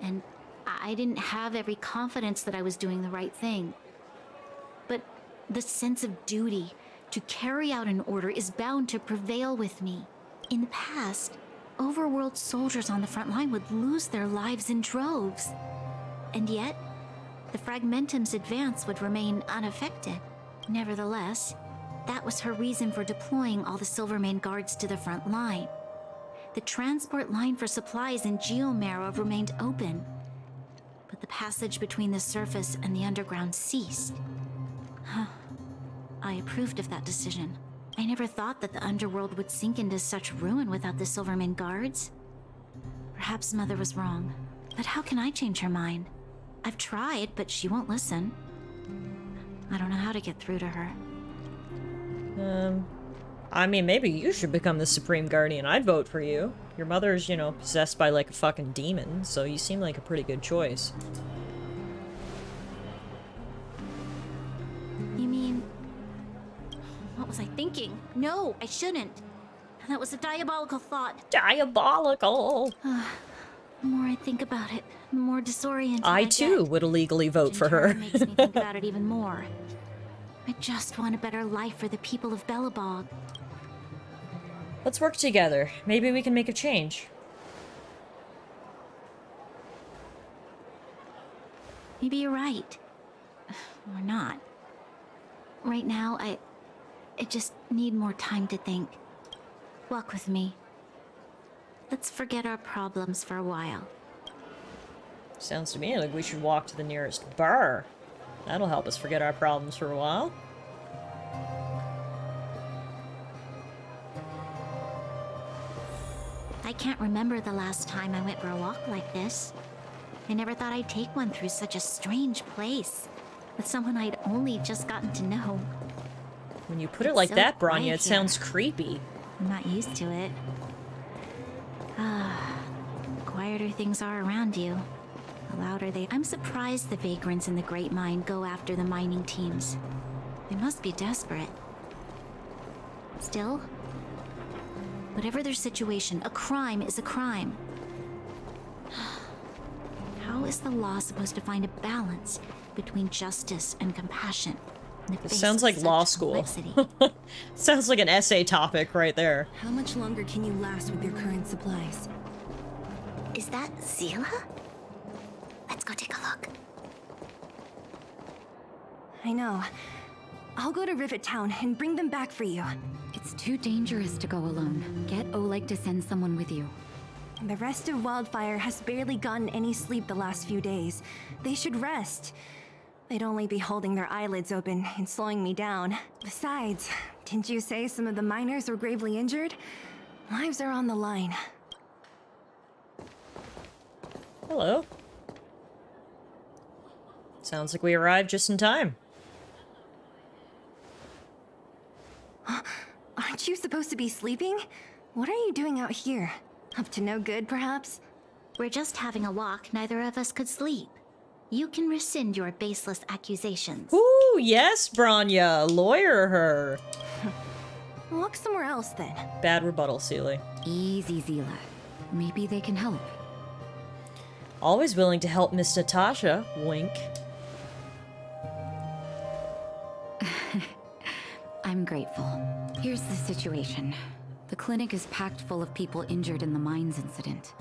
And I didn't have every confidence that I was doing the right thing. But the sense of duty to carry out an order is bound to prevail with me. In the past, overworld soldiers on the front line would lose their lives in droves. And yet, the Fragmentum's advance would remain unaffected. Nevertheless, that was her reason for deploying all the Silvermane guards to the front line. The transport line for supplies in Geomarrow remained open, but the passage between the surface and the underground ceased. I approved of that decision. I never thought that the underworld would sink into such ruin without the Silvermane guards. Perhaps Mother was wrong, but how can I change her mind? I've tried, but she won't listen. I don't know how to get through to her. I mean, maybe you should become the Supreme Guardian. I'd vote for you. Your mother's, you know, possessed by like a fucking demon, so you seem like a pretty good choice. You mean... What was I thinking? No, I shouldn't. That was a diabolical thought. Diabolical! The more I think about it, the more disoriented I too would illegally vote for her. It makes me think about it even more. I just want a better life for the people of Belobog. Let's work together. Maybe we can make a change. Maybe you're right. Or not. Right now, I just need more time to think. Walk with me. Let's forget our problems for a while. Sounds to me like we should walk to the nearest bar. That'll help us forget our problems for a while. I can't remember the last time I went for a walk like this. I never thought I'd take one through such a strange place, with someone I'd only just gotten to know. When you put it like so that, Bronya, quiet it sounds creepy. I'm not used to it. Quieter things are around you, the louder they... I'm surprised the vagrants in the Great Mine go after the mining teams. They must be desperate. Still, whatever their situation, a crime is a crime. How is the law supposed to find a balance between justice and compassion? It sounds like law school. Sounds like an essay topic right there. How much longer can you last with your current supplies? Is that Zila? Let's go take a look. I know. I'll go to Rivet Town and bring them back for you. It's too dangerous to go alone. Get Oleg to send someone with you. The rest of Wildfire has barely gotten any sleep the last few days. They should rest. They'd only be holding their eyelids open and slowing me down. Besides, didn't you say some of the miners were gravely injured? Lives are on the line. Hello. Sounds like we arrived just in time. Aren't you supposed to be sleeping? What are you doing out here? Up to no good, perhaps? We're just having a walk. Neither of us could sleep. You can rescind your baseless accusations. Ooh, yes, Bronya. Lawyer her. Walk somewhere else, then. Bad rebuttal, Seely. Easy, Zila. Maybe they can help. Always willing to help Miss Natasha. Wink. I'm grateful. Here's the situation. The clinic is packed full of people injured in the mines incident.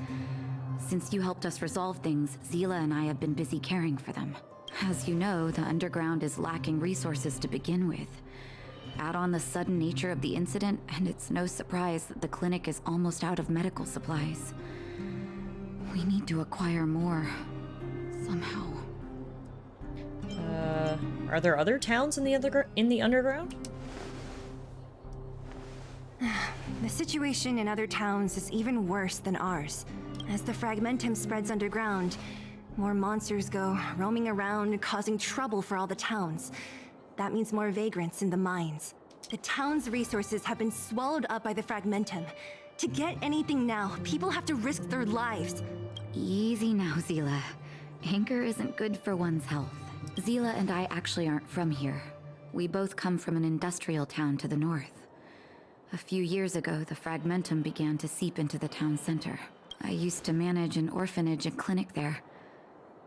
Since you helped us resolve things, Zila and I have been busy caring for them. As you know, the underground is lacking resources to begin with. Add on the sudden nature of the incident, and it's no surprise that the clinic is almost out of medical supplies. We need to acquire more. Somehow. Are there other towns in the underground? The situation in other towns is even worse than ours. As the Fragmentum spreads underground, more monsters go roaming around, causing trouble for all the towns. that means more vagrants in the mines. The town's resources have been swallowed up by the Fragmentum. To get anything now, people have to risk their lives. Easy now, Zila. Anger isn't good for one's health. Zila and I actually aren't from here. We both come from an industrial town to the north. A few years ago, the Fragmentum began to seep into the town center. I used to manage an orphanage and clinic there.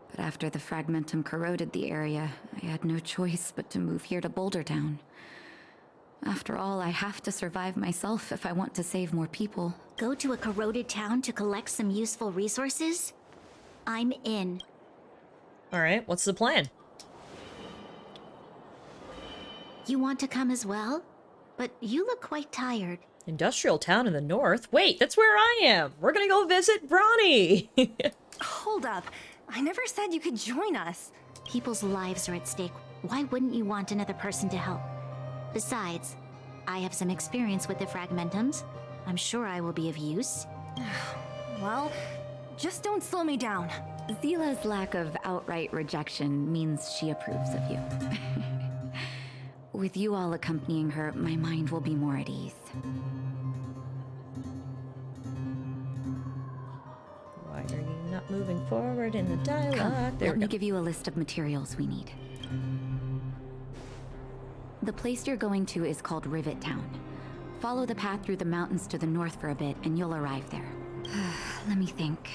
But after the Fragmentum corroded the area, I had no choice but to move here to Boulder Town. After all, I have to survive myself if I want to save more people. Go to a corroded town to collect some useful resources? I'm in. Alright, what's the plan? You want to come as well? But you look quite tired. Industrial town in the north? Wait, that's where I am! We're gonna go visit Bronny! Hold up. I never said you could join us. People's lives are at stake. Why wouldn't you want another person to help? Besides, I have some experience with the Fragmentums. I'm sure I will be of use. Well, just don't slow me down. Zila's lack of outright rejection means she approves of you. With you all accompanying her, my mind will be more at ease. Why are you not moving forward in the dialogue? Let me give you a list of materials we need. The place you're going to is called Rivet Town. Follow the path through the mountains to the north for a bit, and you'll arrive there. Let me think.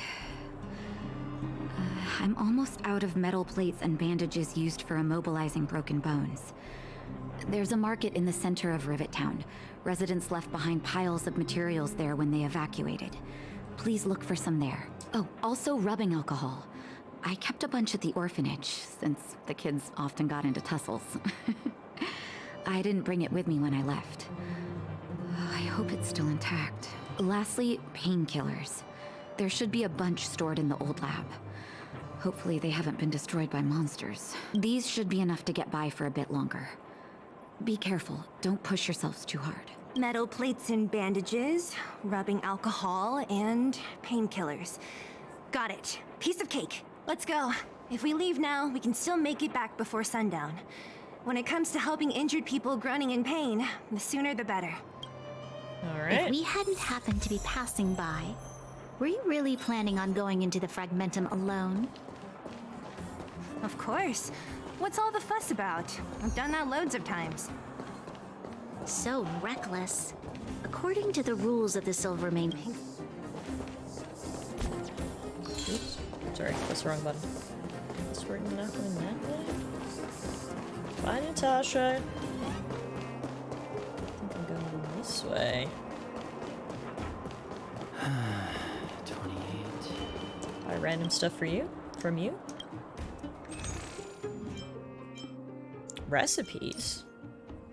I'm almost out of metal plates and bandages used for immobilizing broken bones. There's a market in the center of Rivet Town. Residents left behind piles of materials there when they evacuated. Please look for some there. Oh, also rubbing alcohol. I kept a bunch at the orphanage, since the kids often got into tussles. I didn't bring it with me when I left. I hope it's still intact. Lastly, painkillers. There should be a bunch stored in the old lab. Hopefully they haven't been destroyed by monsters. These should be enough to get by for a bit longer. Be careful, don't push yourselves too hard. Metal plates and bandages, rubbing alcohol, and painkillers. Got it. Piece of cake. Let's go. If we leave now, we can still make it back before sundown. When it comes to helping injured people groaning in pain, the sooner the better. Alright. If we hadn't happened to be passing by, were you really planning on going into the Fragmentum alone? Of course. What's all the fuss about? I've done that loads of times. So reckless. According to the rules of the Silvermane... Oops. Sorry, that's the wrong button. Guess we're not going that way. Bye, Natasha. I think I'm going this way. 28. Buy random stuff for you? From you? Recipes?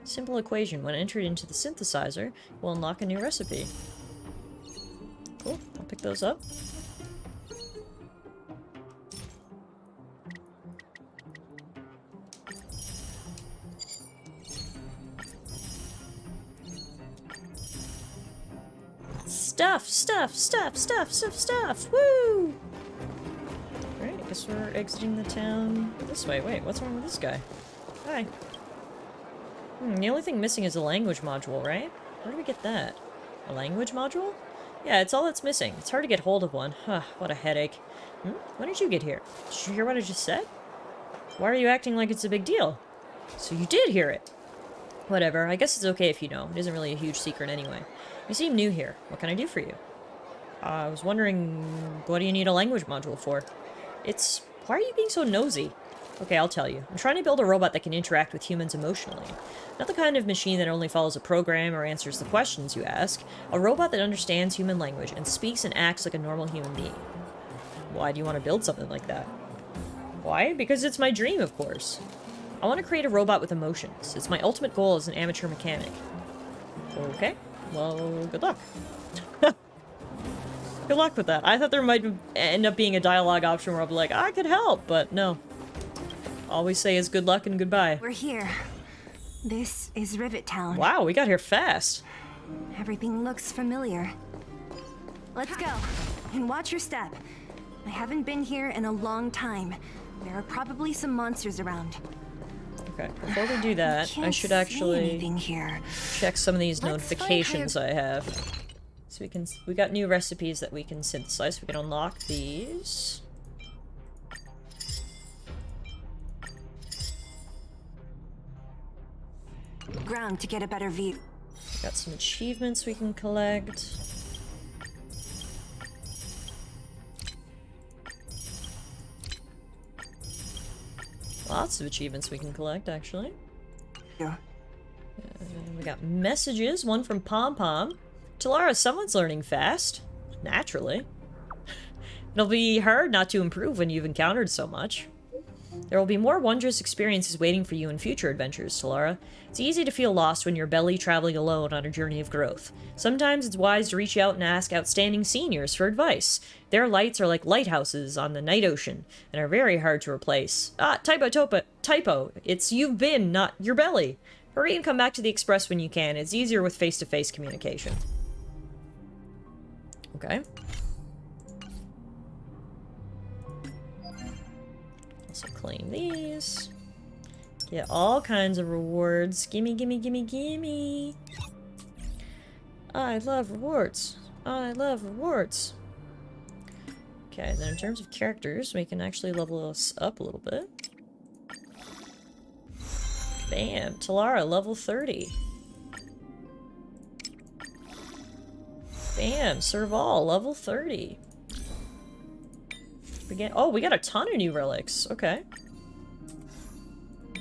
Simple equation. When entered into the synthesizer, will unlock a new recipe. Cool. I'll pick those up. Stuff! Woo! Alright, I guess we're exiting the town this way. Wait, what's wrong with this guy? Hi. The only thing missing is a language module, right? Where do we get that? A language module? Yeah, it's all that's missing. It's hard to get hold of one. Huh, what a headache. When did you get here? Did you hear what I just said? Why are you acting like it's a big deal? So you did hear it. Whatever, I guess it's okay if you know. It isn't really a huge secret anyway. You seem new here. What can I do for you? I was wondering, what do you need a language module for? Why are you being so nosy? Okay, I'll tell you. I'm trying to build a robot that can interact with humans emotionally. Not the kind of machine that only follows a program or answers the questions you ask. A robot that understands human language and speaks and acts like a normal human being. Why do you want to build something like that? Why? Because it's my dream, of course. I want to create a robot with emotions. It's my ultimate goal as an amateur mechanic. Okay. Well, good luck. Good luck with that. I thought there might end up being a dialogue option where I'll be like, I could help, but no. Always say is good luck and goodbye. We're here. This is Rivet Town. Wow, we got here fast. Everything looks familiar. Let's go. And watch your step. I haven't been here in a long time. There are probably some monsters around. Okay, before we do that, I should actually check some of these notifications I have. So we got new recipes that we can synthesize. We can unlock these. Ground to get a better view. Got some achievements we can collect. Lots of achievements we can collect, actually. Yeah. We got messages, one from Pom Pom. Tallara, someone's learning fast. Naturally. It'll be hard not to improve when you've encountered so much. There will be more wondrous experiences waiting for you in future adventures, Tallara. It's easy to feel lost when you're belly traveling alone on a journey of growth. Sometimes it's wise to reach out and ask outstanding seniors for advice. Their lights are like lighthouses on the night ocean, and are very hard to replace. Ah, typo. It's you've been, not your belly. Hurry and come back to the Express when you can. It's easier with face-to-face communication. Okay. Also claim these. Get all kinds of rewards. Gimme, gimme, gimme, gimme. I love rewards. I love rewards. Okay, then in terms of characters, we can actually level us up a little bit. Bam! Tallara, level 30. Bam! Serval, level 30. Oh, we got a ton of new relics. Okay.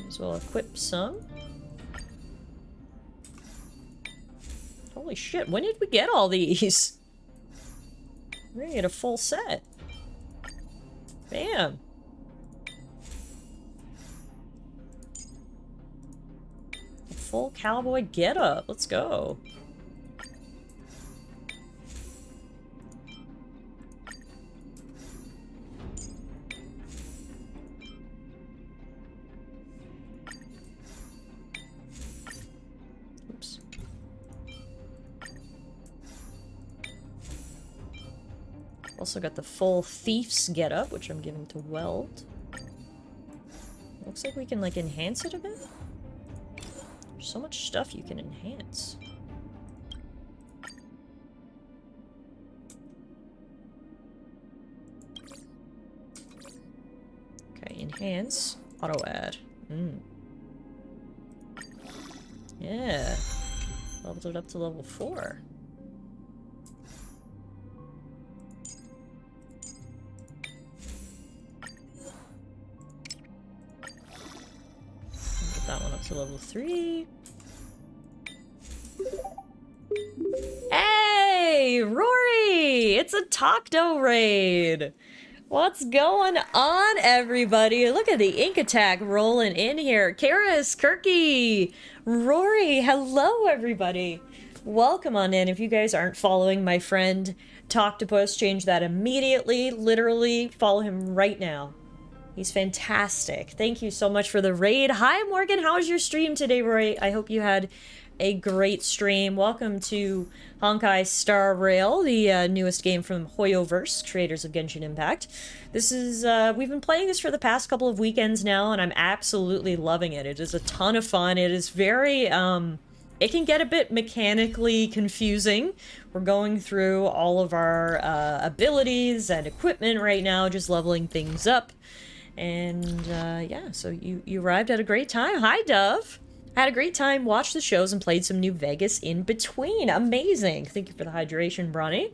As well equip some. Holy shit, when did we get all these? We're gonna get a full set. Bam! A full cowboy getup. Let's go. Oops. Also got the full thief's getup, which I'm giving to Weld. Looks like we can, like, enhance it a bit. There's so much stuff you can enhance. Okay, enhance. Auto add. Yeah. Leveled it up to level 4. Get that one up to level 3. Hey, Rory! It's a Tokdo raid! What's going on, everybody? Look at the ink attack rolling in here. Karis, Kirky, Rory, hello, everybody. Welcome on in. If you guys aren't following my friend Toctopus, change that immediately. Literally, follow him right now. He's fantastic. Thank you so much for the raid. Hi, Morgan. How was your stream today, Rory? I hope you had a great stream. Welcome to Honkai Star Rail, the newest game from HoYoverse, creators of Genshin Impact. This is, we've been playing this for the past couple of weekends now, and I'm absolutely loving it. It is a ton of fun. It is very, it can get a bit mechanically confusing. We're going through all of our abilities and equipment right now, just leveling things up. And, yeah, so you arrived at a great time. Hi, Dove! Had a great time, watched the shows, and played some New Vegas in between. Amazing. Thank you for the hydration, Bronny.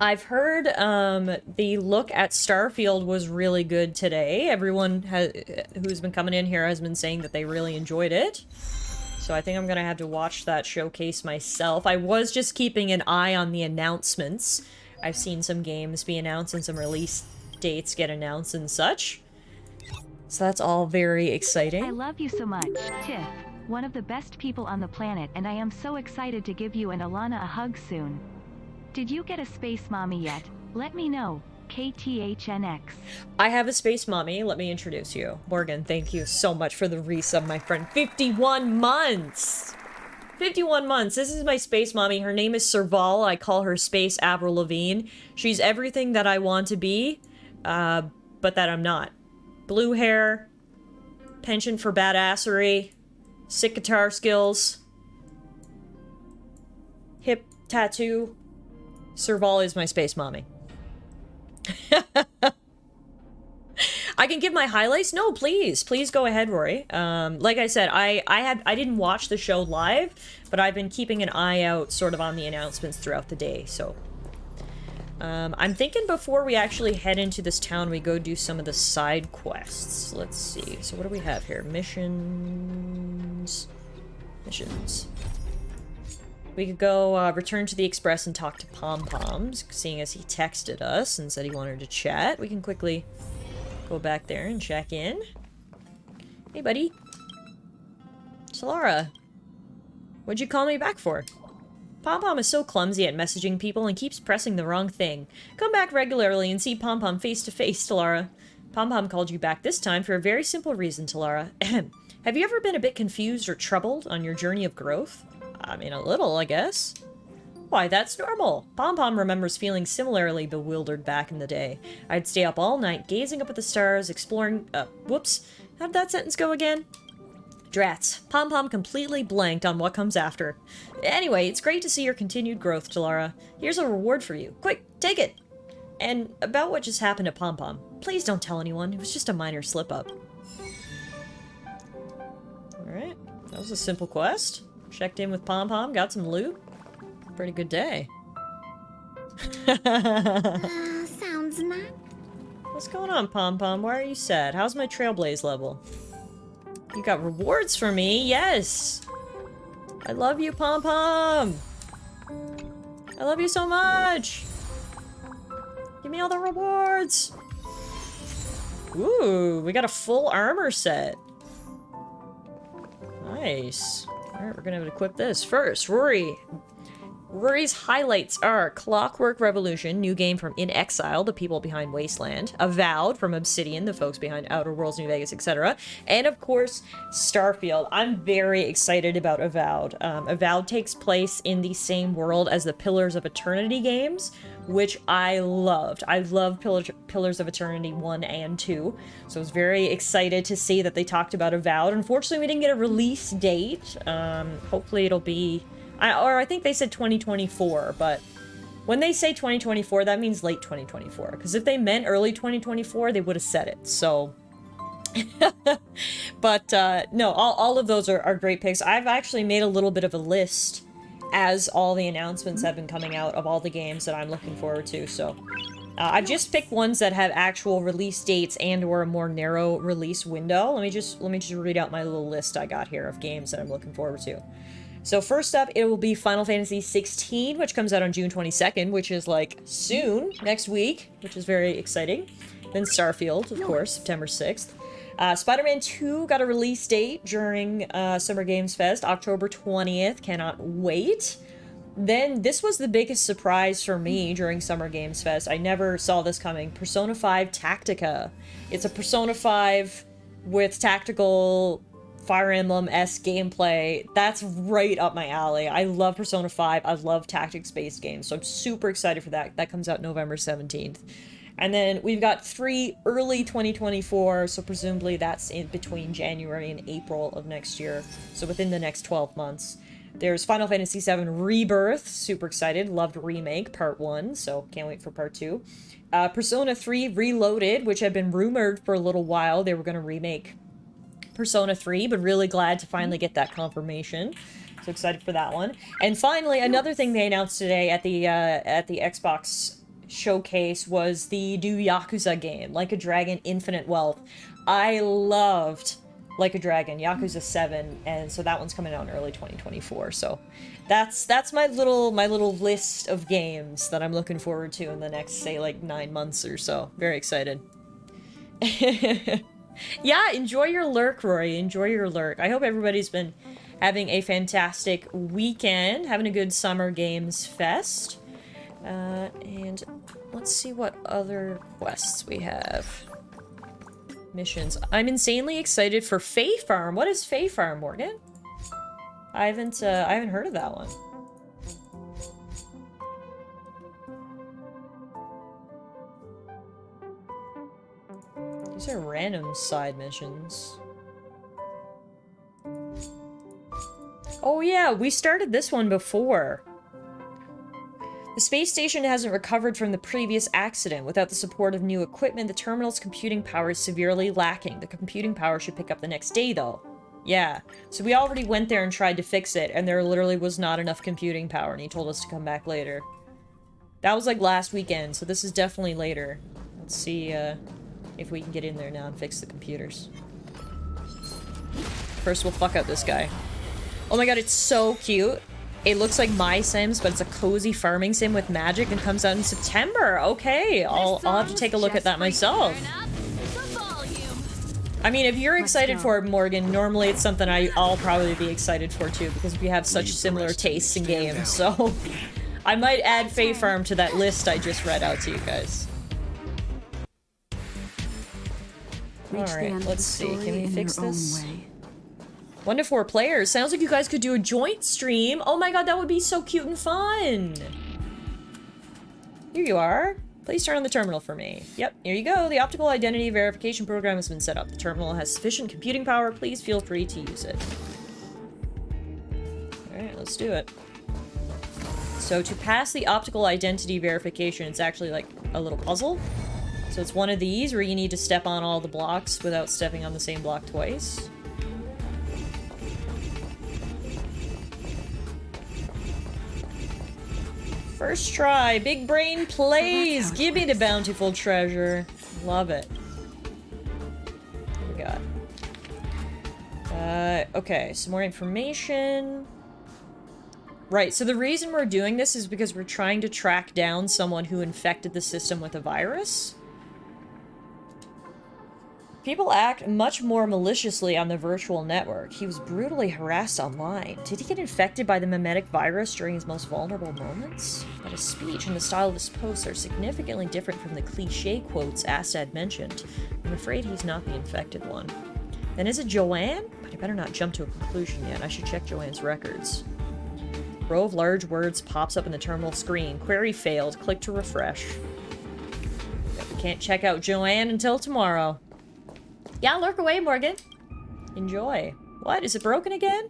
I've heard the look at Starfield was really good today. Everyone who's been coming in here has been saying that they really enjoyed it. So I think I'm going to have to watch that showcase myself. I was just keeping an eye on the announcements. I've seen some games be announced and some release dates get announced and such. So that's all very exciting. I love you so much, Tiff. One of the best people on the planet, and I am so excited to give you and Alana a hug soon. Did you get a space mommy yet? Let me know. KTHNX. I have a space mommy. Let me introduce you. Morgan, thank you so much for the resub, my friend. 51 months! 51 months. This is my space mommy. Her name is Serval. I call her Space Avril Lavigne. She's everything that I want to be, but that I'm not. Blue hair, penchant for badassery, sick guitar skills, hip tattoo. Serval is my space mommy. I can give my highlights? No, please. Please go ahead, Rory. Like I said, I didn't watch the show live, but I've been keeping an eye out sort of on the announcements throughout the day, so. I'm thinking before we actually head into this town, we go do some of the side quests. Let's see. So what do we have here? Missions. Missions. We could go return to the Express and talk to Pom Poms, seeing as he texted us and said he wanted to chat. We can quickly go back there and check in. Hey, buddy. Tallara. What'd you call me back for? Pom Pom is so clumsy at messaging people and keeps pressing the wrong thing. Come back regularly and see Pom Pom face to face, Tallara. Pom Pom called you back this time for a very simple reason, Tallara. Have you ever been a bit confused or troubled on your journey of growth? I mean, a little, I guess. Why, that's normal. Pom Pom remembers feeling similarly bewildered back in the day. I'd stay up all night, gazing up at the stars, exploring... whoops. How'd that sentence go again? Drats. Pom Pom completely blanked on what comes after. Anyway, it's great to see your continued growth, Tallara. Here's a reward for you. Quick, take it! And about what just happened to Pom Pom. Please don't tell anyone. It was just a minor slip-up. Alright. That was a simple quest. Checked in with Pom Pom, got some loot. Pretty good day. Sounds nice. What's going on, Pom Pom? Why are you sad? How's my Trailblaze level? You got rewards for me? Yes! I love you, Pom Pom! I love you so much! Give me all the rewards! Ooh, we got a full armor set. Nice. Alright, we're gonna equip this. First, Rory. Rory's highlights are Clockwork Revolution, new game from In Exile, the people behind Wasteland, Avowed from Obsidian, the folks behind Outer Worlds, New Vegas, etc., and of course, Starfield. I'm very excited about Avowed. Avowed takes place in the same world as the Pillars of Eternity games, which I loved. I love Pillars of Eternity 1 and 2, so I was very excited to see that they talked about Avowed. Unfortunately, we didn't get a release date. Hopefully it'll be... I think they said 2024, but when they say 2024, that means late 2024. Because if they meant early 2024, they would have said it, so... But, no, all of those are great picks. I've actually made a little bit of a list as all the announcements have been coming out of all the games that I'm looking forward to, so... I've just picked ones that have actual release dates and or a more narrow release window. Let me just read out my little list I got here of games that I'm looking forward to. So first up, it will be Final Fantasy 16, which comes out on June 22nd, which is like soon, next week, which is very exciting. Then Starfield, of course, September 6th. Spider-Man 2 got a release date during Summer Games Fest, October 20th. Cannot wait. Then, this was the biggest surprise for me during Summer Games Fest. I never saw this coming. Persona 5 Tactica. It's a Persona 5 with tactical... Fire Emblem-esque gameplay. That's right up my alley. I love Persona 5. I love tactics-based games, so I'm super excited for that. That comes out November 17th. And then we've got 3 early 2024, so presumably that's in between January and April of next year, so within the next 12 months. There's Final Fantasy VII Rebirth, super excited, loved Remake, Part 1, so can't wait for Part 2. Persona 3 Reloaded, which had been rumored for a little while, they were going to remake Persona 3, but really glad to finally get that confirmation. So excited for that one. And finally, another thing they announced today at the Xbox showcase was the new Yakuza game, Like a Dragon Infinite Wealth. I loved Like a Dragon, Yakuza 7, and so that one's coming out in early 2024. So that's my little list of games that I'm looking forward to in the next, say, like 9 months or so. Very excited. Yeah, enjoy your lurk, Rory. Enjoy your lurk. I hope everybody's been having a fantastic weekend, having a good Summer Games Fest. And let's see what other quests we have. Missions. I'm insanely excited for Fae Farm. What is Fae Farm, Morgan? I haven't heard of that one. These are random side missions. Oh yeah, we started this one before. The space station hasn't recovered from the previous accident. Without the support of new equipment, the terminal's computing power is severely lacking. The computing power should pick up the next day, though. Yeah, so we already went there and tried to fix it, and there literally was not enough computing power, and he told us to come back later. That was like last weekend, so this is definitely later. Let's see if we can get in there now and fix the computers. First, we'll fuck out this guy. Oh my god, it's so cute. It looks like My Sims, but it's a cozy farming sim with magic and comes out in September. Okay, I'll have to take a look at that myself. I mean, if you're excited for it, Morgan, normally it's something I'll probably be excited for too, because we have such similar tastes in games, so I might add Fae Farm to that list I just read out to you guys. Alright, let's see. Can we fix this? 1 to 4 players. Sounds like you guys could do a joint stream. Oh my god, that would be so cute and fun. Here you are. Please turn on the terminal for me. Yep, here you go. The optical identity verification program has been set up. The terminal has sufficient computing power. Please feel free to use it. Alright, let's do it. So to pass the optical identity verification, it's actually like a little puzzle. So it's one of these where you need to step on all the blocks without stepping on the same block twice. First try, big brain plays. Give me the bountiful treasure. Love it. What we got? Okay, some more information. Right, so the reason we're doing this is because we're trying to track down someone who infected the system with a virus. People act much more maliciously on the virtual network. He was brutally harassed online. Did he get infected by the mimetic virus during his most vulnerable moments? But his speech and the style of his posts are significantly different from the cliché quotes Astad mentioned. I'm afraid he's not the infected one. Then is it Joanne? But I better not jump to a conclusion yet. I should check Joanne's records. Row of large words pops up in the terminal screen. Query failed. Click to refresh. Yep, we can't check out Joanne until tomorrow. Yeah, lurk away, Morgan. Enjoy. What? Is it broken again?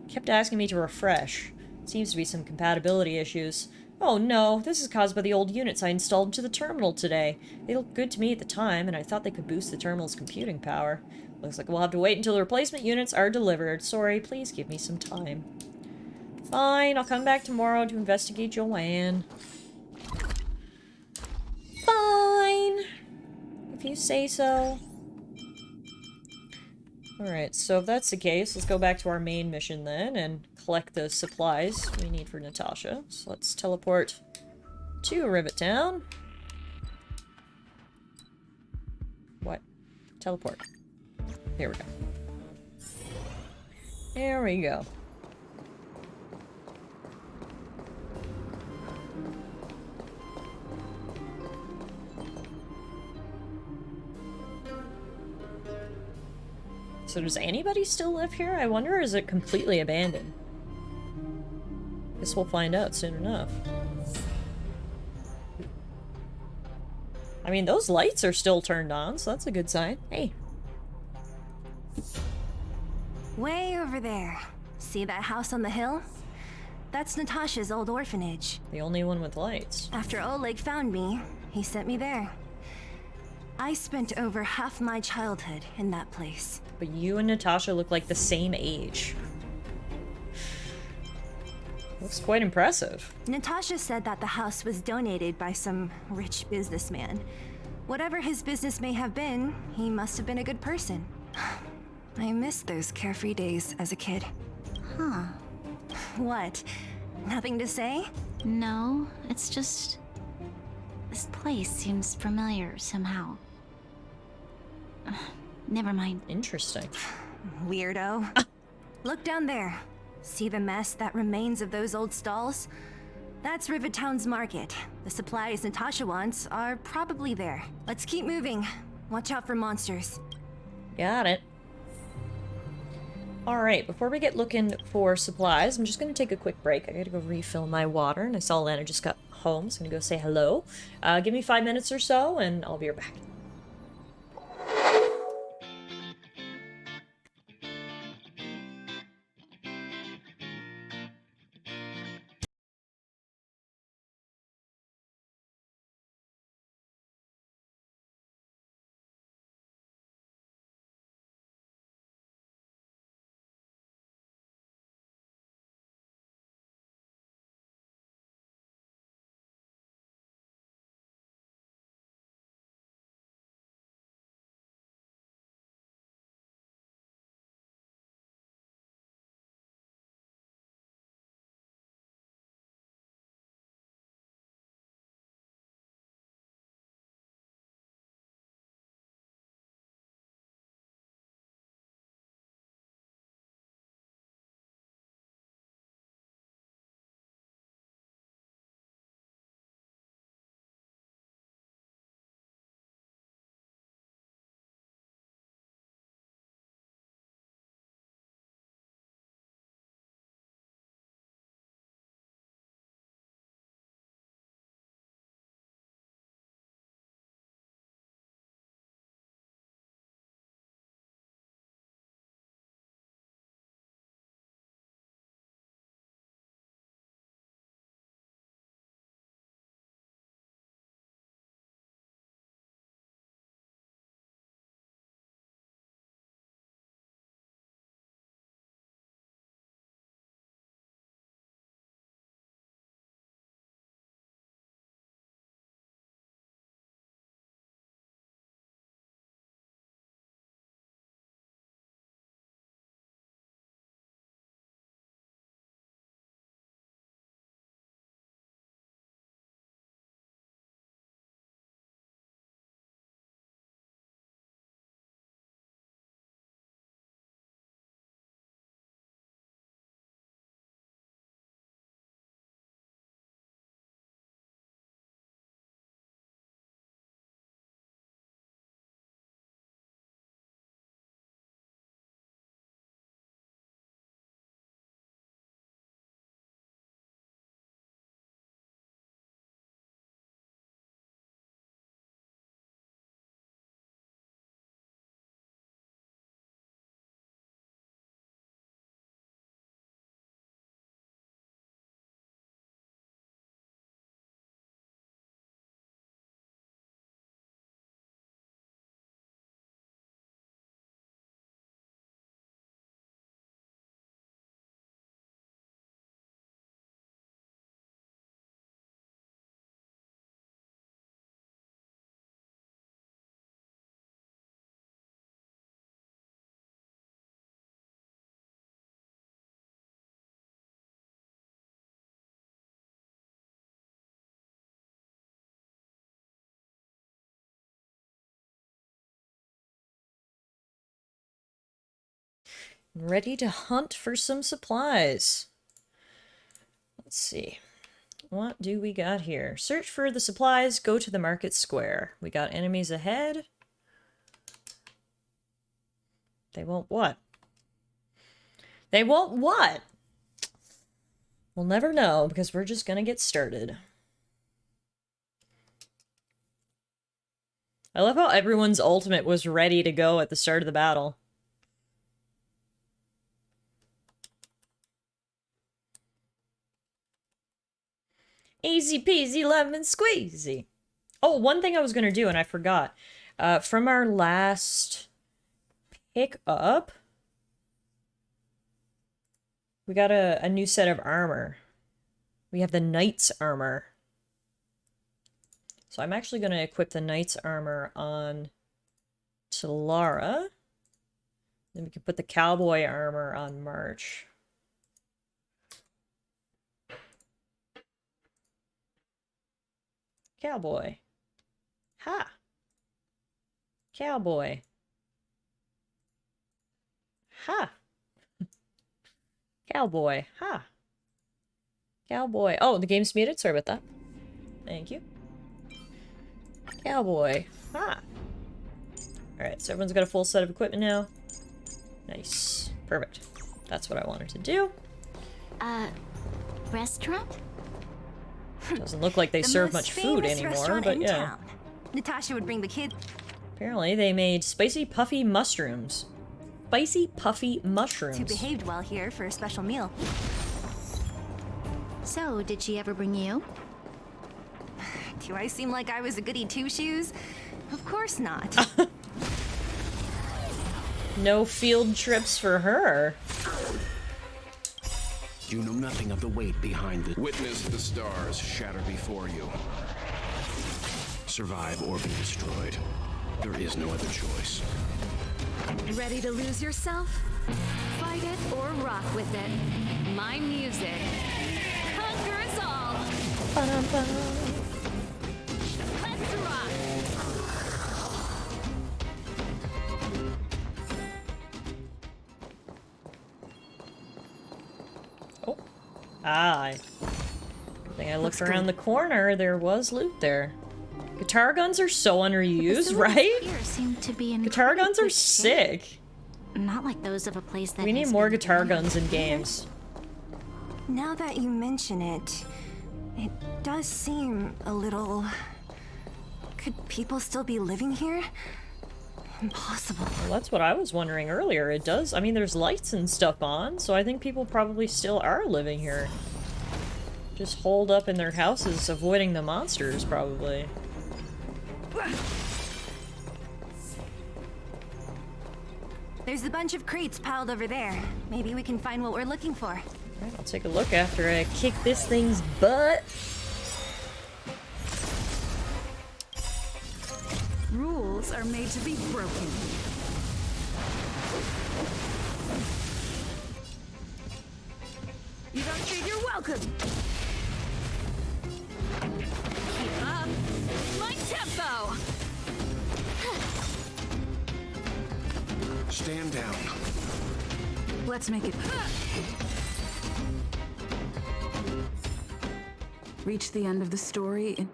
Kept asking me to refresh. Seems to be some compatibility issues. Oh no, this is caused by the old units I installed into the terminal today. They looked good to me at the time, and I thought they could boost the terminal's computing power. Looks like we'll have to wait until the replacement units are delivered. Sorry, please give me some time. Fine, I'll come back tomorrow to investigate Joanne. Fine. If you say so. Alright, so if that's the case, let's go back to our main mission then and collect the supplies we need for Natasha. So let's teleport to Rivet Town. What? Teleport. There we go. There we go. So does anybody still live here? I wonder, or is it completely abandoned? Guess we'll find out soon enough. I mean, those lights are still turned on, so that's a good sign. Hey. Way over there. See that house on the hill? That's Natasha's old orphanage. The only one with lights. After Oleg found me, he sent me there. I spent over half my childhood in that place. But you and Natasha look like the same age. Looks quite impressive. Natasha said that the house was donated by some rich businessman. Whatever his business may have been, he must have been a good person. I miss those carefree days as a kid. Huh. What? Nothing to say? No, it's just... this place seems familiar somehow. Never mind. Interesting. Weirdo. Look down there. See the mess that remains of those old stalls? That's Rivet Town's market. The supplies Natasha wants are probably there. Let's keep moving. Watch out for monsters. Got it. Alright, before we get looking for supplies, I'm just going to take a quick break. I gotta go refill my water, and I saw Lana just got home, so I'm gonna go say hello. Give me 5 minutes or so, and I'll be right back. Ready to hunt for some supplies. Let's see. What do we got here? Search for the supplies, go to the market square. We got enemies ahead. They won't what? They won't what? We'll never know because we're just gonna get started. I love how everyone's ultimate was ready to go at the start of the battle. Easy peasy lemon squeezy. Oh, one thing I was gonna do and I forgot. From our last pickup, we got a new set of armor. We have the knight's armor. So I'm actually going to equip the knight's armor on Tallara. Then we can put the cowboy armor on March. Cowboy. Ha! Cowboy. Ha! Cowboy. Ha! Cowboy. Oh, the game's muted. Sorry about that. Thank you. Cowboy. Ha! Alright, so everyone's got a full set of equipment now. Nice. Perfect. That's what I wanted to do. Restaurant? Doesn't look like they serve much food anymore, but yeah. Town. Natasha would bring the kids. Apparently they made spicy puffy mushrooms. Spicy puffy mushrooms. Who behaved well here for a special meal. So, did she ever bring you? Do I seem like I was a goody two-shoes? Of course not. No field trips for her. You know nothing of the weight behind the... Witness the stars shatter before you. Survive or be destroyed. There is no other choice. Ready to lose yourself? Fight it or rock with it. My music. Conquer us all. Ba-dum-bum. Let's rock. Oh. Ah. Good thing I looked around the corner. There was loot there. Guitar guns are so underused, right? Seem to be in Guitar guns are sick. Not like those of a place that We need more guitar guns in games. Now that you mention it, it does seem a little... Could people still be living here? Impossible. Well, that's what I was wondering earlier. It does. I mean, there's lights and stuff on, so I think people probably still are living here. Just holed up in their houses, avoiding the monsters, probably. There's a bunch of crates piled over there. Maybe we can find what we're looking for. Alright, I'll take a look after I kick this thing's butt. Rules are made to be broken. You don't think you're welcome. Keep up my tempo. Stand down. Let's make it. Reach the end of the story in...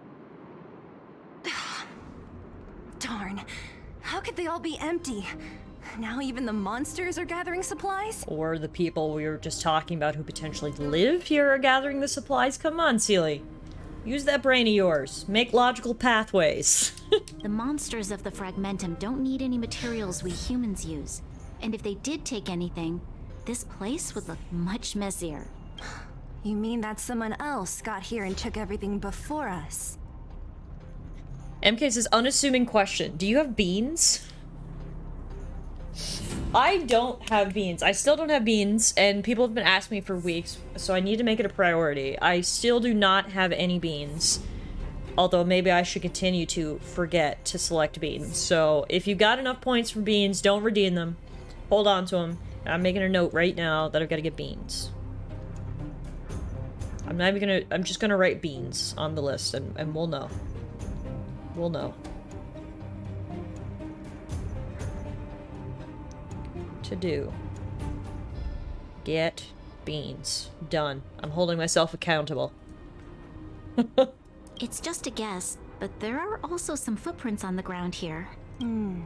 Darn. How could they all be empty? Now even the monsters are gathering supplies? Or the people we were just talking about who potentially live here are gathering the supplies? Come on, Seely. Use that brain of yours. Make logical pathways. The monsters of the Fragmentum don't need any materials we humans use. And if they did take anything, this place would look much messier. You mean that someone else got here and took everything before us? MK says, unassuming question. Do you have beans? I don't have beans. I still don't have beans, and people have been asking me for weeks, so I need to make it a priority. I still do not have any beans. Although maybe I should continue to forget to select beans. So if you got enough points for beans, don't redeem them. Hold on to them. I'm making a note right now that I've got to get beans. I'm not even gonna... I'm just gonna write beans on the list, and we'll know. We'll know. To do. Get beans. Done. I'm holding myself accountable. It's just a guess, but there are also some footprints on the ground here. The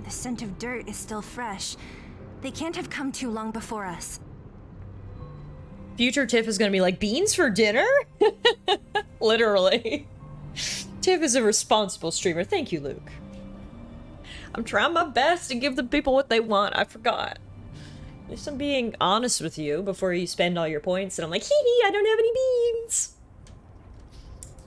scent of dirt is still fresh. They can't have come too long before us. Future Tiff is gonna be like, beans for dinner? Literally. Tiff is a responsible streamer. Thank you, Luke. I'm trying my best to give the people what they want. I forgot. At least I'm being honest with you before you spend all your points, and I'm like, hee hee, I don't have any beans.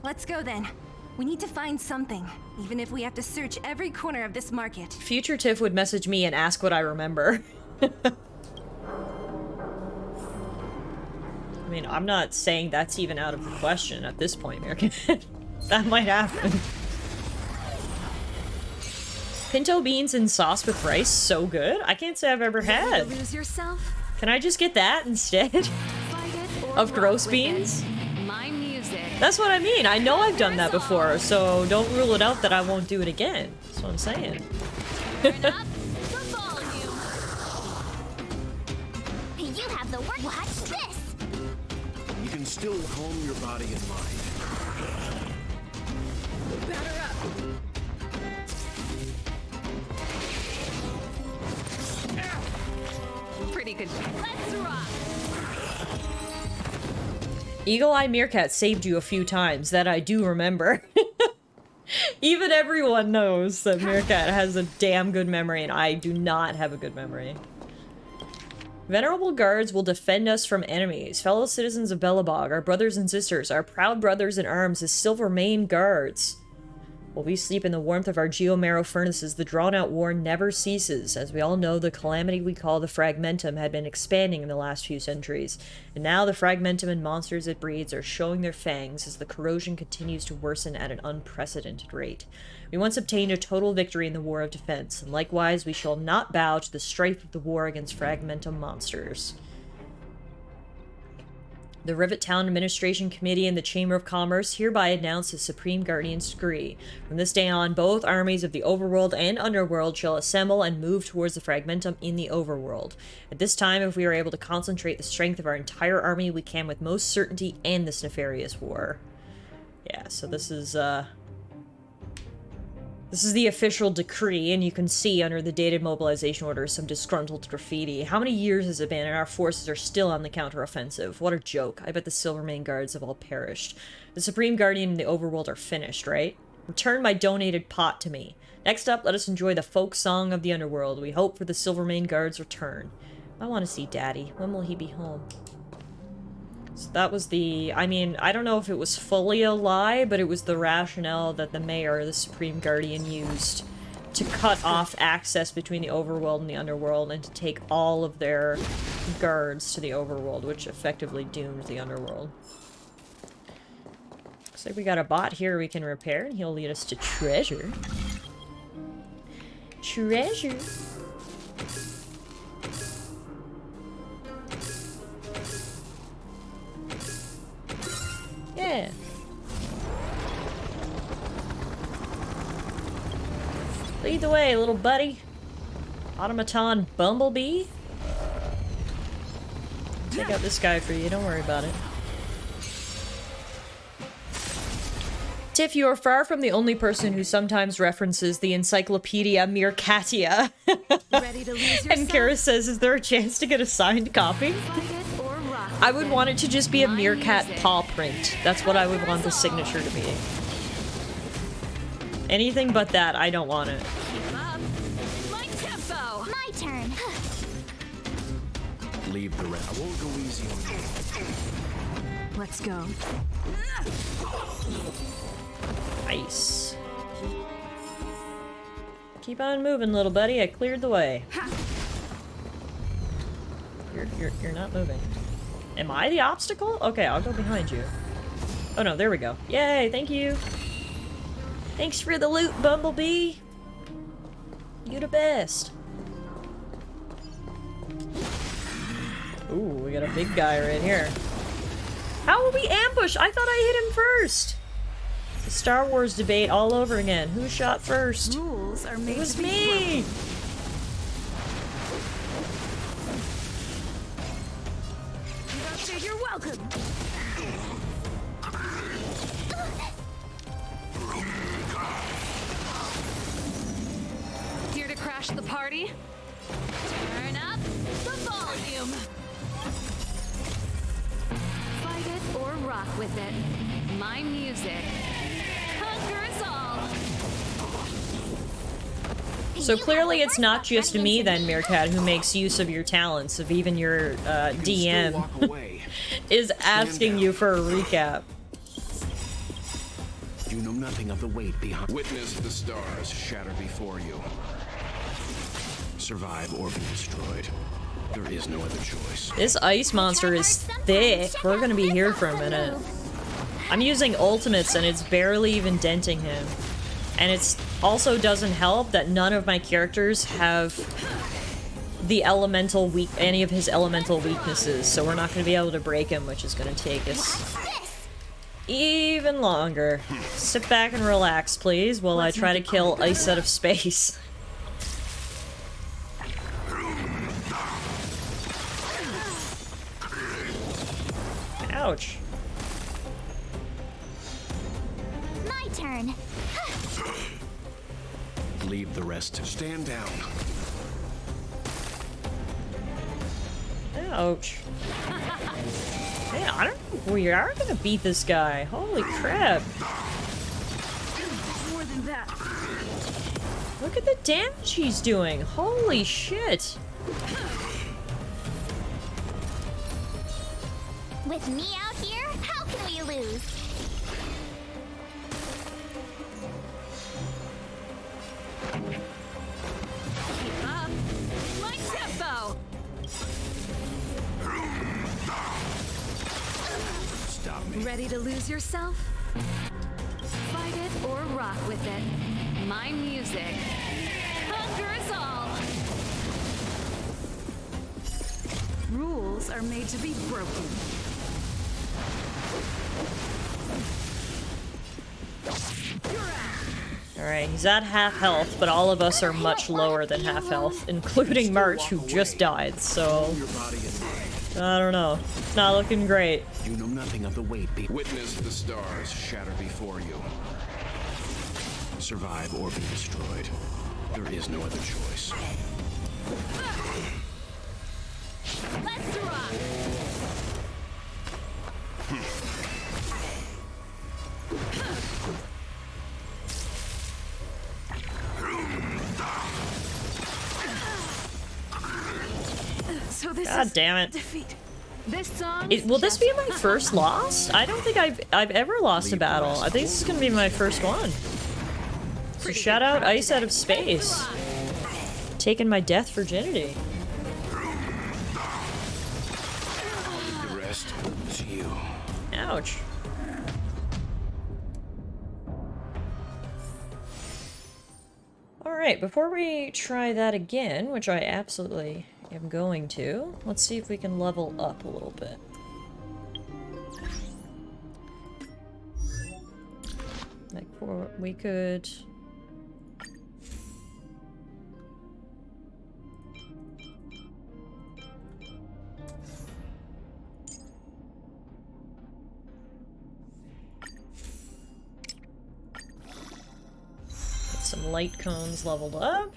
Let's go then. We need to find something, even if we have to search every corner of this market. Future Tiff would message me and ask what I remember. I mean, I'm not saying that's even out of the question at this point, American. That might happen. Pinto beans and sauce with rice, so good. I can't say I've ever had. Lose yourself? Can I just get that instead of gross beans? My music. That's what I mean. I know I've done that before, so don't rule it out that I won't do it again. That's what I'm saying. You have the work. Watch this. You can still calm your body and mind. Batter up. Pretty good. Let's rock. Eagle Eye Meerkat saved you a few times, that I do remember. Even everyone knows that Meerkat has a damn good memory, and I do not have a good memory. Venerable guards will defend us from enemies. Fellow citizens of Belobog, our brothers and sisters, our proud brothers in arms as Silvermane guards. While we sleep in the warmth of our geomarrow furnaces, the drawn-out war never ceases. As we all know, the calamity we call the Fragmentum had been expanding in the last few centuries, and now the Fragmentum and monsters it breeds are showing their fangs as the corrosion continues to worsen at an unprecedented rate. We once obtained a total victory in the War of Defense, and likewise we shall not bow to the strife of the war against Fragmentum monsters. The Rivet Town Administration Committee and the Chamber of Commerce hereby announce the Supreme Guardian's decree. From this day on, both armies of the Overworld and Underworld shall assemble and move towards the Fragmentum in the Overworld. At this time, if we are able to concentrate the strength of our entire army, we can with most certainty end this nefarious war. Yeah, so this is the official decree, and you can see under the dated mobilization order some disgruntled graffiti. How many years has it been, and our forces are still on the counteroffensive? What a joke. I bet the Silvermane guards have all perished. The Supreme Guardian and the Overworld are finished, right? Return my donated pot to me. Next up, let us enjoy the folk song of the Underworld. We hope for the Silvermane guards' return. I want to see Daddy. When will he be home? So that was the, I mean, I don't know if it was fully a lie, but it was the rationale that the mayor, the Supreme Guardian, used to cut off access between the Overworld and the Underworld and to take all of their guards to the Overworld, which effectively doomed the Underworld. Looks like we got a bot here we can repair, and he'll lead us to treasure. Treasure! Yeah. Lead the way, little buddy. Automaton Bumblebee. Take out this guy for you, don't worry about it. Tiff, you are far from the only person who sometimes references the Encyclopedia Meerkatia. Ready to lose yourself? And Kara says, is there a chance to get a signed copy? I would want it to just be a meerkat paw print. That's what I would want the signature to be. Anything but that, I don't want it. My tempo. My turn. Leave the rest. I won't go easy on you. Let's go. Nice. Keep on moving, little buddy. I cleared the way. You're not moving. Am I the obstacle? Okay, I'll go behind you. Oh no, there we go. Yay, thank you. Thanks for the loot, Bumblebee. You the best. Ooh, we got a big guy right here. How will we ambush? I thought I hit him first. The Star Wars debate all over again. Who shot first? Rules are made It was to be me. broken. You're welcome. Here to crash the party? Turn up the volume. Fight it or rock with it. My music conquers all. So clearly it's not just me then, Meerkat, who makes use of your talents, if even your DM is asking you for a recap. You know nothing of the weight behind. Witness the stars shatter before you. Survive or be destroyed. There is no other choice. This ice monster is thick. We're gonna be here for a minute. I'm using ultimates and it's barely even denting him. And it's also doesn't help that none of my characters have the elemental any of his elemental weaknesses, so we're not gonna be able to break him, which is gonna take us even longer. Sit back and relax, please, while I try to kill Ice out of space. Ouch. My turn. Leave the rest to stand down. Ouch. Man, I don't think we are gonna beat this guy. Holy crap. More than that. Look at the damage he's doing. Holy shit. With me out here, how can we lose? Keep up. My tempo. Stop me. Ready to lose yourself? Fight it or rock with it. My music conquers all. Rules are made to be broken. Alright, he's at half health, but all of us are much lower than half health, including March, who just died, so... I don't know. It's not looking great. You know nothing of the weight. Witness the stars shatter before you. Survive or be destroyed. There is no other choice. Let's rock. So this God is damn it. defeat. This song. Will this be my first loss? I don't think I've ever lost a battle. I think this is gonna be my first one. So shout out Ice out of space. Taking my death virginity. The rest to you. Ouch. Alright, before we try that again, which I absolutely am going to, let's see if we can level up a little bit. Like, we could... some light cones leveled up.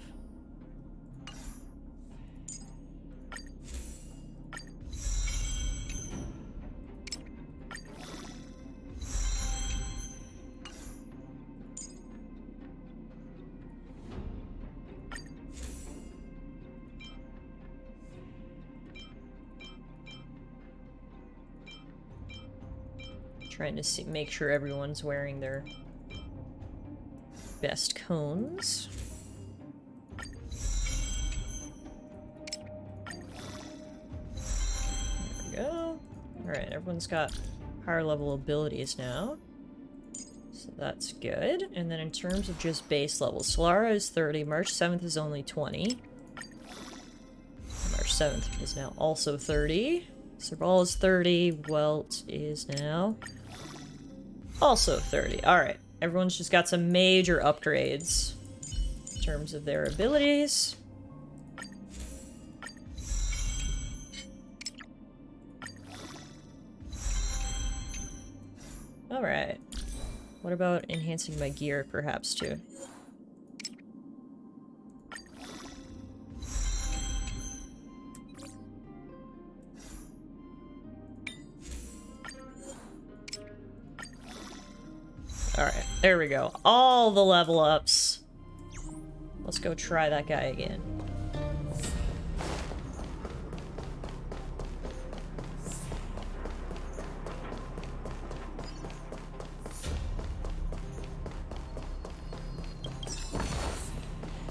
Trying to make sure everyone's wearing their best cones. There we go. Alright, everyone's got higher level abilities now. So that's good. And then in terms of just base levels, Tallara is 30, March 7th is only 20. March 7th is now also 30. Serval is 30, Welt is now also 30. Alright. Everyone's just got some major upgrades in terms of their abilities. Alright. What about enhancing my gear, perhaps, too? Alright, there we go. All the level ups. Let's go try that guy again.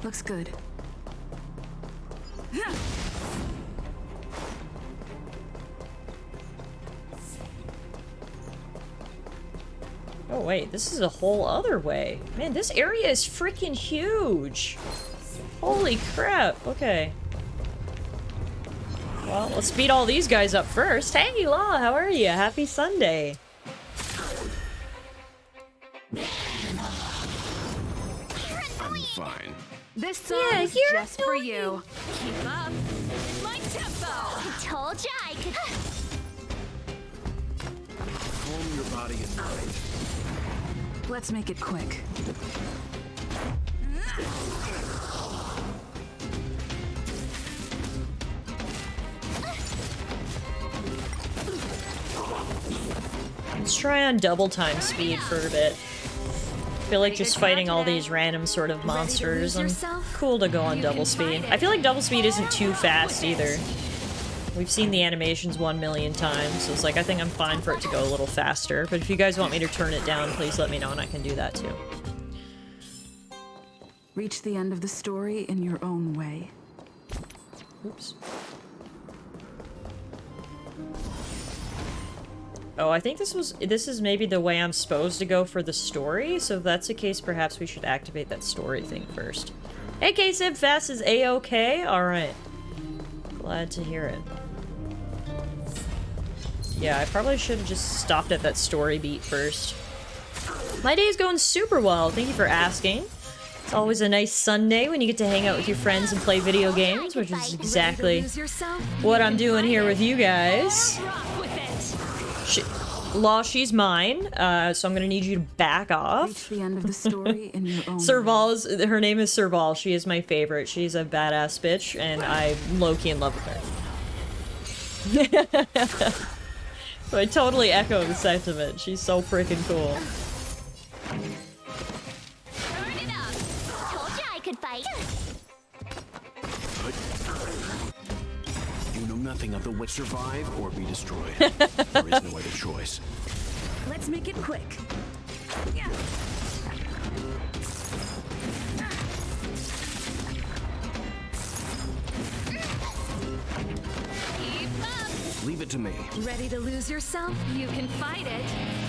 Looks good. Oh wait, this is a whole other way. Man, this area is freaking huge. Holy crap, okay. Well, let's beat all these guys up first. Hey, Law, how are you? Happy Sunday. I'm fine. This song is just for you. Keep up. It's my tempo. I told ya I could. Calm your body and mind. Let's make it quick. Let's try on double time speed for a bit. I feel like just fighting all these random sort of monsters. Cool to go on double speed. I feel like double speed isn't too fast either. We've seen the animations 1 million times, so it's like I think I'm fine for it to go a little faster. But if you guys want me to turn it down, please let me know and I can do that too. Reach the end of the story in your own way. Oops. Oh, I think this is maybe the way I'm supposed to go for the story, so if that's the case, perhaps we should activate that story thing first. Hey, K-Sib, Fast is A-okay? Alright. Glad to hear it. Yeah, I probably should have just stopped at that story beat first. My day is going super well, thank you for asking. It's always a nice Sunday when you get to hang out with your friends and play video games, which is exactly what I'm doing here with you guys. Law, she's mine, so I'm gonna need you to back off. Reach the end of the story in your own Serval, her name is Serval. She is my favorite. She's a badass bitch, and I'm low-key in love with her. So I totally echo the sentiment. She's so freaking cool. Turn it up. Told ya I could fight. You know nothing of the way. Survive or be destroyed. There is no other choice. Let's make it quick. Yeah. Leave it to me. Ready to lose yourself? You can fight it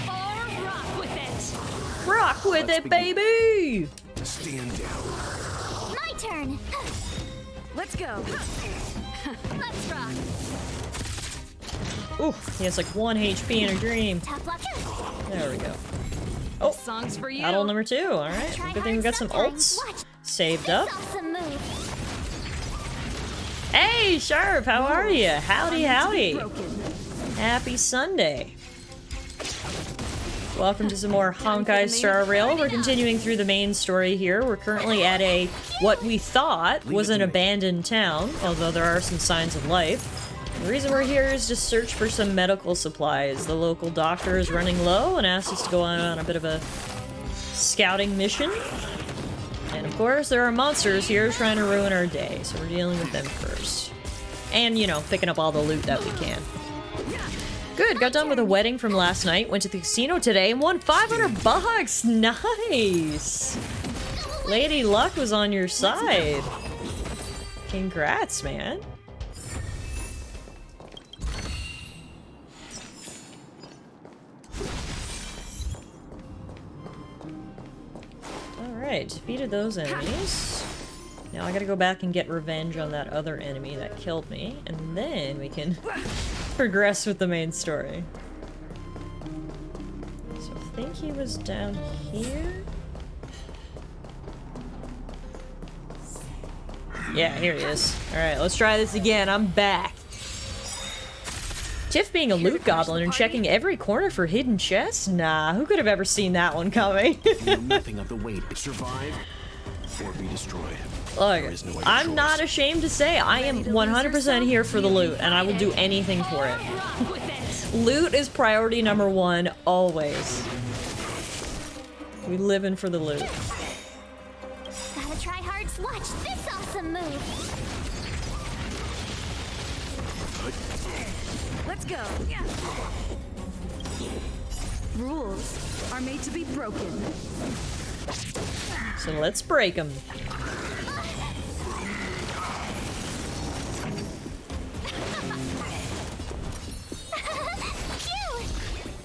or rock with it. Rock with it, baby! Stand down. My turn. Let's go. Let's rock. Oof, he has like 1 HP in a dream. Tough luck. There we go. Oh, song's for you. battle number 2. Alright, good thing we got some ults saved up. Awesome move. Hey, Sharp, how are you? Howdy, howdy. Happy Sunday. Welcome to some more Honkai Star Rail. We're continuing through the main story here. We're currently at a, what we thought was an abandoned town, although there are some signs of life. The reason we're here is to search for some medical supplies. The local doctor is running low and asked us to go on a bit of a scouting mission. And of course, there are monsters here trying to ruin our day, so we're dealing with them first. And, you know, picking up all the loot that we can. Good, got done with a wedding from last night, went to the casino today, and won 500 bucks! Nice! Lady Luck was on your side. Congrats, man. Alright, defeated those enemies. Now I gotta go back and get revenge on that other enemy that killed me, and then we can progress with the main story. So I think he was down here? Yeah, here he is. Alright, let's try this again. I'm back. Tiff being a loot goblin and checking every corner for hidden chests? Nah, who could have ever seen that one coming? You know nothing of the weight. Survive or be destroyed. Look, I'm not ashamed to say I am 100% here for the loot, and I will do anything for it. Loot is priority number one, always. We live in for the loot. Gotta try hard. Watch this awesome move. Let's go. Yeah. Rules are made to be broken. So let's break them.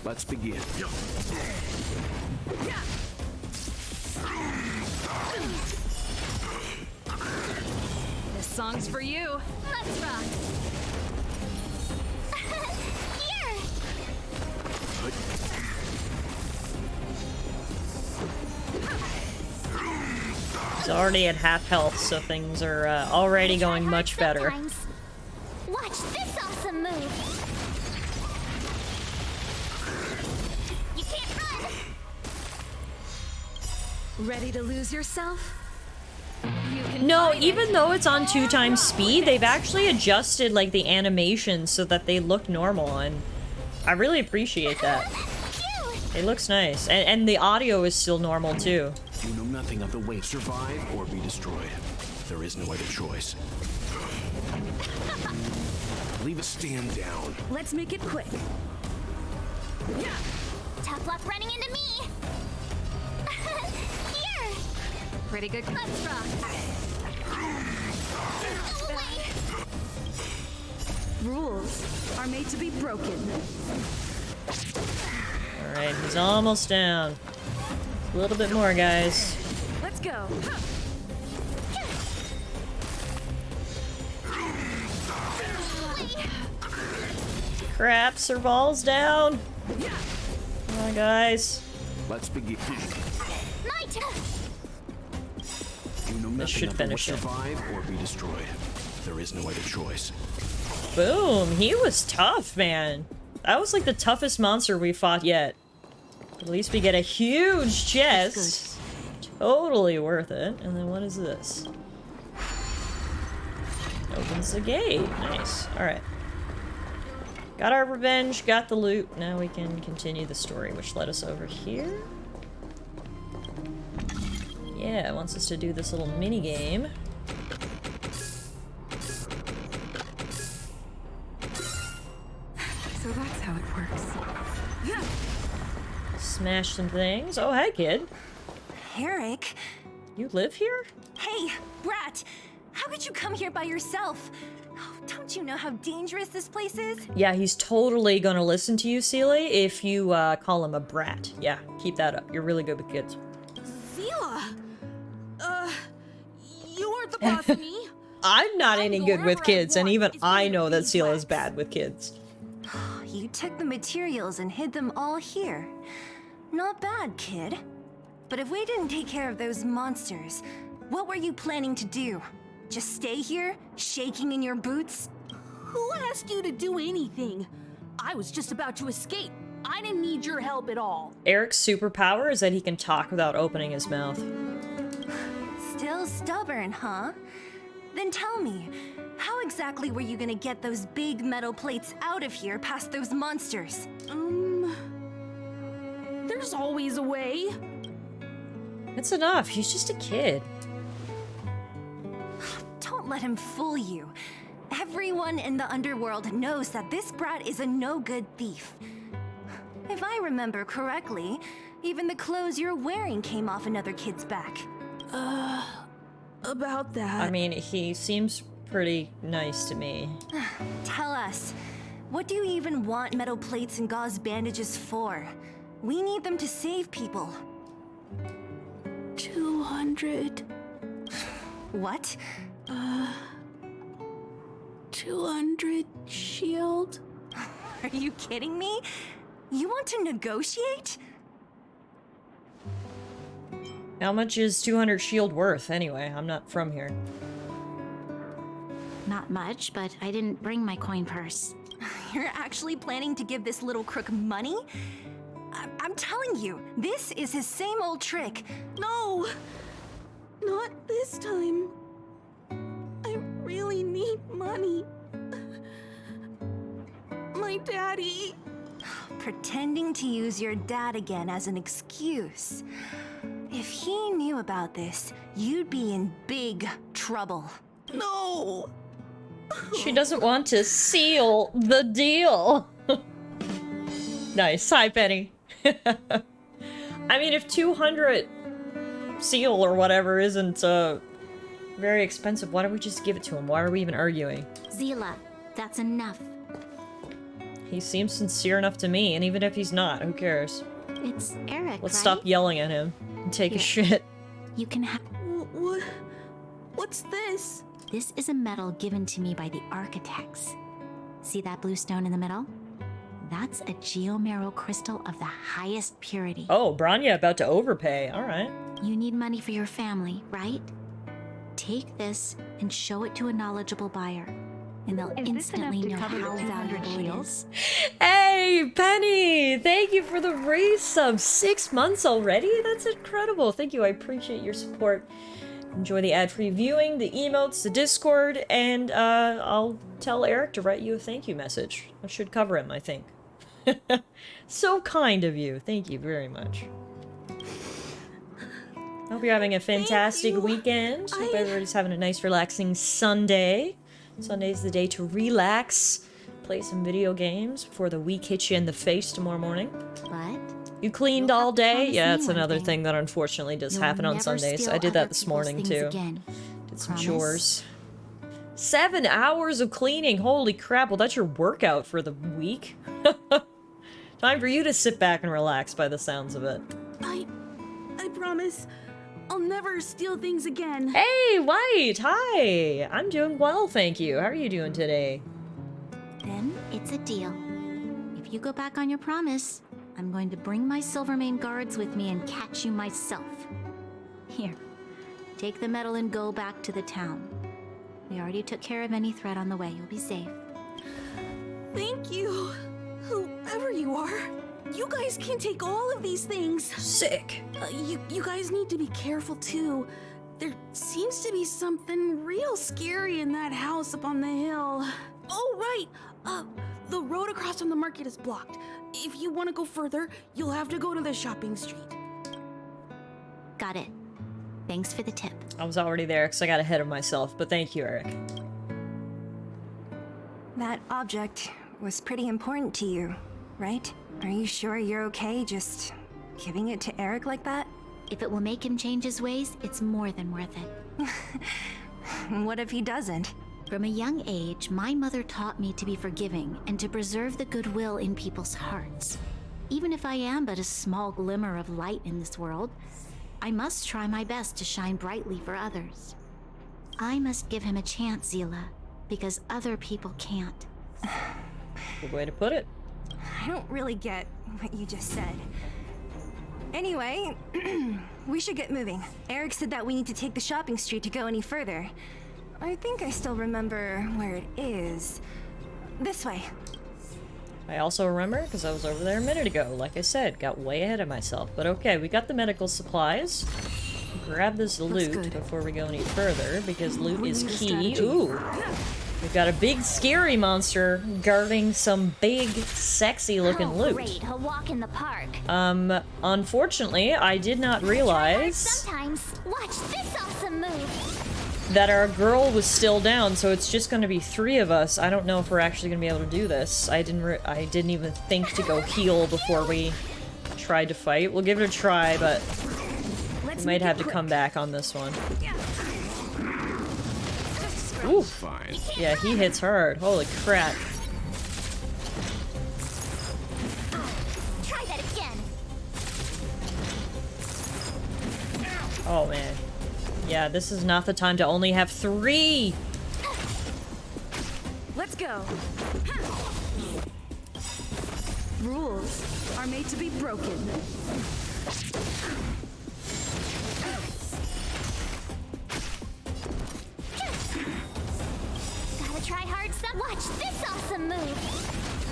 Let's begin. This song's for you. Let's rock. Here. He's already at half health, so things are already going much better. Watch this awesome move. You can't run. Ready to lose yourself? No, even though it's on 2 times speed, they've actually adjusted like the animations so that they look normal, and I really appreciate that. It looks nice, and the audio is still normal too. You know nothing of the weight. Survive or be destroyed. There is no other choice. Leave a stand down. Let's make it quick. Tough luck running into me. Here. Pretty good. Let's rock. Rules are made to be broken. Alright, he's almost down. A little bit more, guys. Let's go. Crap, Serval's down. Come on, guys. Let's begin. My turn. You know This should nothing of the finish it. survive or be destroyed. There is no other choice. Boom, he was tough, man. That was like the toughest monster we fought yet. At least we get a huge chest. Totally worth it. And then what is this? Opens the gate. Nice. Alright. Got our revenge, got the loot. Now we can continue the story, which led us over here. Yeah, it wants us to do this little mini game. So that's how it works. Yeah. Smash some things. Oh, hey, kid. Eric? You live here? Hey, Brat! How could you come here by yourself? Oh, don't you know how dangerous this place is? Yeah, he's totally gonna listen to you, Seely, if you call him a brat. Yeah, keep that up. You're really good with kids. Sela! You weren't the boss of me. I'm not any good with kids, and even I know that Sela's bad with kids. You took the materials and hid them all here. Not bad, kid. But if we didn't take care of those monsters, what were you planning to do? Just stay here, shaking in your boots? Who asked you to do anything? I was just about to escape. I didn't need your help at all. Eric's superpower is that he can talk without opening his mouth. Still stubborn, huh? Then tell me, how exactly were you gonna get those big metal plates out of here past those monsters? There's always a way. It's enough. He's just a kid. Don't let him fool you. Everyone in the underworld knows that this brat is a no-good thief. If I remember correctly, even the clothes you're wearing came off another kid's back. About that. I mean, he seems pretty nice to me. Tell us, what do you even want metal plates and gauze bandages for? We need them to save people. 200. What? 200 shield? Are you kidding me? You want to negotiate? How much is 200 shield worth, anyway? I'm not from here. Not much, but I didn't bring my coin purse. You're actually planning to give this little crook money? I'm telling you, this is his same old trick. No! Not this time. I really need money. My daddy. Pretending to use your dad again as an excuse. If he knew about this, you'd be in big trouble. No! She doesn't want to seal the deal. Nice. Hi, Penny. I mean, if 200 seal or whatever isn't very expensive, why don't we just give it to him? Why are we even arguing? Zila, that's enough. He seems sincere enough to me, and even if he's not, who cares? It's Eric, Let's right? stop yelling at him and take a Here. shit. You can have... What's this? This is a medal given to me by the architects. See that blue stone in the middle? That's a geomerald crystal of the highest purity. Oh, Branya about to overpay. Alright. You need money for your family, right? Take this and show it to a knowledgeable buyer, and they'll instantly know how valuable it is. Hey, Penny! Thank you for the resub. 6 months already? That's incredible. Thank you. I appreciate your support. Enjoy the ad-free viewing, the emotes, the Discord, and I'll tell Eric to write you a thank you message. That should cover him, I think. So kind of you. Thank you very much. Hope you're having a fantastic weekend. Hope everybody's having a nice, relaxing Sunday. Sunday's the day to relax, play some video games before the week hits you in the face tomorrow morning. What? You cleaned all day? Yeah, it's another thing that unfortunately does happen on Sundays. I did that this morning too. Did some chores. 7 hours of cleaning. Holy crap. Well, that's your workout for the week. Time for you to sit back and relax by the sounds of it. I promise I'll never steal things again. Hey, White! Hi! I'm doing well, thank you. How are you doing today? Then it's a deal. If you go back on your promise, I'm going to bring my Silvermane guards with me and catch you myself. Here, take the medal and go back to the town. We already took care of any threat on the way. You'll be safe. Thank you, whoever you are. You guys can take all of these things. Sick. You guys need to be careful too. There seems to be something real scary in that house up on the hill. Oh, right. The road across from the market is blocked. If you want to go further, you'll have to go to the shopping street. Got it. Thanks for the tip. I was already there because I got ahead of myself, but thank you, Eric. That object was pretty important to you, right? Are you sure you're okay just giving it to Eric like that? If it will make him change his ways, it's more than worth it. What if he doesn't? From a young age, my mother taught me to be forgiving and to preserve the goodwill in people's hearts. Even if I am but a small glimmer of light in this world, I must try my best to shine brightly for others. I must give him a chance, Zila, because other people can't. Good way to put it. I don't really get what you just said. Anyway, we should get moving. Eric said that we need to take the shopping street to go any further. I think I still remember where it is. This way. I also remember because I was over there a minute ago. Like I said, got way ahead of myself. But okay, we got the medical supplies. Grab this loot before we go any further because loot is key. Ooh. We've got a big scary monster guarding some big sexy looking loot. Great, a walk in the park. Unfortunately, I did not realize Sometimes, watch this awesome move. that our girl was still down, so it's just going to be 3 of us. I don't know if we're actually going to be able to do this. I didn't even think to go heal before we tried to fight. We'll give it a try, but we might have to come back on this one. Ooh. Yeah, he hits hard. Holy crap. Try that again. Oh man. Yeah, this is not the time to only have 3. Let's go. Rules are made to be broken. Gotta try hard some. Watch this awesome move.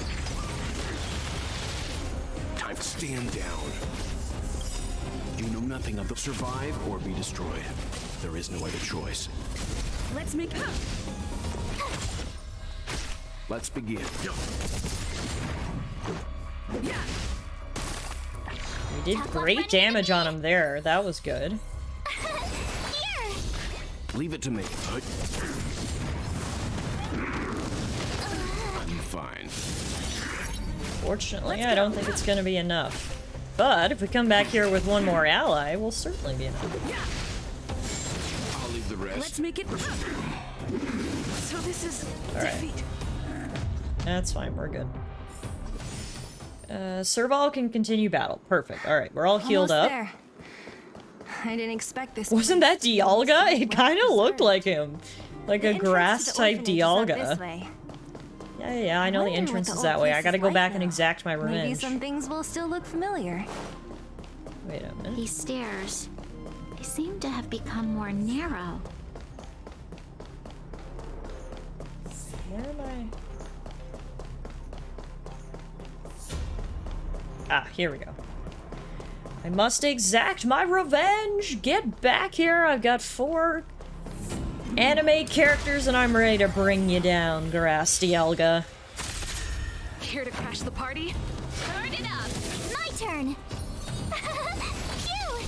Stand down. You know nothing of the survive or be destroyed. There is no other choice. Let's make. Let's begin. We did great damage on him there. That was good. Leave it to me. I'm fine. Fortunately, I don't think it's gonna be enough. But if we come back here with one more ally, we'll certainly be enough. I'll leave the rest. Let's make it. So this is defeat. That's fine, we're good. Serval can continue battle. Perfect. Alright, we're all healed Almost up. there. I didn't expect this. Wasn't that Dialga? It kind of looked like him. Like a grass-type Dialga. Yeah, I know the entrance is that way. I gotta go back and exact my Maybe revenge. some things will still look familiar. Wait a minute. These stairs, they seem to have become more narrow. Where am I? Ah, here we go. I must exact my revenge! Get back here! I've got 4 anime characters and I'm ready to bring you down, Grastielga. Here to crash the party? Turn it up! My turn! Phew!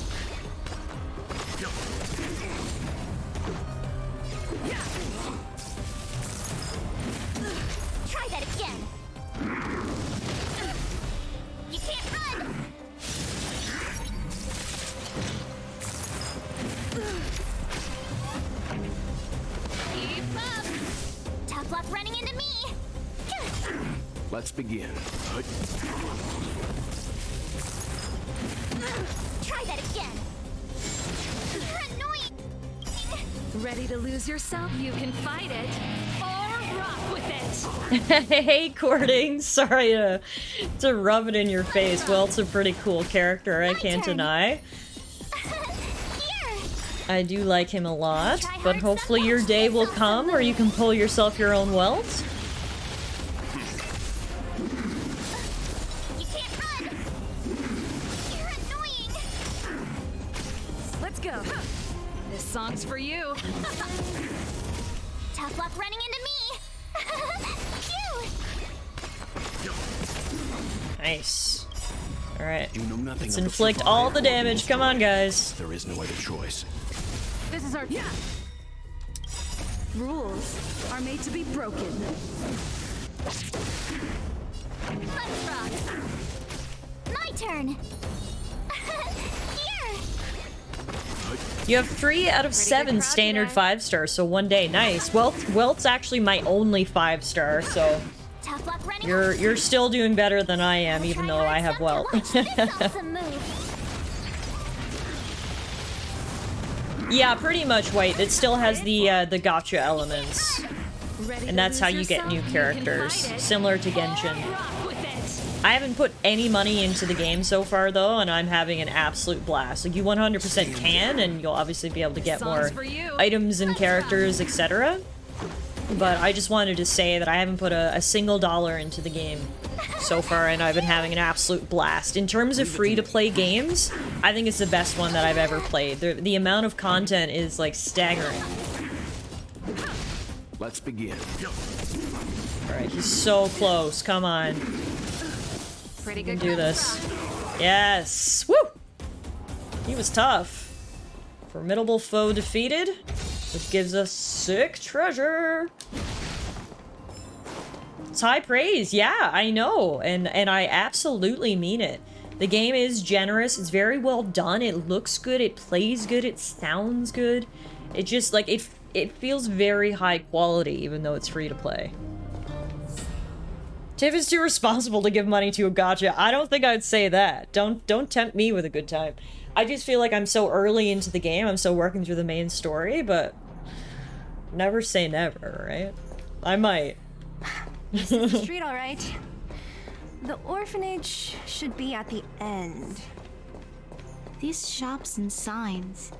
Try that again! You can't run! Keep up! Tough luck running into me! Let's begin. Try that again! You're annoying! Ready to lose yourself? You can fight it or rock with it. Hey, Courting. Sorry to rub it in your face. Well, it's a pretty cool character, I can't deny. I do like him a lot, but hopefully your day will come where you can pull yourself your own wealth. You can't run! You're annoying! Let's go. This song's for you. Tough luck running into me! Phew! Nice. Alright. You know nothing Let's of the inflict survive all the or be damage. Come on, guys. There is no other choice. This is our Rules are made to be broken. Let's rock! My turn! Here! You have 3 out of 7 standard 5-stars, so one day. Nice. Welt's actually my only 5-star, so Tough luck running. you're still doing better than I am, even though I have Welt. Awesome move. Yeah, pretty much, White. It still has the gacha elements. And that's how you get new characters, similar to Genshin. I haven't put any money into the game so far, though, and I'm having an absolute blast. Like, you 100% can, and you'll obviously be able to get more items and characters, etc. But I just wanted to say that I haven't put a single dollar into the game so far, and I've been having an absolute blast. In terms of free-to-play games, I think it's the best one that I've ever played. The amount of content is, like, staggering. Let's begin. Alright, he's so close. Come on. Pretty We can good. do this. Yes! Woo! He was tough. Formidable foe defeated, which gives us sick treasure. It's high praise. Yeah, I know. And I absolutely mean it. The game is generous. It's very well done. It looks good. It plays good. It sounds good. It just, like, it feels very high quality, even though it's free to play. Tiff is too responsible to give money to a gacha. I don't think I'd say that. Don't tempt me with a good time. I just feel like I'm so early into the game. I'm still working through the main story, but never say never, right? I might. This is the street, all right. The orphanage should be at the end. These shops and signs.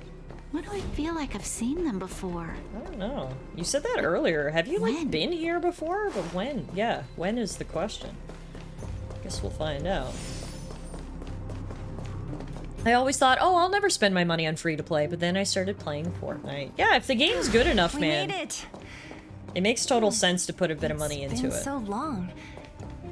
Why do I feel like I've seen them before? I don't know. You said that earlier. Have you, like, been here before? But when? Yeah, when is the question. Guess we'll find out. I always thought, oh, I'll never spend my money on free-to-play, but then I started playing Fortnite. Yeah, if the game's good enough, man. We made it. It makes total sense to put a bit of money It's into been it. so long,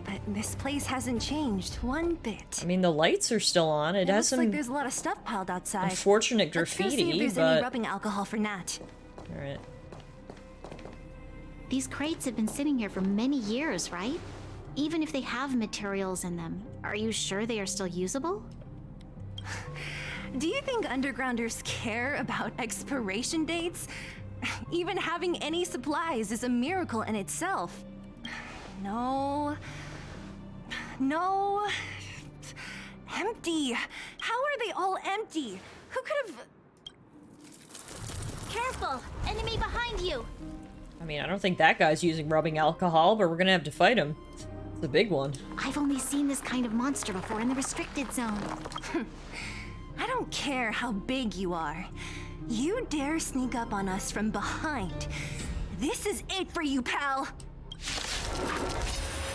but this place hasn't changed one bit. I mean, the lights are still on. It has looks some like there's a lot of stuff piled outside. unfortunate Let's go see graffiti, if there's but... any rubbing alcohol for Nat. Alright. These crates have been sitting here for many years, right? Even if they have materials in them, are you sure they are still usable? Do you think undergrounders care about expiration dates? Even having any supplies is a miracle in itself. No. No. Empty. How are they all empty? Who could have... Careful! Enemy behind you! I mean, I don't think that guy's using rubbing alcohol, but we're gonna have to fight him. It's a big one. I've only seen this kind of monster before in the restricted zone. I don't care how big you are. You dare sneak up on us from behind. This is it for you, pal.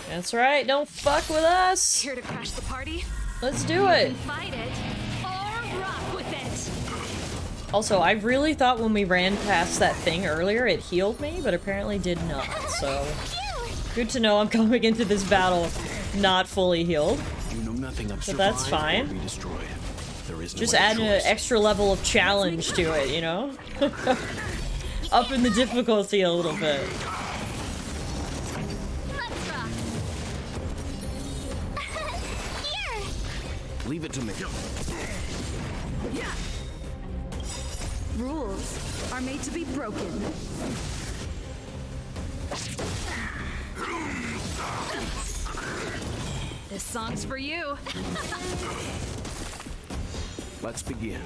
That's right, don't fuck with us! Here to crash the party? Let's do it! Fight it, or rock with it! Also, I really thought when we ran past that thing earlier, it healed me, but apparently did not, so... Good to know I'm coming into this battle not fully healed. You know nothing of But that's survive or fine. be destroyed. There is no Just other add an choice. extra level of challenge to it, you know? Up in the difficulty a little bit. Let's rock! Here! Leave it to me. Rules are made to be broken. This song's for you. Let's begin.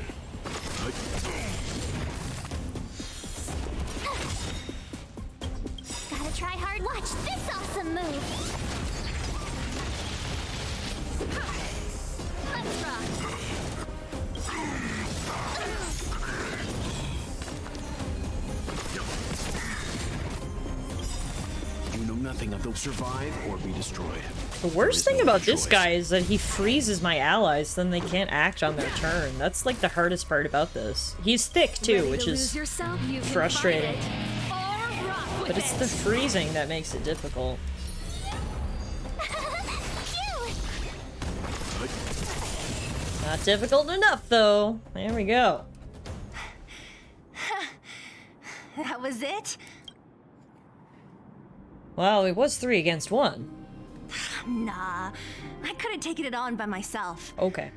Gotta try hard. Watch this awesome move! Let's rock! You know nothing of the survive or be destroyed. The worst thing about this guy is that he freezes my allies, then they can't act on their turn. That's like the hardest part about this. He's thick too, which is frustrating. But it's the freezing that makes it difficult. Not difficult enough though. There we go. That was it? Well, it was 3 against 1. Nah, I could have taken it on by myself. Okay.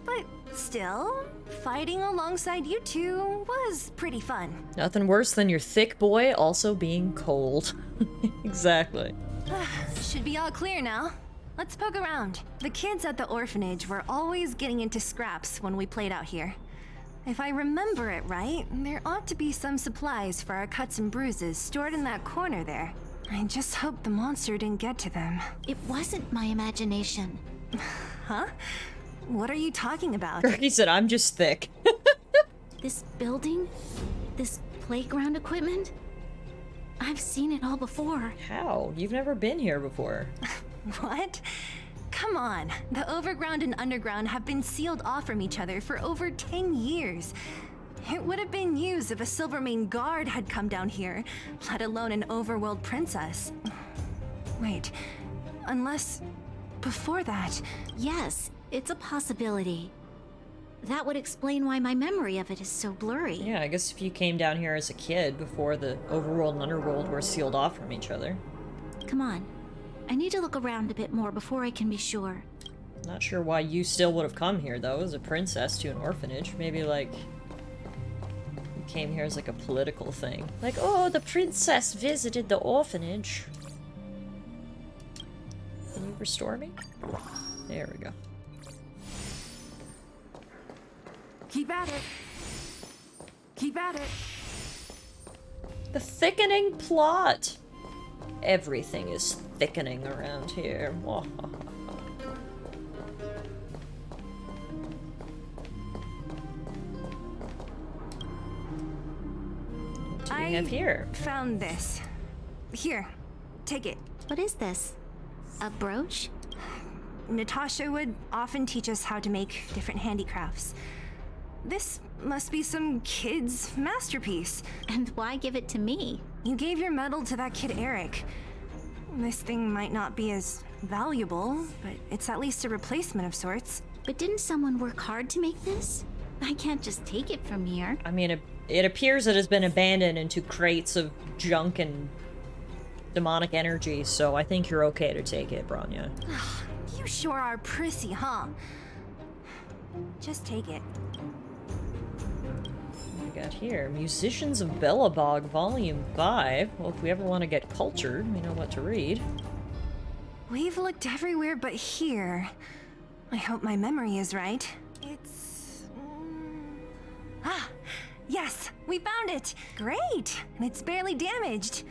But still, fighting alongside you two was pretty fun. Nothing worse than your thick boy also being cold. Exactly. Should be all clear now. Let's poke around. The kids at the orphanage were always getting into scraps when we played out here. If I remember it right, there ought to be some supplies for our cuts and bruises stored in that corner there. I just hope the monster didn't get to them. It wasn't my imagination. Huh? What are you talking about? Kirky said, I'm just thick. This building? This playground equipment? I've seen it all before. How? You've never been here before. What? Come on. The overground and underground have been sealed off from each other for over 10 years. It would have been used if a Silvermane guard had come down here, let alone an overworld princess. Wait, unless before that... Yes, it's a possibility. That would explain why my memory of it is so blurry. Yeah, I guess if you came down here as a kid before the overworld and underworld were sealed off from each other. Come on. I need to look around a bit more before I can be sure. Not sure why you still would have come here, though, as a princess to an orphanage. Maybe, like, you came here as, like, a political thing. Like, oh, the princess visited the orphanage. Can you restore me? There we go. Keep at it. Keep at it. The thickening plot. Everything is thickening around here. What do we have here? Found this. Here, take it. What is this? A brooch? Natasha would often teach us how to make different handicrafts. This must be some kid's masterpiece. And why give it to me? You gave your medal to that kid Eric. This thing might not be as valuable, but it's at least a replacement of sorts. But didn't someone work hard to make this? I can't just take it from here. I mean, it appears it has been abandoned into crates of junk and demonic energy, so I think you're okay to take it, Bronya. You sure are prissy, huh? Just take it. What we got here? Musicians of Belobog, Volume 5. Well, if we ever want to get cultured, we know what to read. We've looked everywhere but here. I hope my memory is right. It's... Ah! Yes! We found it! Great! And it's barely damaged.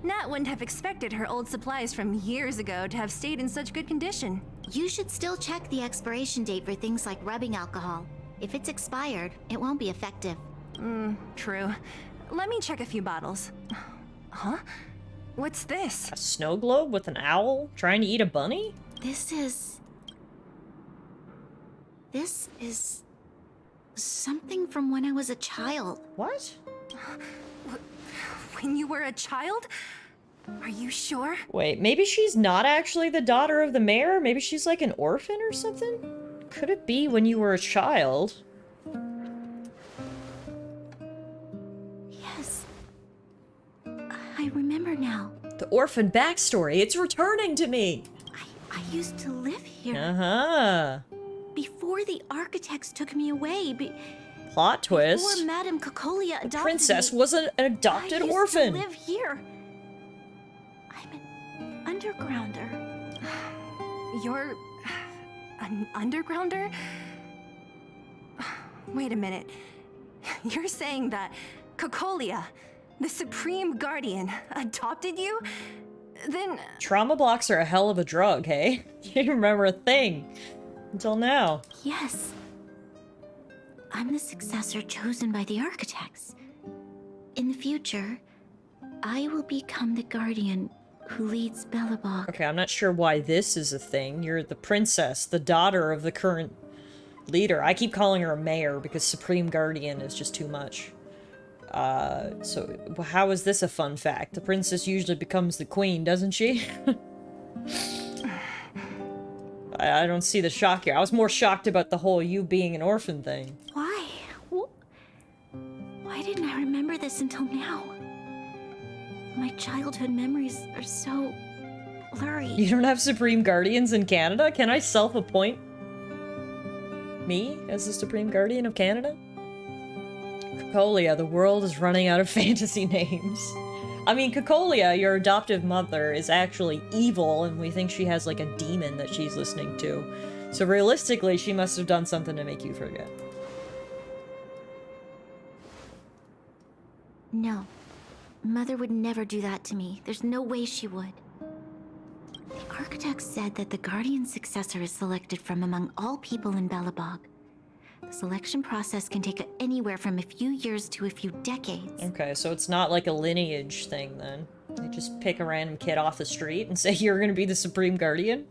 Nat wouldn't have expected her old supplies from years ago to have stayed in such good condition. You should still check the expiration date for things like rubbing alcohol. If it's expired, it won't be effective. True. Let me check a few bottles. Huh? What's this? A snow globe with an owl trying to eat a bunny? This is something from when I was a child. What? When you were a child? Are you sure? Wait, maybe she's not actually the daughter of the mayor? Maybe she's like an orphan or something? Could it be when you were a child? Yes. I remember now. The orphan backstory, it's returning to me! I used to live here. Uh-huh. Before the architects took me away. Plot twist. Before Madame Cocolia adopted the princess me, was an adopted I used orphan. To live here. I'm an undergrounder. You're an undergrounder? Wait a minute. You're saying that Cocolia, the Supreme Guardian, adopted you? Then... Trauma blocks are a hell of a drug, hey? You didn't remember a thing. Until now. Yes. I'm the successor chosen by the architects. In the future, I will become the guardian who leads Belobog. Okay, I'm not sure why this is a thing. You're the princess, the daughter of the current leader. I keep calling her a mayor because Supreme Guardian is just too much. So how is this a fun fact? The princess usually becomes the queen, doesn't she? I don't see the shock here. I was more shocked about the whole you being an orphan thing. Why? Why didn't I remember this until now? My childhood memories are so blurry. You don't have Supreme Guardians in Canada? Can I self-appoint me as the Supreme Guardian of Canada? Cocolia, the world is running out of fantasy names. I mean, Cocolia, your adoptive mother, is actually evil, and we think she has, like, a demon that she's listening to. So realistically, she must have done something to make you forget. No. Mother would never do that to me. There's no way she would. The architects said that the guardian successor is selected from among all people in Belobog. The selection process can take anywhere from a few years to a few decades. Okay, so it's not like a lineage thing, then. They just pick a random kid off the street and say, you're gonna be the Supreme Guardian?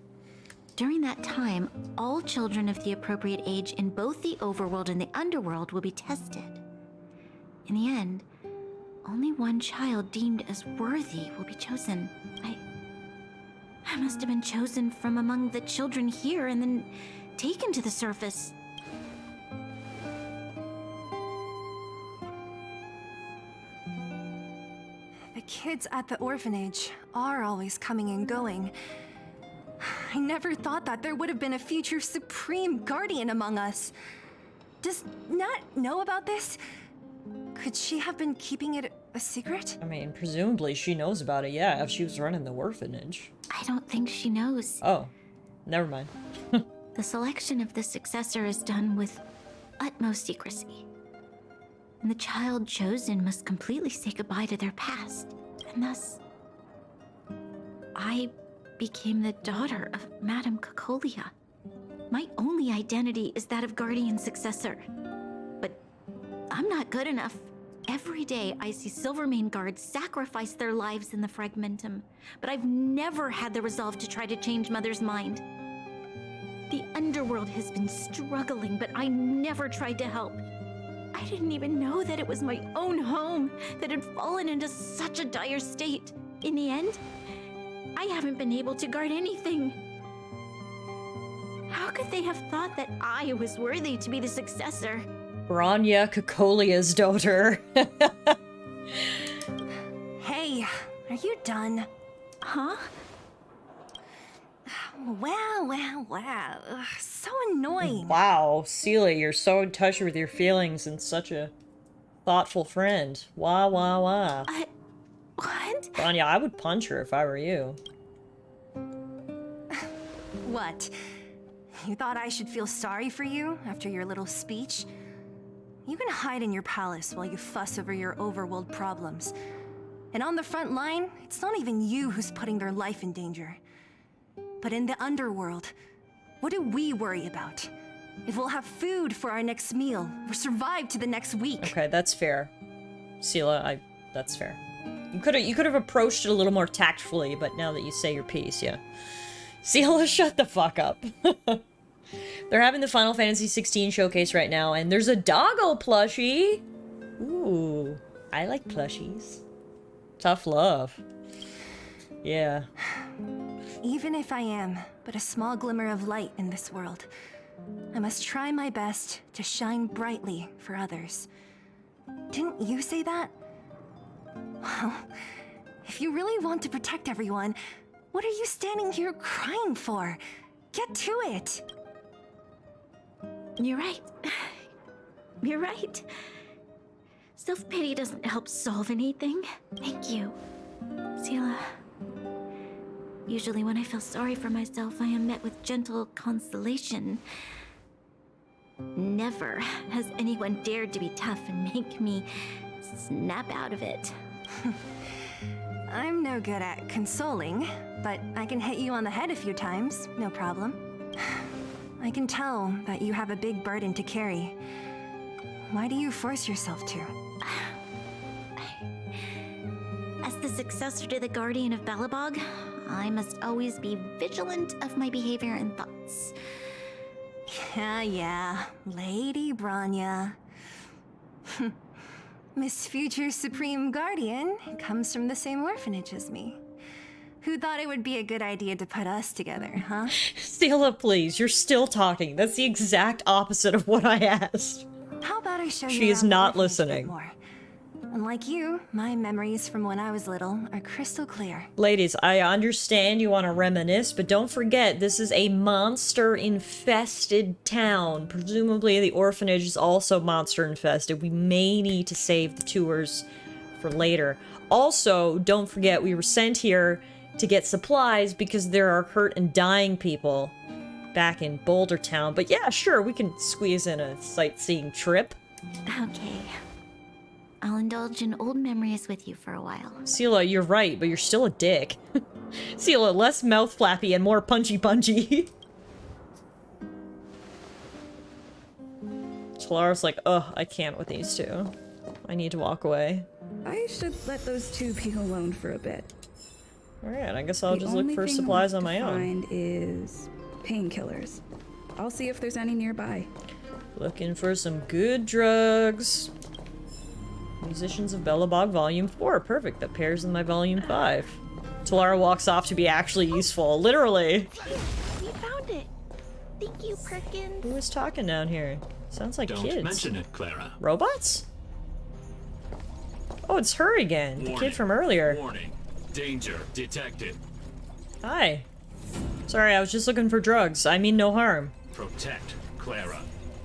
During that time, all children of the appropriate age in both the overworld and the underworld will be tested. In the end, only one child deemed as worthy will be chosen. I must have been chosen from among the children here and then taken to the surface. The kids at the orphanage are always coming and going. I never thought that there would have been a future Supreme Guardian among us. Does Nat know about this? Could she have been keeping it a secret? I mean, presumably she knows about it, yeah, if she was running the orphanage. I don't think she knows. Oh, never mind. The selection of the successor is done with utmost secrecy. And the child chosen must completely say goodbye to their past. And thus, I became the daughter of Madame Cocolia. My only identity is that of guardian successor. But I'm not good enough. Every day I see Silvermane guards sacrifice their lives in the Fragmentum, but I've never had the resolve to try to change Mother's mind. The underworld has been struggling, but I never tried to help. I didn't even know that it was my own home that had fallen into such a dire state. In the end, I haven't been able to guard anything. How could they have thought that I was worthy to be the successor? Bronya Cocolia's daughter. Hey, are you done? Huh? Wow. Ugh, so annoying. Wow, Celia, you're so in touch with your feelings and such a thoughtful friend. Wah. What? Bronya, I would punch her if I were you. What? You thought I should feel sorry for you after your little speech? You can hide in your palace while you fuss over your overworld problems. And on the front line, it's not even you who's putting their life in danger. But in the underworld, what do we worry about? If we'll have food for our next meal, or survive to the next week. Okay, that's fair. Celia, that's fair. You could have approached it a little more tactfully, but now that you say your piece, yeah. Celia, shut the fuck up. They're having the Final Fantasy 16 showcase right now, and there's a doggo plushie! Ooh, I like plushies. Tough love. Yeah. Even if I am but a small glimmer of light in this world, I must try my best to shine brightly for others. Didn't you say that? Well, if you really want to protect everyone, what are you standing here crying for? Get to it! You're right. You're right. Self-pity doesn't help solve anything. Thank you, Sela. Usually when I feel sorry for myself, I am met with gentle consolation. Never has anyone dared to be tough and make me snap out of it. I'm no good at consoling, but I can hit you on the head a few times, no problem. I can tell that you have a big burden to carry. Why do you force yourself to? As the successor to the Guardian of Balabog, I must always be vigilant of my behavior and thoughts. Yeah, Lady Bronya. Miss Future Supreme Guardian comes from the same orphanage as me. Who thought it would be a good idea to put us together, huh? Stella, please, you're still talking. That's the exact opposite of what I asked. How about I show you She is around the not orphanage a bit listening. more? Unlike you, my memories from when I was little are crystal clear. Ladies, I understand you want to reminisce, but don't forget, this is a monster-infested town. Presumably the orphanage is also monster-infested. We may need to save the tours for later. Also, don't forget, we were sent here to get supplies because there are hurt and dying people back in Boulder Town. But yeah, sure, we can squeeze in a sightseeing trip. Okay. I'll indulge in old memories with you for a while. Sela, you're right, but you're still a dick. Sela, less mouth flappy and more punchy. Tallara's like, ugh, I can't with these two. I need to walk away. I should let those two be alone for a bit. Alright, I guess I'll just look for supplies on my own. The only thing left to find is painkillers. I'll see if there's any nearby. Looking for some good drugs. Musicians of Belobog Volume 4. Perfect, that pairs with my Volume 5. Tallara walks off to be actually useful. Literally. We found it. Thank you, Perkins. Who is talking down here? Sounds like kids. Don't mention it, Clara. Robots? Oh, it's her again. The kid from earlier. Warning. Danger detected. Hi. Sorry, I was just looking for drugs. I mean no harm. Protect, Clara.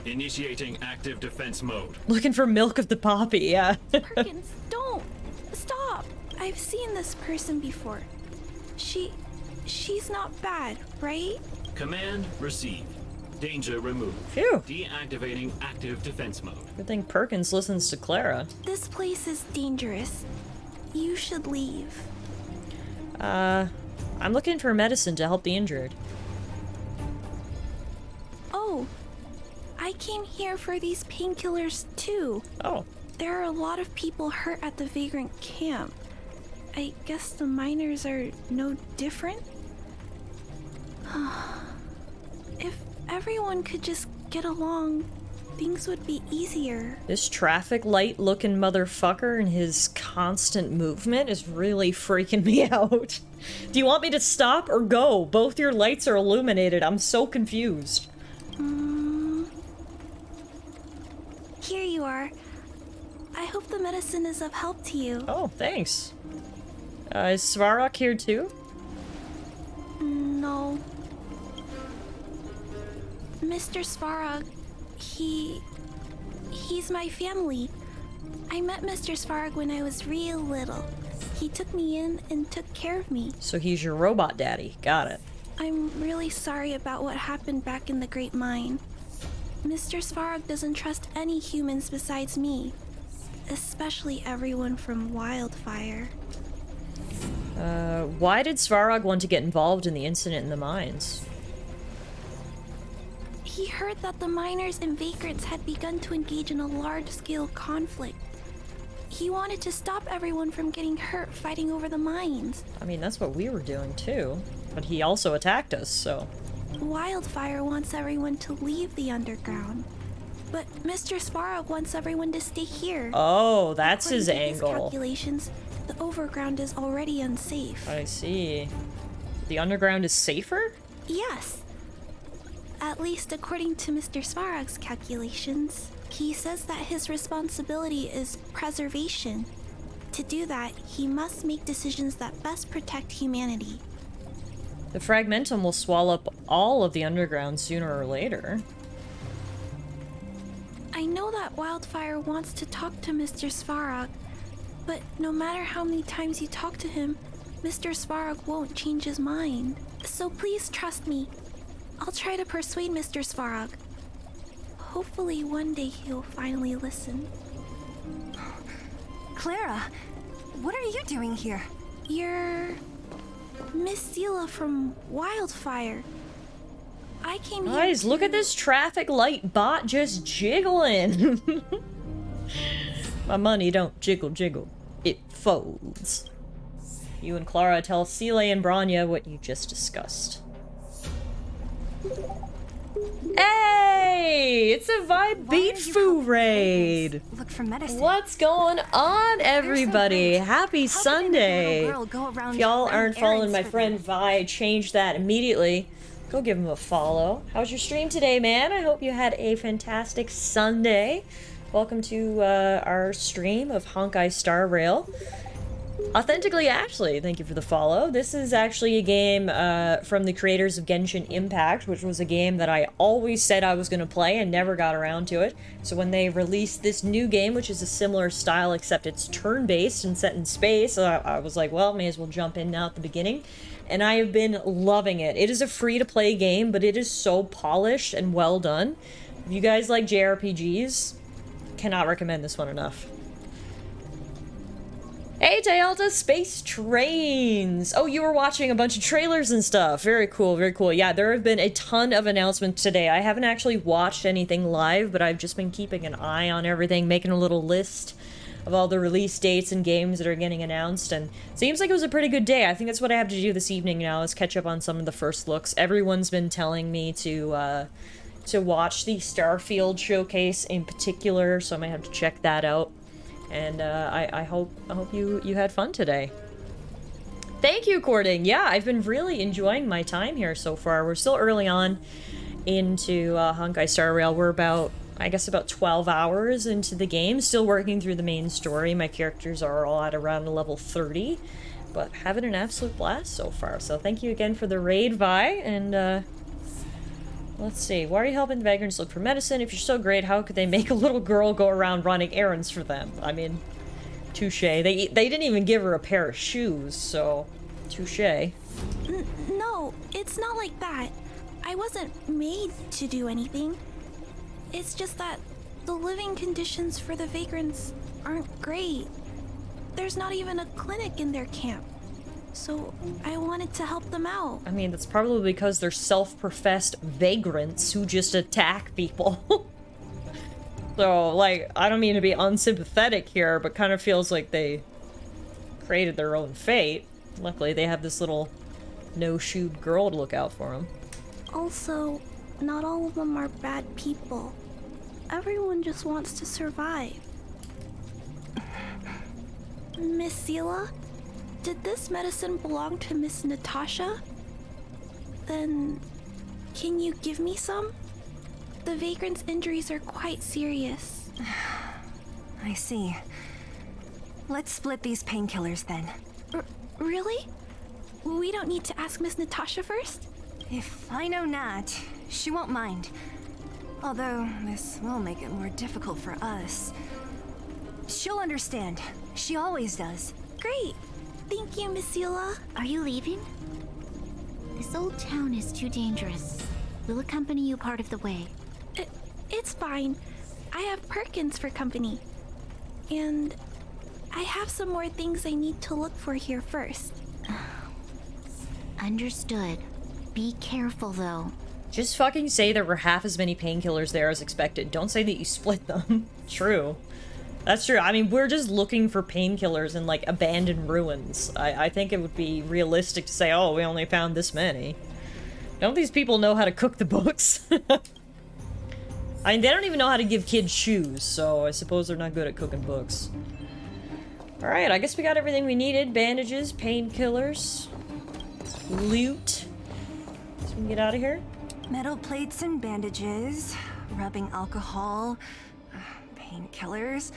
Initiating active defense mode. Looking for milk of the poppy, yeah. Perkins, don't! Stop! I've seen this person before. She's not bad, right? Command received. Danger removed. Phew. Deactivating active defense mode. Good thing Perkins listens to Clara. This place is dangerous. You should leave. I'm looking for medicine to help the injured. Oh, I came here for these painkillers too. Oh. There are a lot of people hurt at the vagrant camp. I guess the miners are no different? everyone could just get along, things would be easier. This traffic light looking motherfucker and his constant movement is really freaking me out. Do you want me to stop or go? Both your lights are illuminated. I'm so confused. Here you are. I hope the medicine is of help to you. Oh, thanks. Is Svarog here too? No. Mr. Svarog, he's my family. I met Mr. Svarog when I was real little. He took me in and took care of me. So he's your robot daddy. Got it. I'm really sorry about what happened back in the Great Mine. Mr. Svarog doesn't trust any humans besides me. Especially everyone from Wildfire. Why did Svarog want to get involved in the incident in the mines? He heard that the miners and vagrants had begun to engage in a large-scale conflict. He wanted to stop everyone from getting hurt fighting over the mines. I mean, that's what we were doing too. But he also attacked us, so... Wildfire wants everyone to leave the underground. But Mr. Svarog wants everyone to stay here. Oh, that's his According to angle. his calculations, the overground is already unsafe. I see. The underground is safer? Yes. At least according to Mr. Svarog's calculations. He says that his responsibility is preservation. To do that, he must make decisions that best protect humanity. The Fragmentum will swallow up all of the underground sooner or later. I know that Wildfire wants to talk to Mr. Svarog, but no matter how many times you talk to him, Mr. Svarog won't change his mind. So please trust me. I'll try to persuade Mr. Svarog. Hopefully one day he'll finally listen. Clara, what are you doing here? You're Miss Sela from Wildfire. I came here. Guys, look at this traffic light bot just jiggling. My money don't jiggle jiggle. It folds. You and Clara tell Sela and Branya what you just discussed. Hey! It's a Vibe Beat Foo raid! Look for medicine. What's going on, everybody? Happy Sunday! If y'all aren't following my friend Vi, change that immediately. Go give him a follow. How's your stream today, man? I hope you had a fantastic Sunday. Welcome to our stream of Honkai Star Rail. Authentically Ashley, thank you for the follow. This is actually a game from the creators of Genshin Impact, which was a game that I always said I was going to play and never got around to it. So when they released this new game, which is a similar style except it's turn-based and set in space, I was like, well, may as well jump in now at the beginning. And I have been loving it. It is a free-to-play game, but it is so polished and well done. If you guys like JRPGs, cannot recommend this one enough. Hey, Tayalta, Space Trains! Oh, you were watching a bunch of trailers and stuff. Very cool, very cool. Yeah, there have been a ton of announcements today. I haven't actually watched anything live, but I've just been keeping an eye on everything, making a little list of all the release dates and games that are getting announced, and it seems like it was a pretty good day. I think that's what I have to do this evening now, is catch up on some of the first looks. Everyone's been telling me to watch the Starfield showcase in particular, so I might have to check that out. And I hope you had fun today. Thank you, Cording. Yeah, I've been really enjoying my time here so far. We're still early on into Honkai Star Rail. We're about 12 hours into the game, still working through the main story. My characters are all at around level 30, but having an absolute blast so far. So thank you again for the raid, Vi, and let's see. Why are you helping the vagrants look for medicine? If you're so great, how could they make a little girl go around running errands for them? I mean, touche. They didn't even give her a pair of shoes, so touche. No, it's not like that. I wasn't made to do anything. It's just that the living conditions for the vagrants aren't great. There's not even a clinic in their camp. So I wanted to help them out. I mean, that's probably because they're self-professed vagrants who just attack people. So, like, I don't mean to be unsympathetic here, but kind of feels like they created their own fate. Luckily, they have this little no-shoed girl to look out for them. Also, not all of them are bad people. Everyone just wants to survive. Miss Seela, did this medicine belong to Miss Natasha? Then, can you give me some? The vagrant's injuries are quite serious. I see. Let's split these painkillers then. Really? We don't need to ask Miss Natasha first? If I know Nat, she won't mind. Although, this will make it more difficult for us. She'll understand. She always does. Great. Thank you, Miss Seela. Are you leaving? This old town is too dangerous. We'll accompany you part of the way. It's fine. I have Perkins for company. And I have some more things I need to look for here first. Understood. Be careful, though. Just fucking say there were half as many painkillers there as expected. Don't say that you split them. True. That's true. I mean, we're just looking for painkillers in, like, abandoned ruins. I think it would be realistic to say, oh, we only found this many. Don't these people know how to cook the books? I mean, they don't even know how to give kids shoes, so I suppose they're not good at cooking books. Alright, I guess we got everything we needed. Bandages, painkillers, loot. So we can get out of here. Metal plates and bandages, rubbing alcohol, painkillers.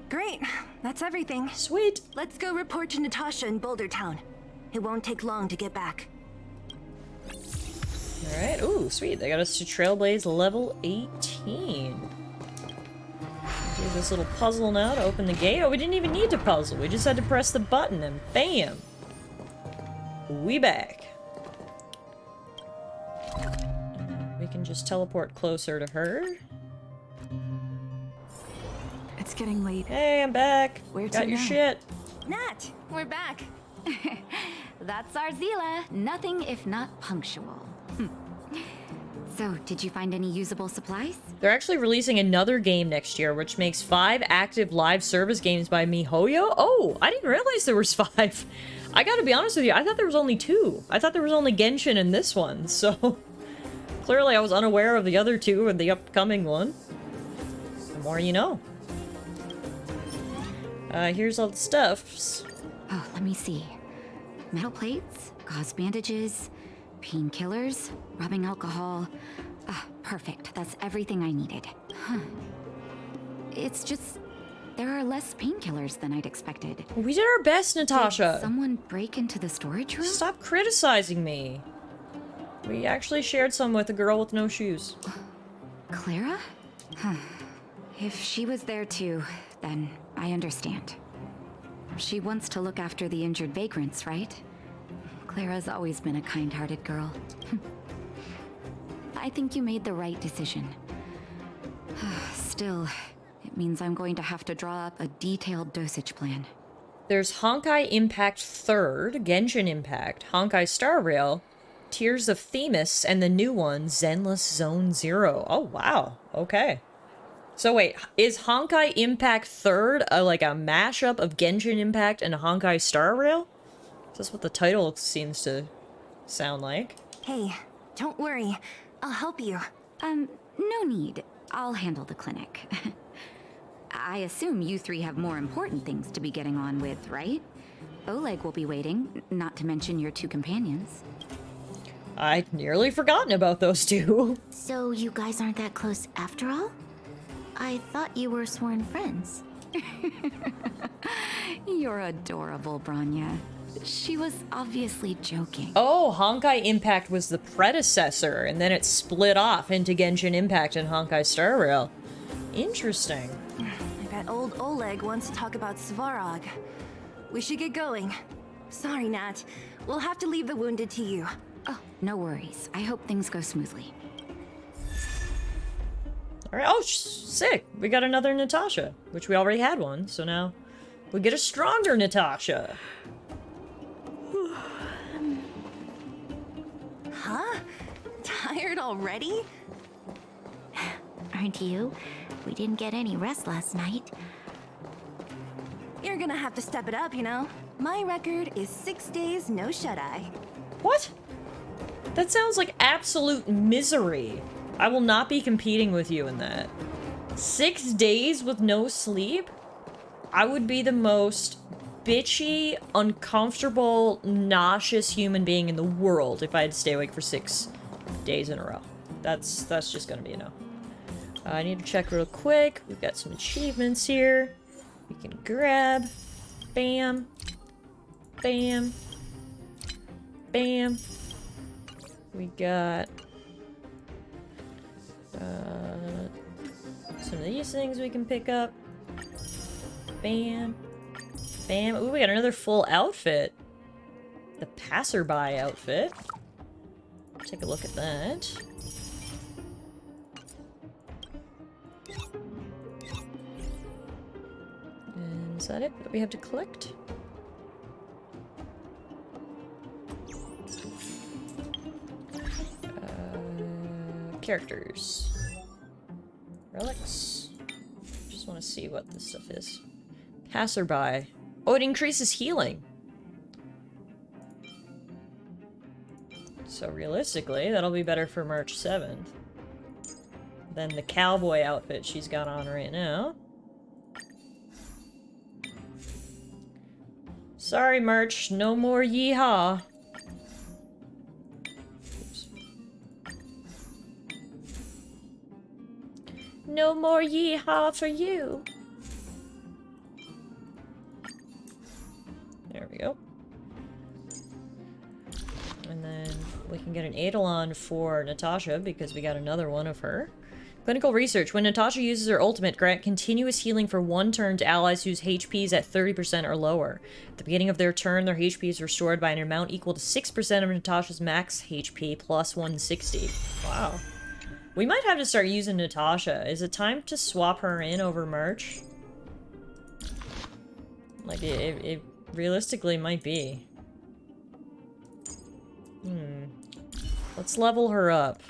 Great, that's everything. Sweet. Let's go report to Natasha in Boulder Town. It won't take long to get back. Alright, ooh, sweet. They got us to Trailblaze level 18. Do this little puzzle now to open the gate. Oh, we didn't even need to puzzle. We just had to press the button and bam! We back. We can just teleport closer to her. It's getting late. Hey, I'm back. Where got to your now? shit. Nat, we're back. That's our Seela. Nothing if not punctual. So, did you find any usable supplies? They're actually releasing another game next year, which makes 5 active live service games by miHoYo. Oh, I didn't realize there was 5. I gotta be honest with you, I thought there was only 2. I thought there was only Genshin in this one, so... Clearly I was unaware of the other 2 and the upcoming one. The more you know. Here's all the stuffs. Oh, let me see. Metal plates, gauze bandages, painkillers, rubbing alcohol. Ah, perfect. That's everything I needed. Huh. It's just... there are less painkillers than I'd expected. We did our best, Natasha! Did someone break into the storage room? Stop criticizing me! We actually shared some with a girl with no shoes. Clara? Huh. If she was there too, then I understand. She wants to look after the injured vagrants, right? Clara's always been a kind-hearted girl. I think you made the right decision. Still, it means I'm going to have to draw up a detailed dosage plan. There's Honkai Impact 3rd, Genshin Impact, Honkai Star Rail, Tears of Themis, and the new one, Zenless Zone Zero. Oh, wow. Okay. So wait, is Honkai Impact 3rd like a mashup of Genshin Impact and Honkai Star Rail? That's what the title seems to sound like. Hey, don't worry. I'll help you. No need. I'll handle the clinic. I assume you 3 have more important things to be getting on with, right? Oleg will be waiting, not to mention your 2 companions. I'd nearly forgotten about those 2. So you guys aren't that close after all? I thought you were sworn friends. You're adorable, Branya. She was obviously joking. Oh, Honkai Impact was the predecessor, and then it split off into Genshin Impact and Honkai Star Rail. Interesting. I bet old Oleg wants to talk about Svarog. We should get going. Sorry, Nat. We'll have to leave the wounded to you. Oh, no worries. I hope things go smoothly. Alright, oh, sick. We got another Natasha, which we already had one, so now we get a stronger Natasha. Huh? Tired already? Aren't you? We didn't get any rest last night. You're gonna have to step it up, you know? My record is 6 days, no shut-eye. What? That sounds like absolute misery. I will not be competing with you in that. 6 days with no sleep? I would be the most bitchy, uncomfortable, nauseous human being in the world if I had to stay awake for 6 days in a row. That's just gonna be a no. I need to check real quick. We've got some achievements here. We can grab. Bam. Bam. Bam. We got some of these things we can pick up. Bam. Bam. Ooh, we got another full outfit. The passerby outfit. Take a look at that. And is that it that we have to collect? Characters. Relics. Just want to see what this stuff is. Passerby. Oh, it increases healing. So realistically, that'll be better for March 7th than the cowboy outfit she's got on right now. Sorry, March. No more yeehaw. No more yeehaw for you. There we go. And then we can get an Eidolon for Natasha because we got another one of her. Clinical research. When Natasha uses her ultimate, grant continuous healing for 1 turn to allies whose HP is at 30% or lower. At the beginning of their turn, their HP is restored by an amount equal to 6% of Natasha's max HP plus 160. Wow. We might have to start using Natasha. Is it time to swap her in over March? Like, it realistically might be. Let's level her up.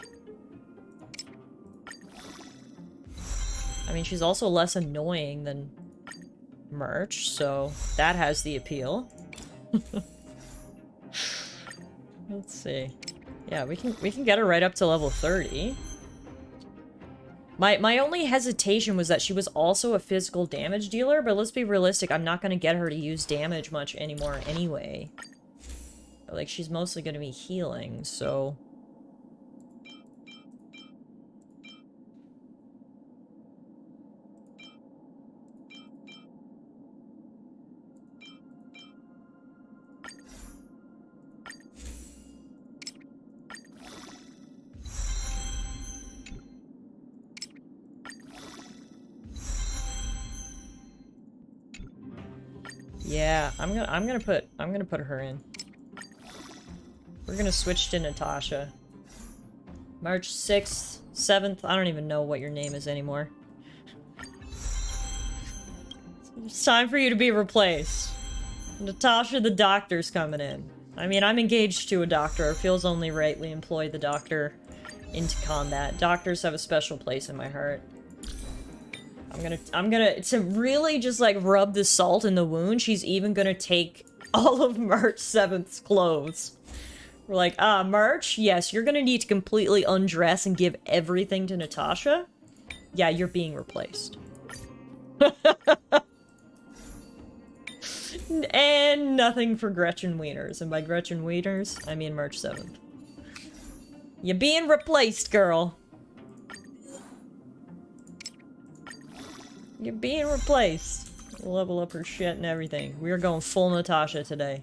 I mean, she's also less annoying than March, so that has the appeal. Let's see. Yeah, we can get her right up to level 30. My only hesitation was that she was also a physical damage dealer, but let's be realistic, I'm not going to get her to use damage much anymore anyway. But, like, she's mostly going to be healing, so... Yeah, I'm gonna put her in. We're gonna switch to Natasha. March 6th, 7th, I don't even know what your name is anymore. It's time for you to be replaced. Natasha the doctor's coming in. I mean, I'm engaged to a doctor. It feels only right we employ the doctor into combat. Doctors have a special place in my heart. I'm gonna, to really just, like, rub the salt in the wound, she's even gonna take all of March 7th's clothes. We're like, March? Yes, you're gonna need to completely undress and give everything to Natasha? Yeah, you're being replaced. And nothing for Gretchen Wieners. And by Gretchen Wieners, I mean March 7th. You're being replaced, girl. You're being replaced. Level up her shit and everything. We're going full Natasha today.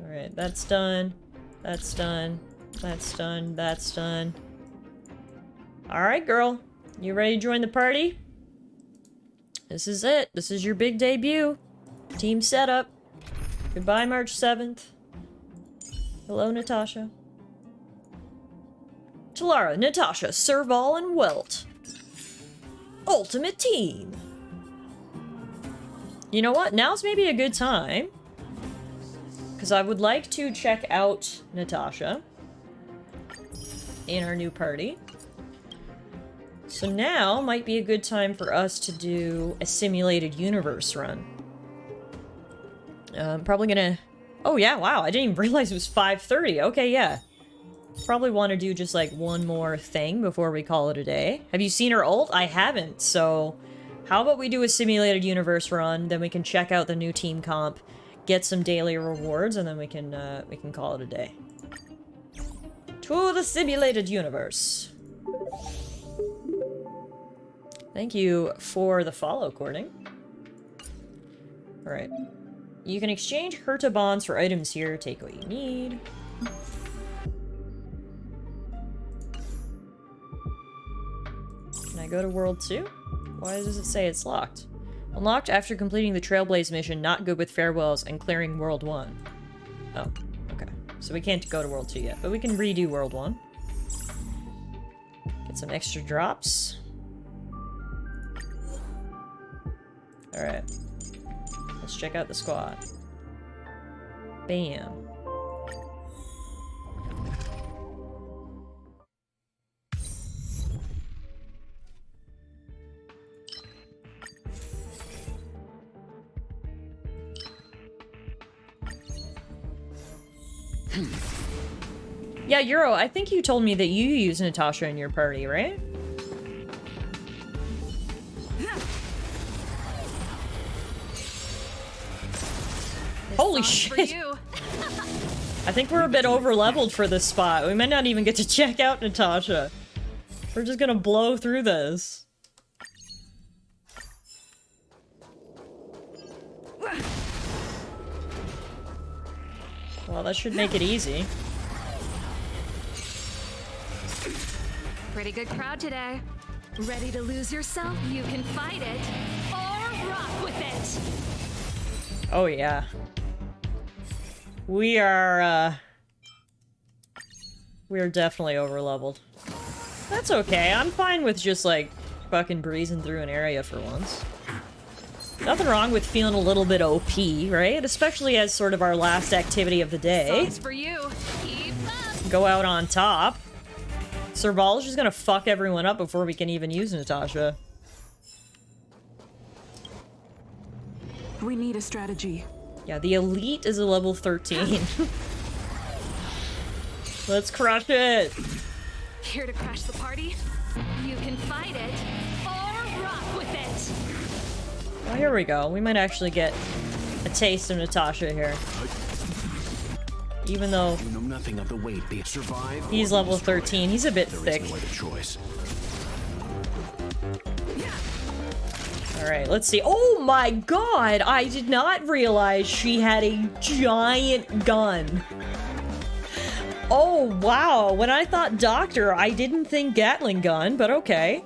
Alright, that's done. That's done. That's done. That's done. Alright, girl. You ready to join the party? This is it. This is your big debut. Team setup. Goodbye, March 7th. Hello, Natasha. Tallara, Natasha, Serval, and Welt. Ultimate team. You know what? Now's maybe a good time. Because I would like to check out Natasha in our new party. So now might be a good time for us to do a simulated universe run. I'm probably gonna Oh yeah, wow, I didn't even realize it was 5:30. Okay, yeah. Probably want to do just like one more thing before we call it a day. Have you seen her ult? I haven't, so how about we do a simulated universe run, then we can check out the new team comp, get some daily rewards, and then we can call it a day. To the simulated universe. Thank you for the follow, Courting. Alright. You can exchange Herta bonds for items here. Take what you need. Can I go to World 2? Why does it say it's locked? Unlocked after completing the Trailblaze mission, not good with farewells, and clearing World 1. Oh, okay. So we can't go to World 2 yet, but we can redo World 1. Get some extra drops. Alright. Let's check out the squad. Bam. Yeah, Euro, I think you told me that you use Natasha in your party, right? Holy shit! I think we're a bit over-leveled for this spot. We might not even get to check out Natasha. We're just gonna blow through this. Well, that should make it easy. Pretty good crowd today. Ready to lose yourself? You can fight it or rock with it. Oh yeah. We are definitely over-leveled. That's okay, I'm fine with just, like, fucking breezing through an area for once. Nothing wrong with feeling a little bit OP, right? Especially as sort of our last activity of the day. Songs for you. Keep up. Go out on top. Serval's just gonna fuck everyone up before we can even use Natasha. We need a strategy. Yeah, the elite is a level 13. Let's crush it! Here to crash the party? You can fight it or rock with it. Oh, here we go. We might actually get a taste of Natasha here. Even though you know nothing of the weight, survive. He's level 13. He's a bit thick. Alright, let's see. Oh my god! I did not realize she had a giant gun. Oh, wow. When I thought Doctor, I didn't think Gatling gun, but okay.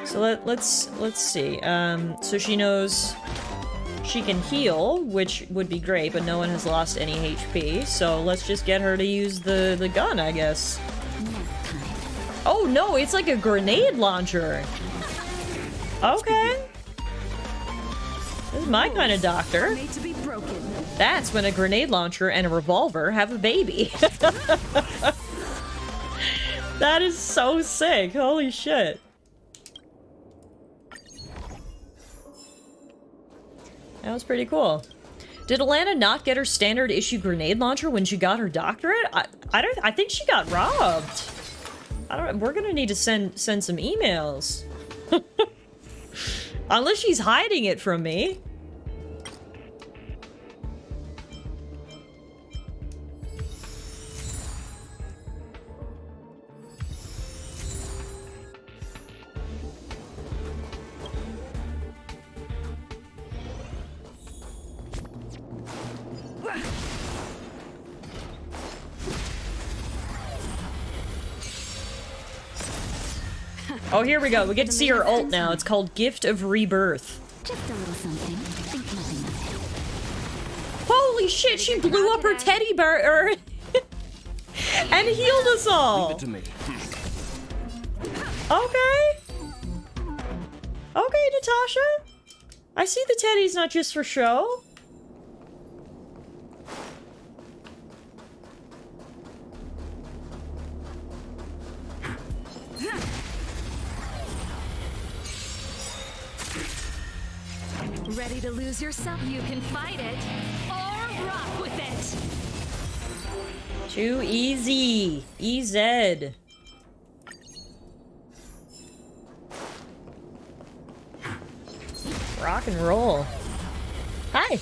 So let's see. So she knows she can heal, which would be great, but no one has lost any HP, so let's just get her to use the gun, I guess. Oh no, it's like a grenade launcher. Okay. This is my kind of doctor. That's when a grenade launcher and a revolver have a baby. That is so sick. Holy shit. That was pretty cool. Did Alana not get her standard issue grenade launcher when she got her doctorate? I think she got robbed. We're gonna need to send some emails. Unless she's hiding it from me. Oh, here we go. We get to see her ult now. It's called Gift of Rebirth. Just a little something. Think nothing of it. Holy shit, she blew up her teddy bear and healed us all. Leave it to me. Okay. Okay, Natasha. I see the teddy's not just for show. Ready to lose yourself? You can fight it or rock with it. Too easy. EZ. Rock and roll. Hi.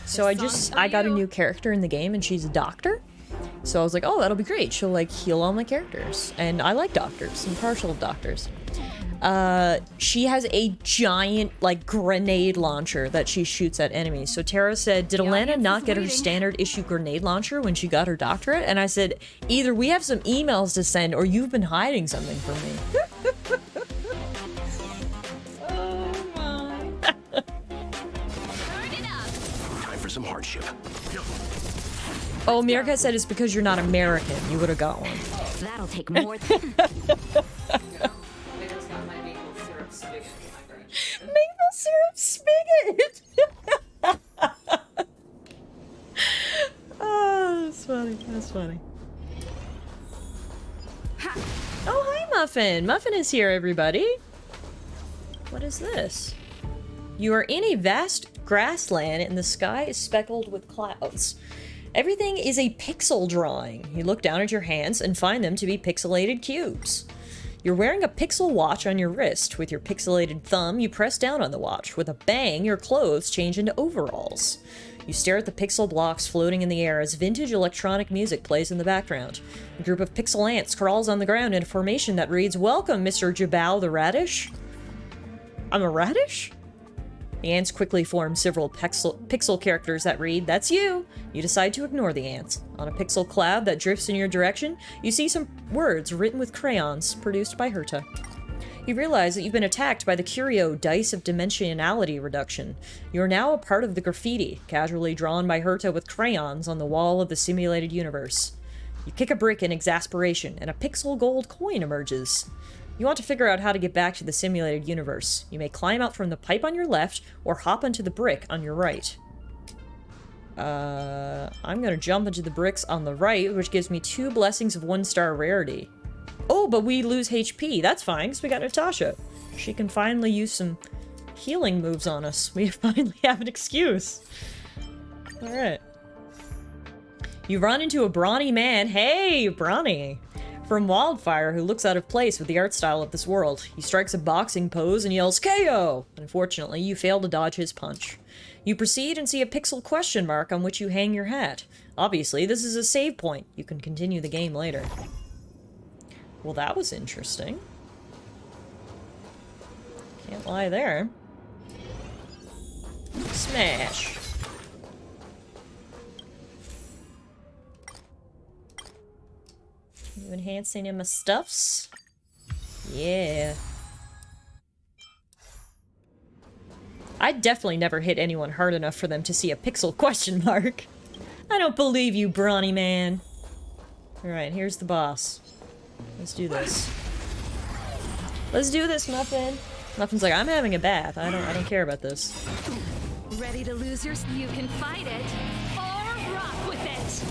So I got a new character in the game and she's a doctor. So I was like, oh, that'll be great. She'll like heal all my characters. And I like doctors. I'm partial to doctors. She has a giant like grenade launcher that she shoots at enemies. So Tara said, did Alana not get her standard issue grenade launcher when she got her doctorate? And I said, either we have some emails to send or you've been hiding something from me. Time for some hardship. Oh, Mirka said it's because you're not American. You would have got one. That'll take more than... Maple syrup spigot! Oh, that's funny. That's funny. Oh, hi, Muffin. Muffin is here, everybody. What is this? You are in a vast grassland and the sky is speckled with clouds. Everything is a pixel drawing. You look down at your hands and find them to be pixelated cubes. You're wearing a pixel watch on your wrist. With your pixelated thumb, you press down on the watch. With a bang, your clothes change into overalls. You stare at the pixel blocks floating in the air as vintage electronic music plays in the background. A group of pixel ants crawls on the ground in a formation that reads, "Welcome, Mr. Jabal the Radish." I'm a radish? The ants quickly form several pixel characters that read, "That's you." You decide to ignore the ants. On a pixel cloud that drifts in your direction, you see some words written with crayons, produced by Herta. You realize that you've been attacked by the Curio Dice of Dimensionality Reduction. You are now a part of the graffiti, casually drawn by Herta with crayons on the wall of the simulated universe. You kick a brick in exasperation, and a pixel gold coin emerges. You want to figure out how to get back to the simulated universe. You may climb out from the pipe on your left, or hop onto the brick on your right. I'm gonna jump into the bricks on the right, which gives me 2 blessings of 1-star rarity. Oh, but we lose HP. That's fine, because we got Natasha. She can finally use some healing moves on us. We finally have an excuse. Alright. You run into a brawny man. Hey, brawny! From Wildfire, who looks out of place with the art style of this world. He strikes a boxing pose and yells, KO! Unfortunately, you fail to dodge his punch. You proceed and see a pixel question mark on which you hang your hat. Obviously, this is a save point. You can continue the game later. Well, that was interesting. Can't lie there. Smash! You enhancing in my stuffs? Yeah. I'd definitely never hit anyone hard enough for them to see a pixel question mark. I don't believe you, brawny man. Alright, here's the boss. Let's do this. Let's do this, Muffin. Muffin's like, I'm having a bath. I don't care about this. Ready to lose your... You can fight it, or rock with it.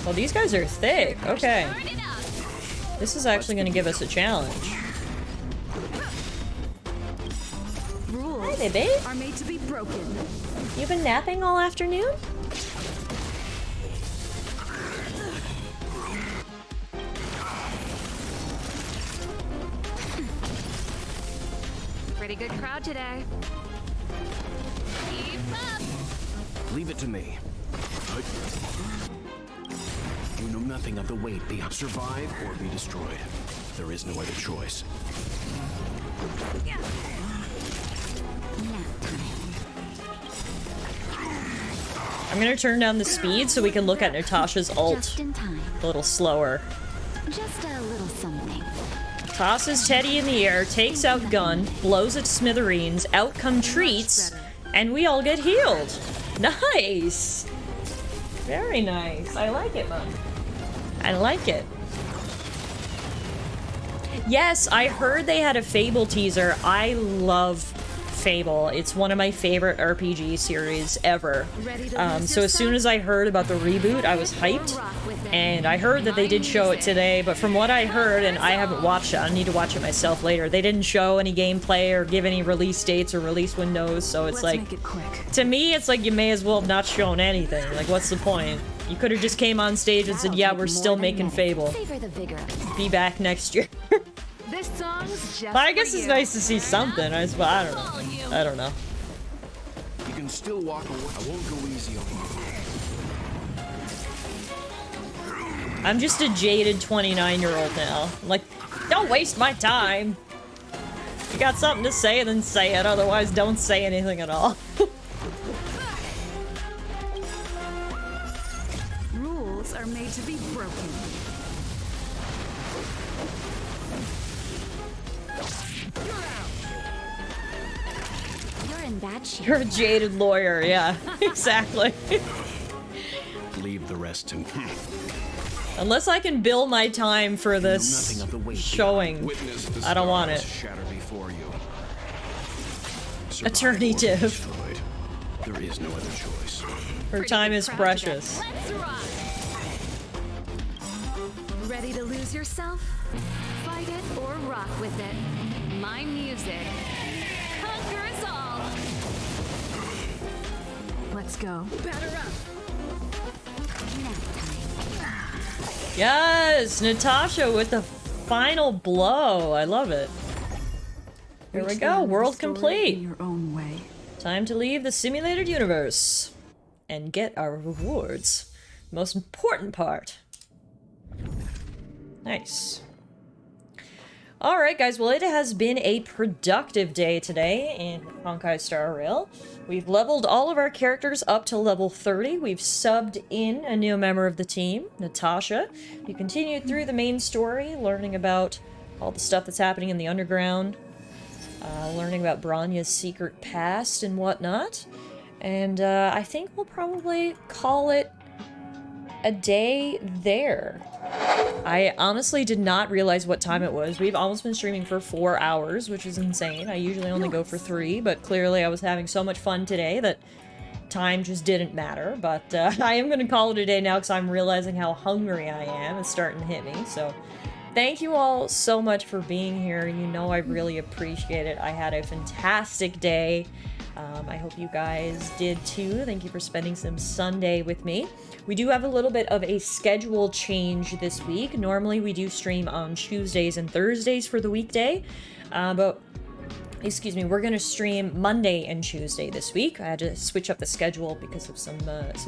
Well, these guys are thick. Okay. This is actually going to give us a challenge. Rules Hi, baby. are made to be broken. You've been napping all afternoon? Pretty good crowd today. Keep up. Leave it to me. You know nothing of the weight behind. Survive or be destroyed. There is no other choice. I'm gonna turn down the speed so we can look at Natasha's ult Just in time. a little slower. Just a little something. Tosses Teddy in the air, takes out gun, blows it to smithereens, out come treats, and we all get healed. Nice! Very nice. I like it, Mom. I like it. Yes, I heard they had a Fable teaser. I love Fable. It's one of my favorite RPG series ever. So as soon as I heard about the reboot, I was hyped. And I heard that they did show it today, but from what I heard, and I haven't watched it, I need to watch it myself later, they didn't show any gameplay or give any release dates or release windows, so it's like, to me, it's like you may as well have not shown anything. Like, what's the point? You could have just came on stage and said, yeah, we're still making Fable. Be back next year. This song's just But I guess it's nice to see something. I don't know. I don't know. You can still walk away. I won't go easy on you. I'm just a jaded 29-year-old now. Like, don't waste my time. You got something to say, then say it. Otherwise, don't say anything at all. Rules are made to be broken. You're in bad shape. You're a jaded lawyer, yeah. Exactly. Leave the rest to me. Unless I can bill my time for this showing, I don't want it. Attorney Div. There is no other choice. Her time is precious. Ready to lose yourself? Fight it or rock with it. My music conquers all. Let's go. Batter up. Yes, Natasha with the final blow. I love it. Here we go. World complete. Your own way. Time to leave the simulated universe and get our rewards. Most important part. Nice. Alright guys, well it has been a productive day today in Honkai Star Rail. We've leveled all of our characters up to level 30. We've subbed in a new member of the team, Natasha. We continued through the main story, learning about all the stuff that's happening in the underground. Learning about Branya's secret past and whatnot. And I think we'll probably call it a day there. I honestly did not realize what time it was. We've almost been streaming for 4 hours, which is insane. I usually only go for 3, but clearly I was having so much fun today that time just didn't matter. But I am going to call it a day now because I'm realizing how hungry I am. It's starting to hit me, so thank you all so much for being here. You know I really appreciate it. I had a fantastic day. I hope you guys did too. Thank you for spending some Sunday with me. We do have a little bit of a schedule change this week. Normally we do stream on Tuesdays and Thursdays for the weekday, but excuse me, we're gonna stream Monday and Tuesday this week. I had to switch up the schedule because of some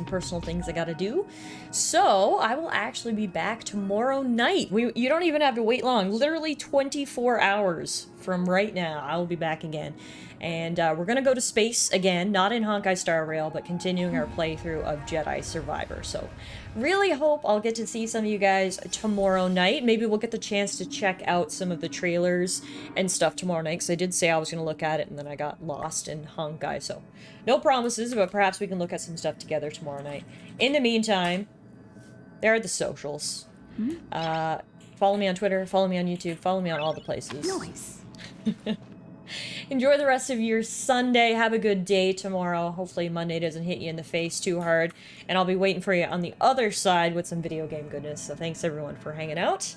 personal things I gotta do. So I will actually be back tomorrow night. You don't even have to wait long. Literally 24 hours from right now, I will be back again. And we're gonna go to space again, not in Honkai Star Rail, but continuing our playthrough of Jedi Survivor. So really hope I'll get to see some of you guys tomorrow night. Maybe we'll get the chance to check out some of the trailers and stuff tomorrow night, because I did say I was gonna look at it and then I got lost in Honkai. So no promises, but perhaps we can look at some stuff together tomorrow night. In the meantime, there are the socials. Follow me on Twitter, follow me on YouTube, follow me on all the places. Nice. Enjoy the rest of your Sunday. Have a good day tomorrow. Hopefully Monday doesn't hit you in the face too hard. And I'll be waiting for you on the other side with some video game goodness. So thanks everyone for hanging out.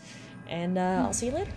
And I'll see you later.